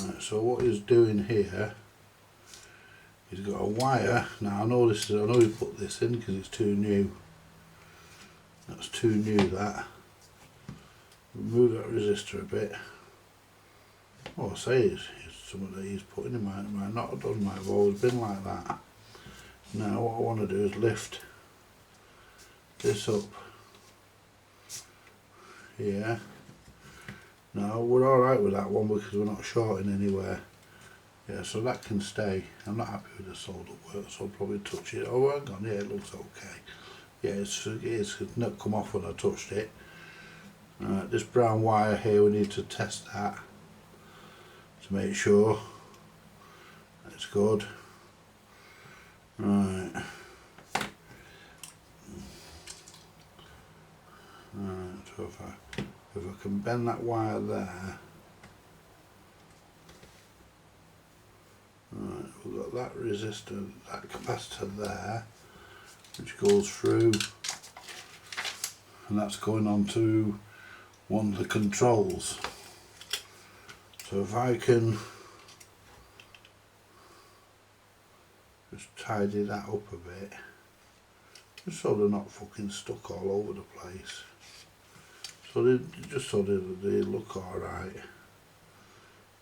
Right, so what he's doing here, he's got a wire. Now I know he put this in because it's too new. That's too new, that. Move that resistor a bit. Oh, I say it's something that he's putting in, might not have done, might have always been like that. Now what I want to do is lift this up here. Now we're alright with that one because we're not shorting anywhere. Yeah, so that can stay. I'm not happy with the solder work, so I'll probably touch it. Oh, hang on, yeah, it looks okay. Yeah, it's not come off when I touched it. This brown wire here, we need to test that to make sure it's good. Right. Right, so if I can bend that wire there. Right, we've got that resistor, that capacitor there, which goes through, and that's going on to one of the controls. So if I can just tidy that up a bit, just so they're not fucking stuck all over the place. So they look alright.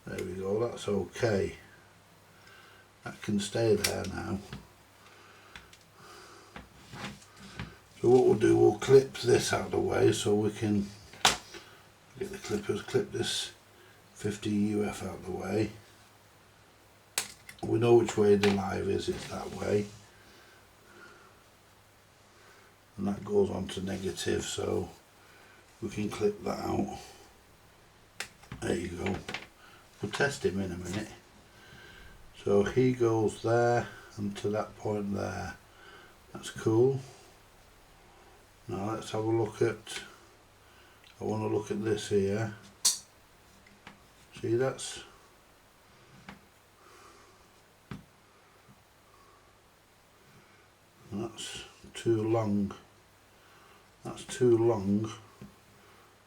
There we go, that's okay. That can stay there now. So what we'll do, we'll clip this out of the way so we can get the clippers, clip this 50 UF out of the way. We know which way the live is, it's that way. And that goes on to negative, so we can clip that out. There you go. We'll test him in a minute. So he goes there and to that point there. That's cool. Now let's have a look at, I want to look at this here. See, that's too long. That's too long.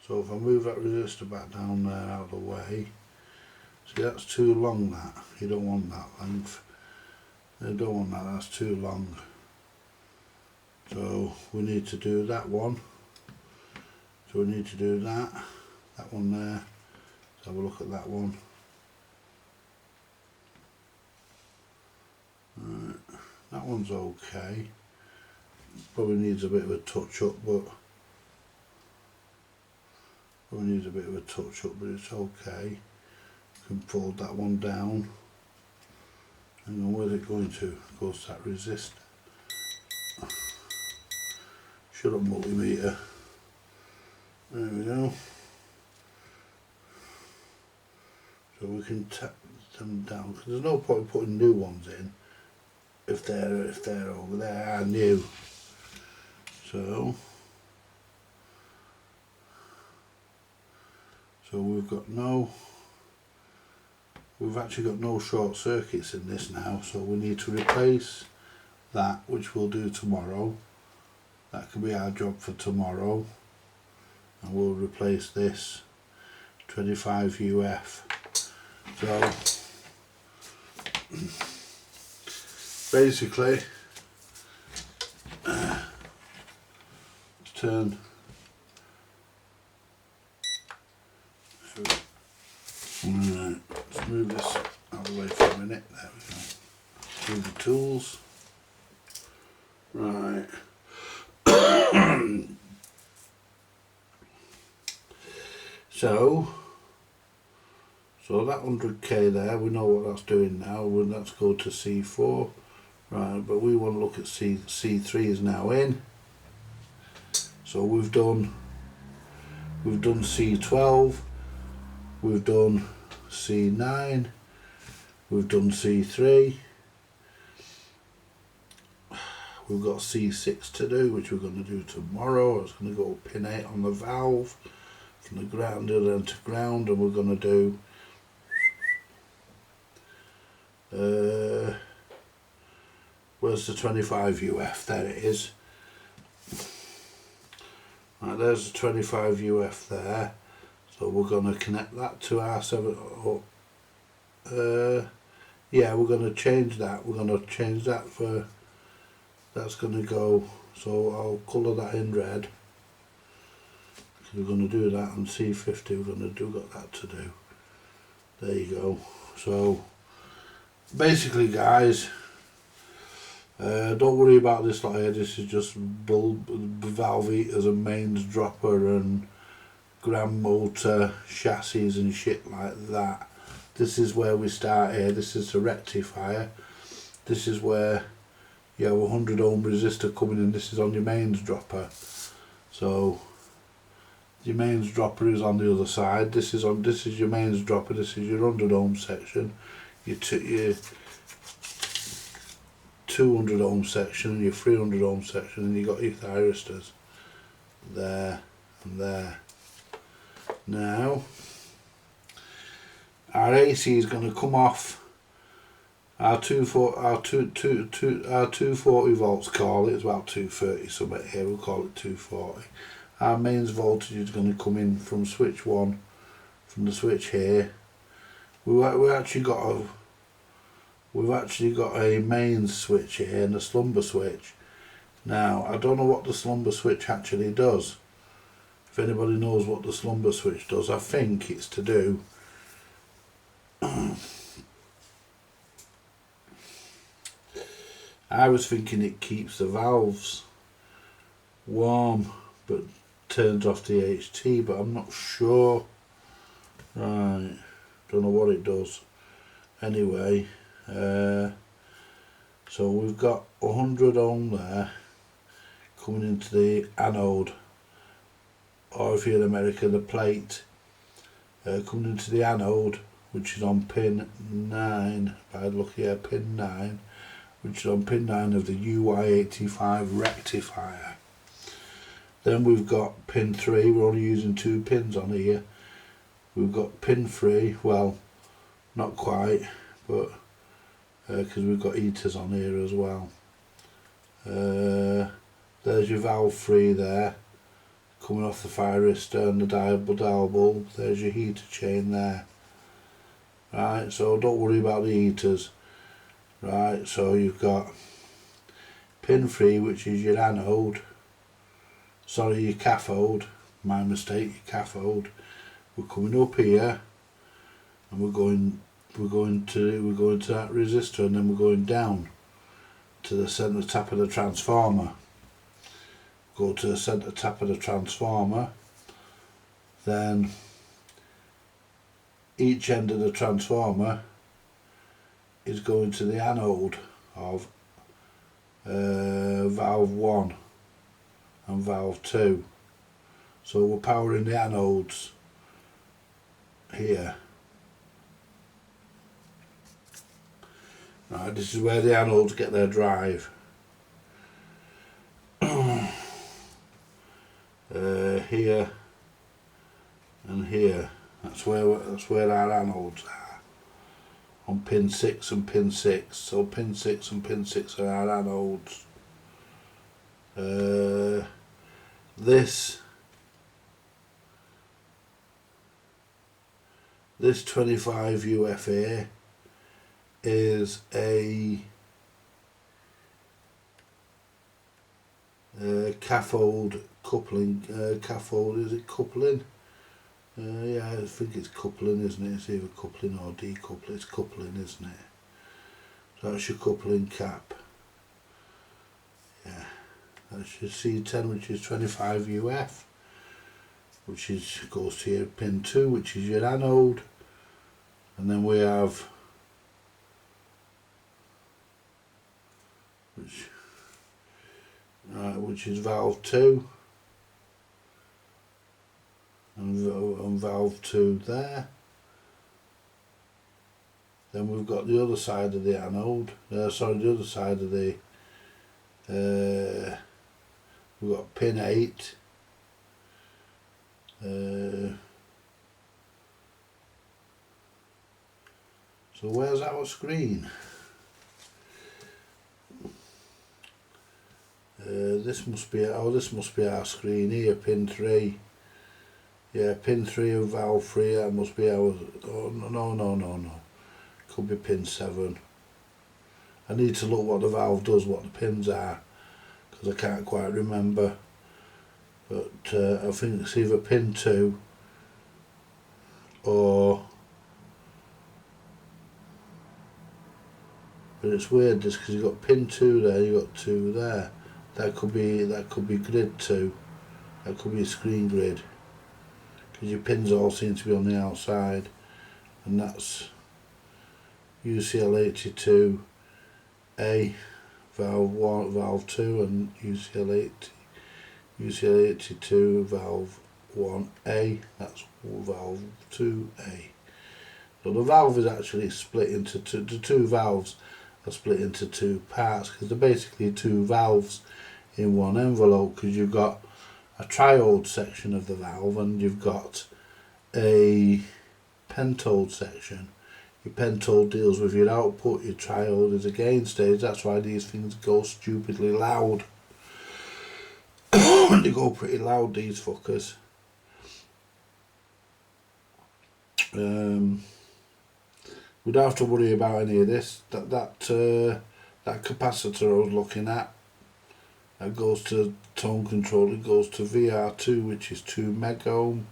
So if I move that resistor back down there out of the way, see, that's too long, that. You don't want that length. You don't want that, that's too long. So we need to do that one. So we need to do that one there. Let's have a look at that one. Right. That one's okay. Probably needs a bit of a touch up, but it's okay. Can fold that one down. Hang on, where's it going to? It goes to that resistor. Shut up, multimeter. There we go. So we can tap them down, because there's no point putting new ones in if they're over there are new. So we've actually got no short circuits in this now, so we need to replace that, which we'll do tomorrow. That could be our job for tomorrow, and we'll replace this 25 UF. So basically, let's turn. Right, let's move this out of the way for a minute. There we go. Move the tools. Right. So that 100k there, we know what that's doing now. Well, let's go to C4. Right, but we want to look at C3 is now in. So we've done C12, we've done C9, we've done C3, we've got C6 to do, which we're going to do tomorrow. It's going to go pin 8 on the valve from the grounder then to ground, and we're going to do where's the 25 UF? There it is. Right, there's the 25 UF there. So we're going to connect that to our 7. Yeah, we're going to change that. We're going to change that for. That's going to go. So I'll colour that in red. We're going to do that on C50. We're going to got that to do. There you go. So basically, guys, don't worry about this lot here. This is just valve heaters and mains dropper and gram motor chassis and shit like that. This is where we start here. This is the rectifier. This is where you have a 100 ohm resistor coming in. This is on your mains dropper. So your mains dropper is on the other side. This is your mains dropper. This is your 100 ohm section. Your 200 ohm section and your 300 ohm section, and you got your thyristors there and there. Now our AC is going to come off our 240 volts, call it. It's about 230 something here, we'll call it 240. Our mains voltage is going to come in from switch 1, from the switch here. We've actually got a mains switch here and a slumber switch. Now I don't know what the slumber switch actually does. If anybody knows what the slumber switch does, I think it's to do I was thinking it keeps the valves warm but turns off the HT, but I'm not sure. Right, don't know what it does. Anyway, so we've got 100 ohm there coming into the anode, or if you're in America, the plate coming into the anode, which is on pin 9, by look here, pin 9, which is on pin 9 of the UY85 rectifier. Then we've got pin 3, we're only using 2 pins on here. We've got pin 3, well, not quite, but because we've got heaters on here as well. There's your valve 3 there, coming off the thyristor and the dial bulb. There's your heater chain there. Right, so don't worry about the heaters. Right, so you've got pin 3, which is your anode, sorry, your cathode, my mistake, your cathode. We're coming up here and we're going to that resistor, and then we're going down to the centre tap of the transformer. Go to the centre tap of the transformer, then each end of the transformer is going to the anode of valve 1 and valve 2. So we're powering the anodes here. Right, this is where the anodes get their drive. Here and here. That's where our anodes are. On pin 6 and pin 6. So pin 6 and pin 6 are our anodes. This 25 UFA is a cathode coupling. Cathode, is it coupling? Yeah, I think it's coupling, isn't it? It's either coupling or decoupling. It's coupling, isn't it? So that's your coupling cap. Yeah, that's your C10, which is 25 UF, which is goes to your pin 2, which is your anode, and then we have which is valve 2 and valve 2 there. Then we've got the other side of the anode, the other side of the we've got pin 8, so where's our screen? This must be our screen here, pin 3. Yeah, pin 3 of valve 3, that must be our, oh no. Could be pin 7. I need to look what the valve does, what the pins are, because I can't quite remember. But I think it's either pin 2 or, but it's weird this, because you've got pin 2 there, you've got 2 there. That could be grid 2. That could be a screen grid, because your pins all seem to be on the outside, and that's UCL82 A valve 1, valve 2, and UCL82 valve 1A. That's valve 2A. So the valve is actually split into two. The two valves are split into two parts, because they're basically two valves in one envelope, because you've got a triode section of the valve and you've got a pentode section. Your pentode deals with your output, your triode is a gain stage. That's why these things go stupidly loud. They go pretty loud, these fuckers. We don't have to worry about any of this. That capacitor I was looking at, that goes to tone control. It goes to VR2, which is 2 megohm,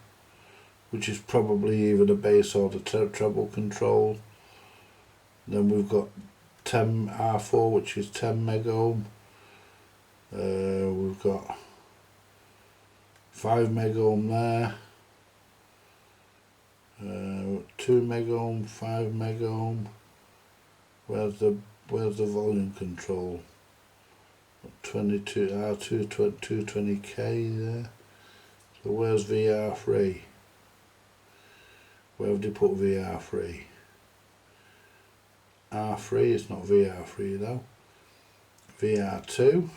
which is probably either the bass or the treble control. Then we've got 10 R4, which is 10 megohm. We've got 5 megohm there. 2 megohm, 5 megohm. Where's the volume control? 22 R2 220k there. So where's VR3? Where have they put VR3? R3, it's not VR3 though. VR2,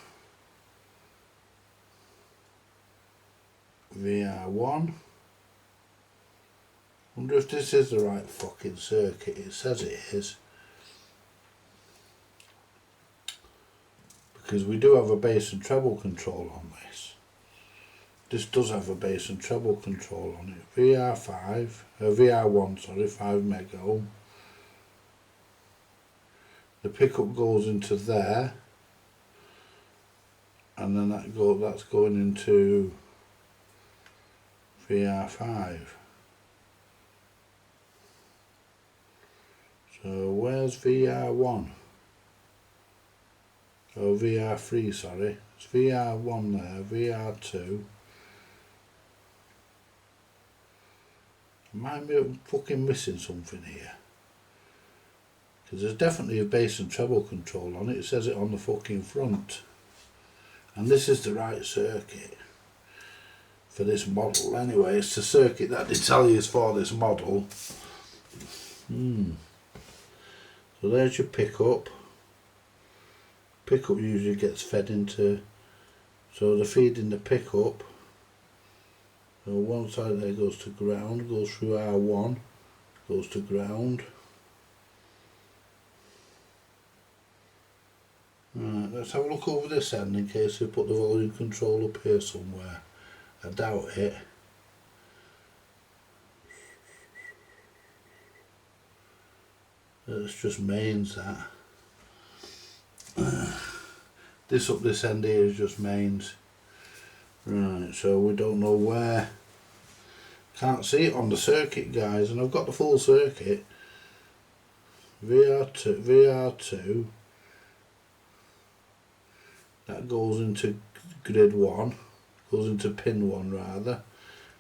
VR1. Wonder if this is the right fucking circuit. It says it is, because we do have a bass and treble control on this. This does have a bass and treble control on it. VR1, sorry, 5 megohm. The pickup goes into there, and then that's going into VR5. So where's VR1? Oh, VR3, sorry. It's VR1 there, VR2. Am I fucking missing something here? Because there's definitely a bass and treble control on it. It says it on the fucking front. And this is the right circuit for this model anyway. It's the circuit that they tell you is for this model. So So there's your pickup. Pickup usually gets fed into, so they're feeding the pickup. So one side there goes to ground, goes through R1, goes to ground. Right, let's have a look over this end in case we put the volume control up here somewhere. I doubt it. It's just mains that. This up this end here is just mains. Right, so we don't know where. Can't see it on the circuit, guys, and I've got the full circuit. VR2, that goes into grid 1, goes into pin 1 rather.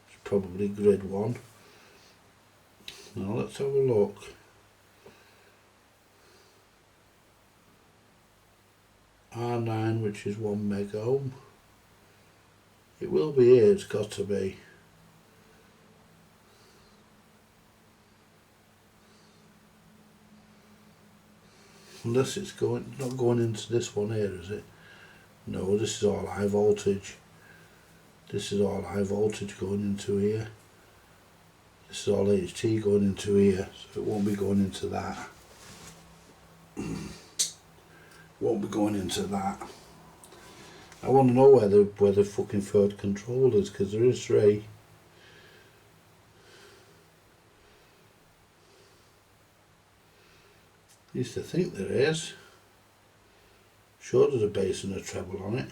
It's probably grid 1. Now let's have a look. R9, which is 1 meg ohm. It will be here, it's got to be. Unless it's not going into this one here, is it? No, this is all high voltage. This is all high voltage going into here. This is all HT going into here, so it won't be going into that. Won't be going into that. I want to know where the fucking third control is, because there is 3. I used to think there is. Sure, there's a bass and a treble on it.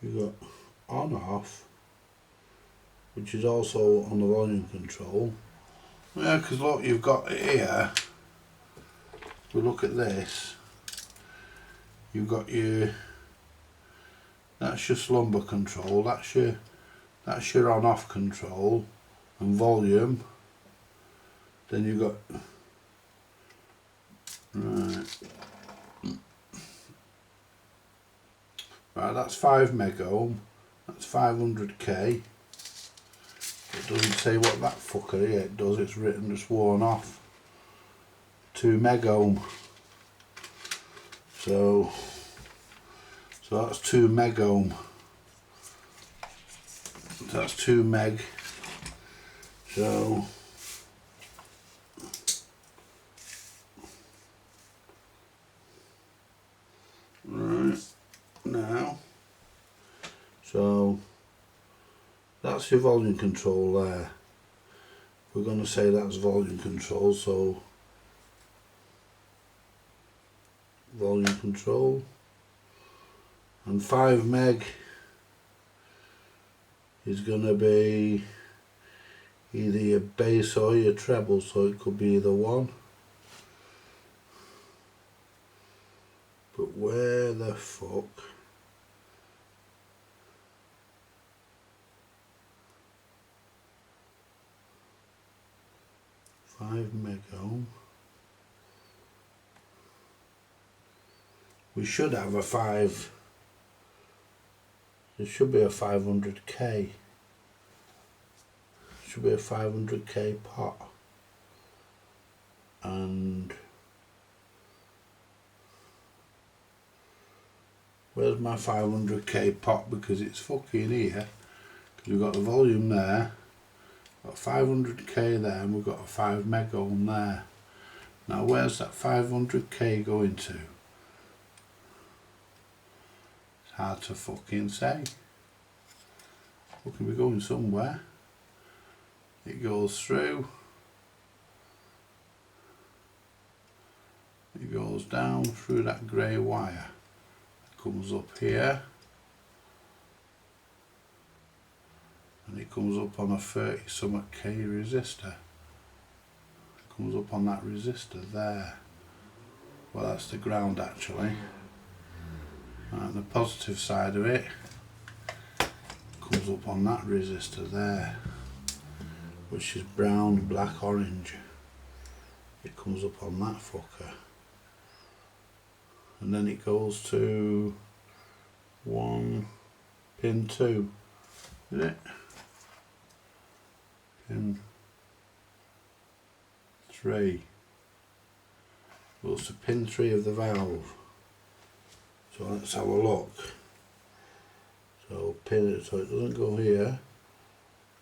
You've got on off, which is also on the volume control. Yeah, because look, you've got here. We look at this. You've got that's your slumber control. That's your on off control and volume. Then you've got right, that's 5 meg ohm, that's 500k. It doesn't say what that fucker here it does, it's written just worn off. 2 meg ohm. So that's 2 meg ohm. That's 2 meg. So right now, so that's your volume control there. We're going to say that's volume control, so volume control, and 5 meg is going to be either your bass or your treble, so it could be either one. But where the fuck? Five meg ohm. We should have a 5. There should be a 500k. Should be a 500k pot. And where's my 500k pot? Because it's fucking here. We've got the volume there, got 500k there, and we've got a 5 meg ohm there. Now where's that 500k going to? It's hard to fucking say. Fucking be going somewhere. It goes through. It goes down through that grey wire. It comes up here. And it comes up on a 30 something K resistor. It comes up on that resistor there. Well, that's the ground actually. And the positive side of it comes up on that resistor there, which is brown, black, orange. It comes up on that fucker. And then it goes to pin 2. Is it? Pin 3. Well, it's the pin 3 of the valve. So let's have a look. So pin it so it doesn't go here,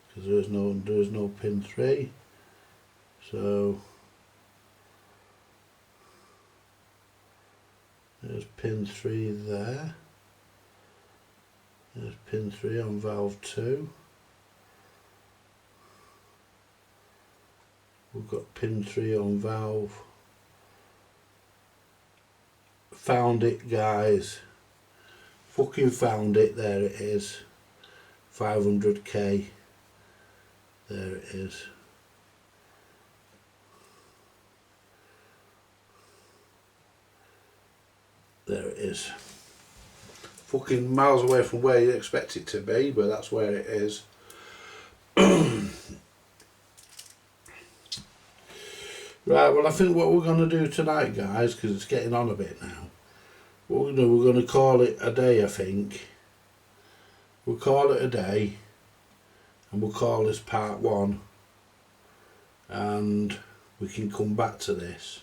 because there is no pin 3. So there's pin 3 there. There's pin 3 on valve 2. We've got pin 3 on valve. Found it, guys. Fucking found it. There it is. 500k. There it is. There it is. Fucking miles away from where you expect it to be, but that's where it is. Right, well, I think what we're going to do tonight, guys, because it's getting on a bit now, what we're going to do, we're going to call it a day, I think. We'll call it a day, and we'll call this part 1, and we can come back to this.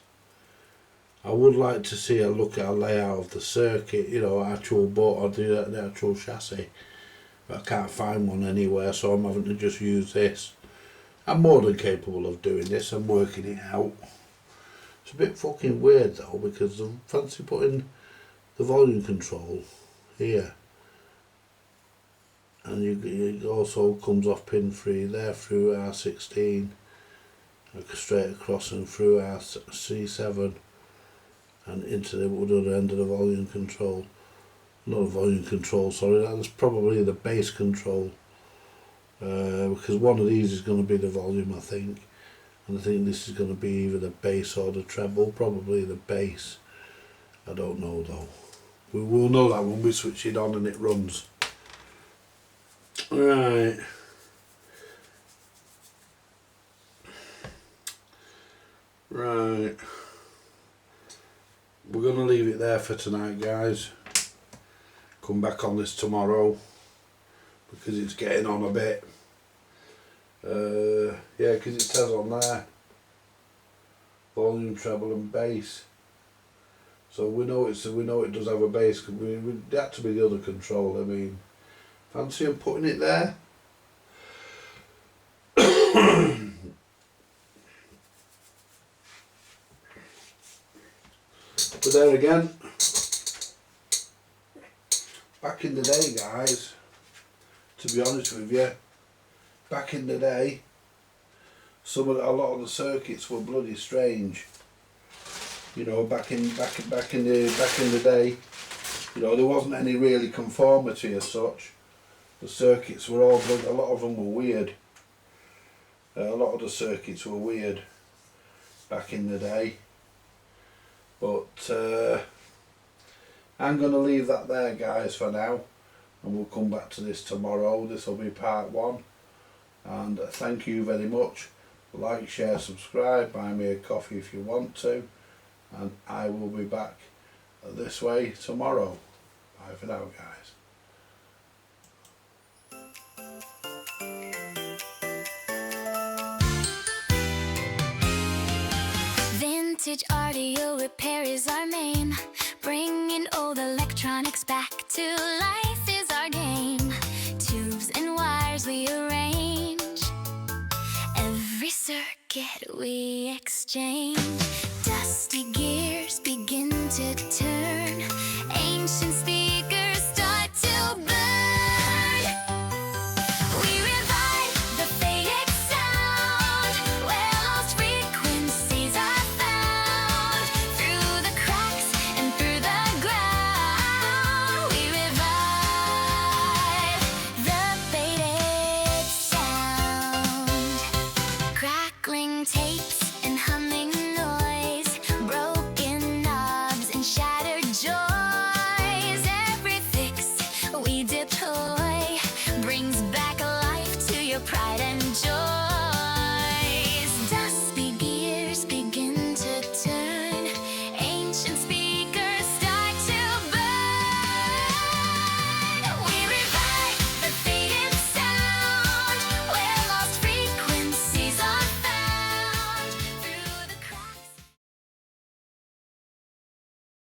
I would like to see a look at a layout of the circuit, you know, actual boat or the actual chassis, but I can't find one anywhere, so I'm having to just use this. I'm more than capable of doing this. I'm working it out. It's a bit fucking weird though, because I fancy putting the volume control here, and it also comes off pin 3 there through R16, like straight across and through RC7 and into the other end of the volume control. Not a volume control, sorry, that's probably the bass control. Because one of these is going to be the volume, I think, and I think this is going to be either the bass or the treble, probably the bass. I don't know though. We will know that when we switch it on and it runs. Right. Right. We're going to leave it there for tonight, guys. Come back on this tomorrow, because it's getting on a bit. Yeah, because it says on there volume, treble and bass, so we know it does have a bass. It had to be the other control. I mean, fancy I'm putting it there. But there again, back in the day, guys, to be honest with you, back in the day, a lot of the circuits were bloody strange. You know, back in the day, you know, there wasn't any really conformity as such. The circuits were all bloody, a lot of them were weird. A lot of the circuits were weird back in the day. But I'm going to leave that there, guys, for now, and we'll come back to this tomorrow. This will be part 1, and thank you very much. Like, share, subscribe, buy me a coffee if you want to, and I will be back this way tomorrow. Bye for now, guys. Vintage audio repair is our main. Bringing old electronics back to life is our game. Tubes and wires we arrange. Every circuit we exchange.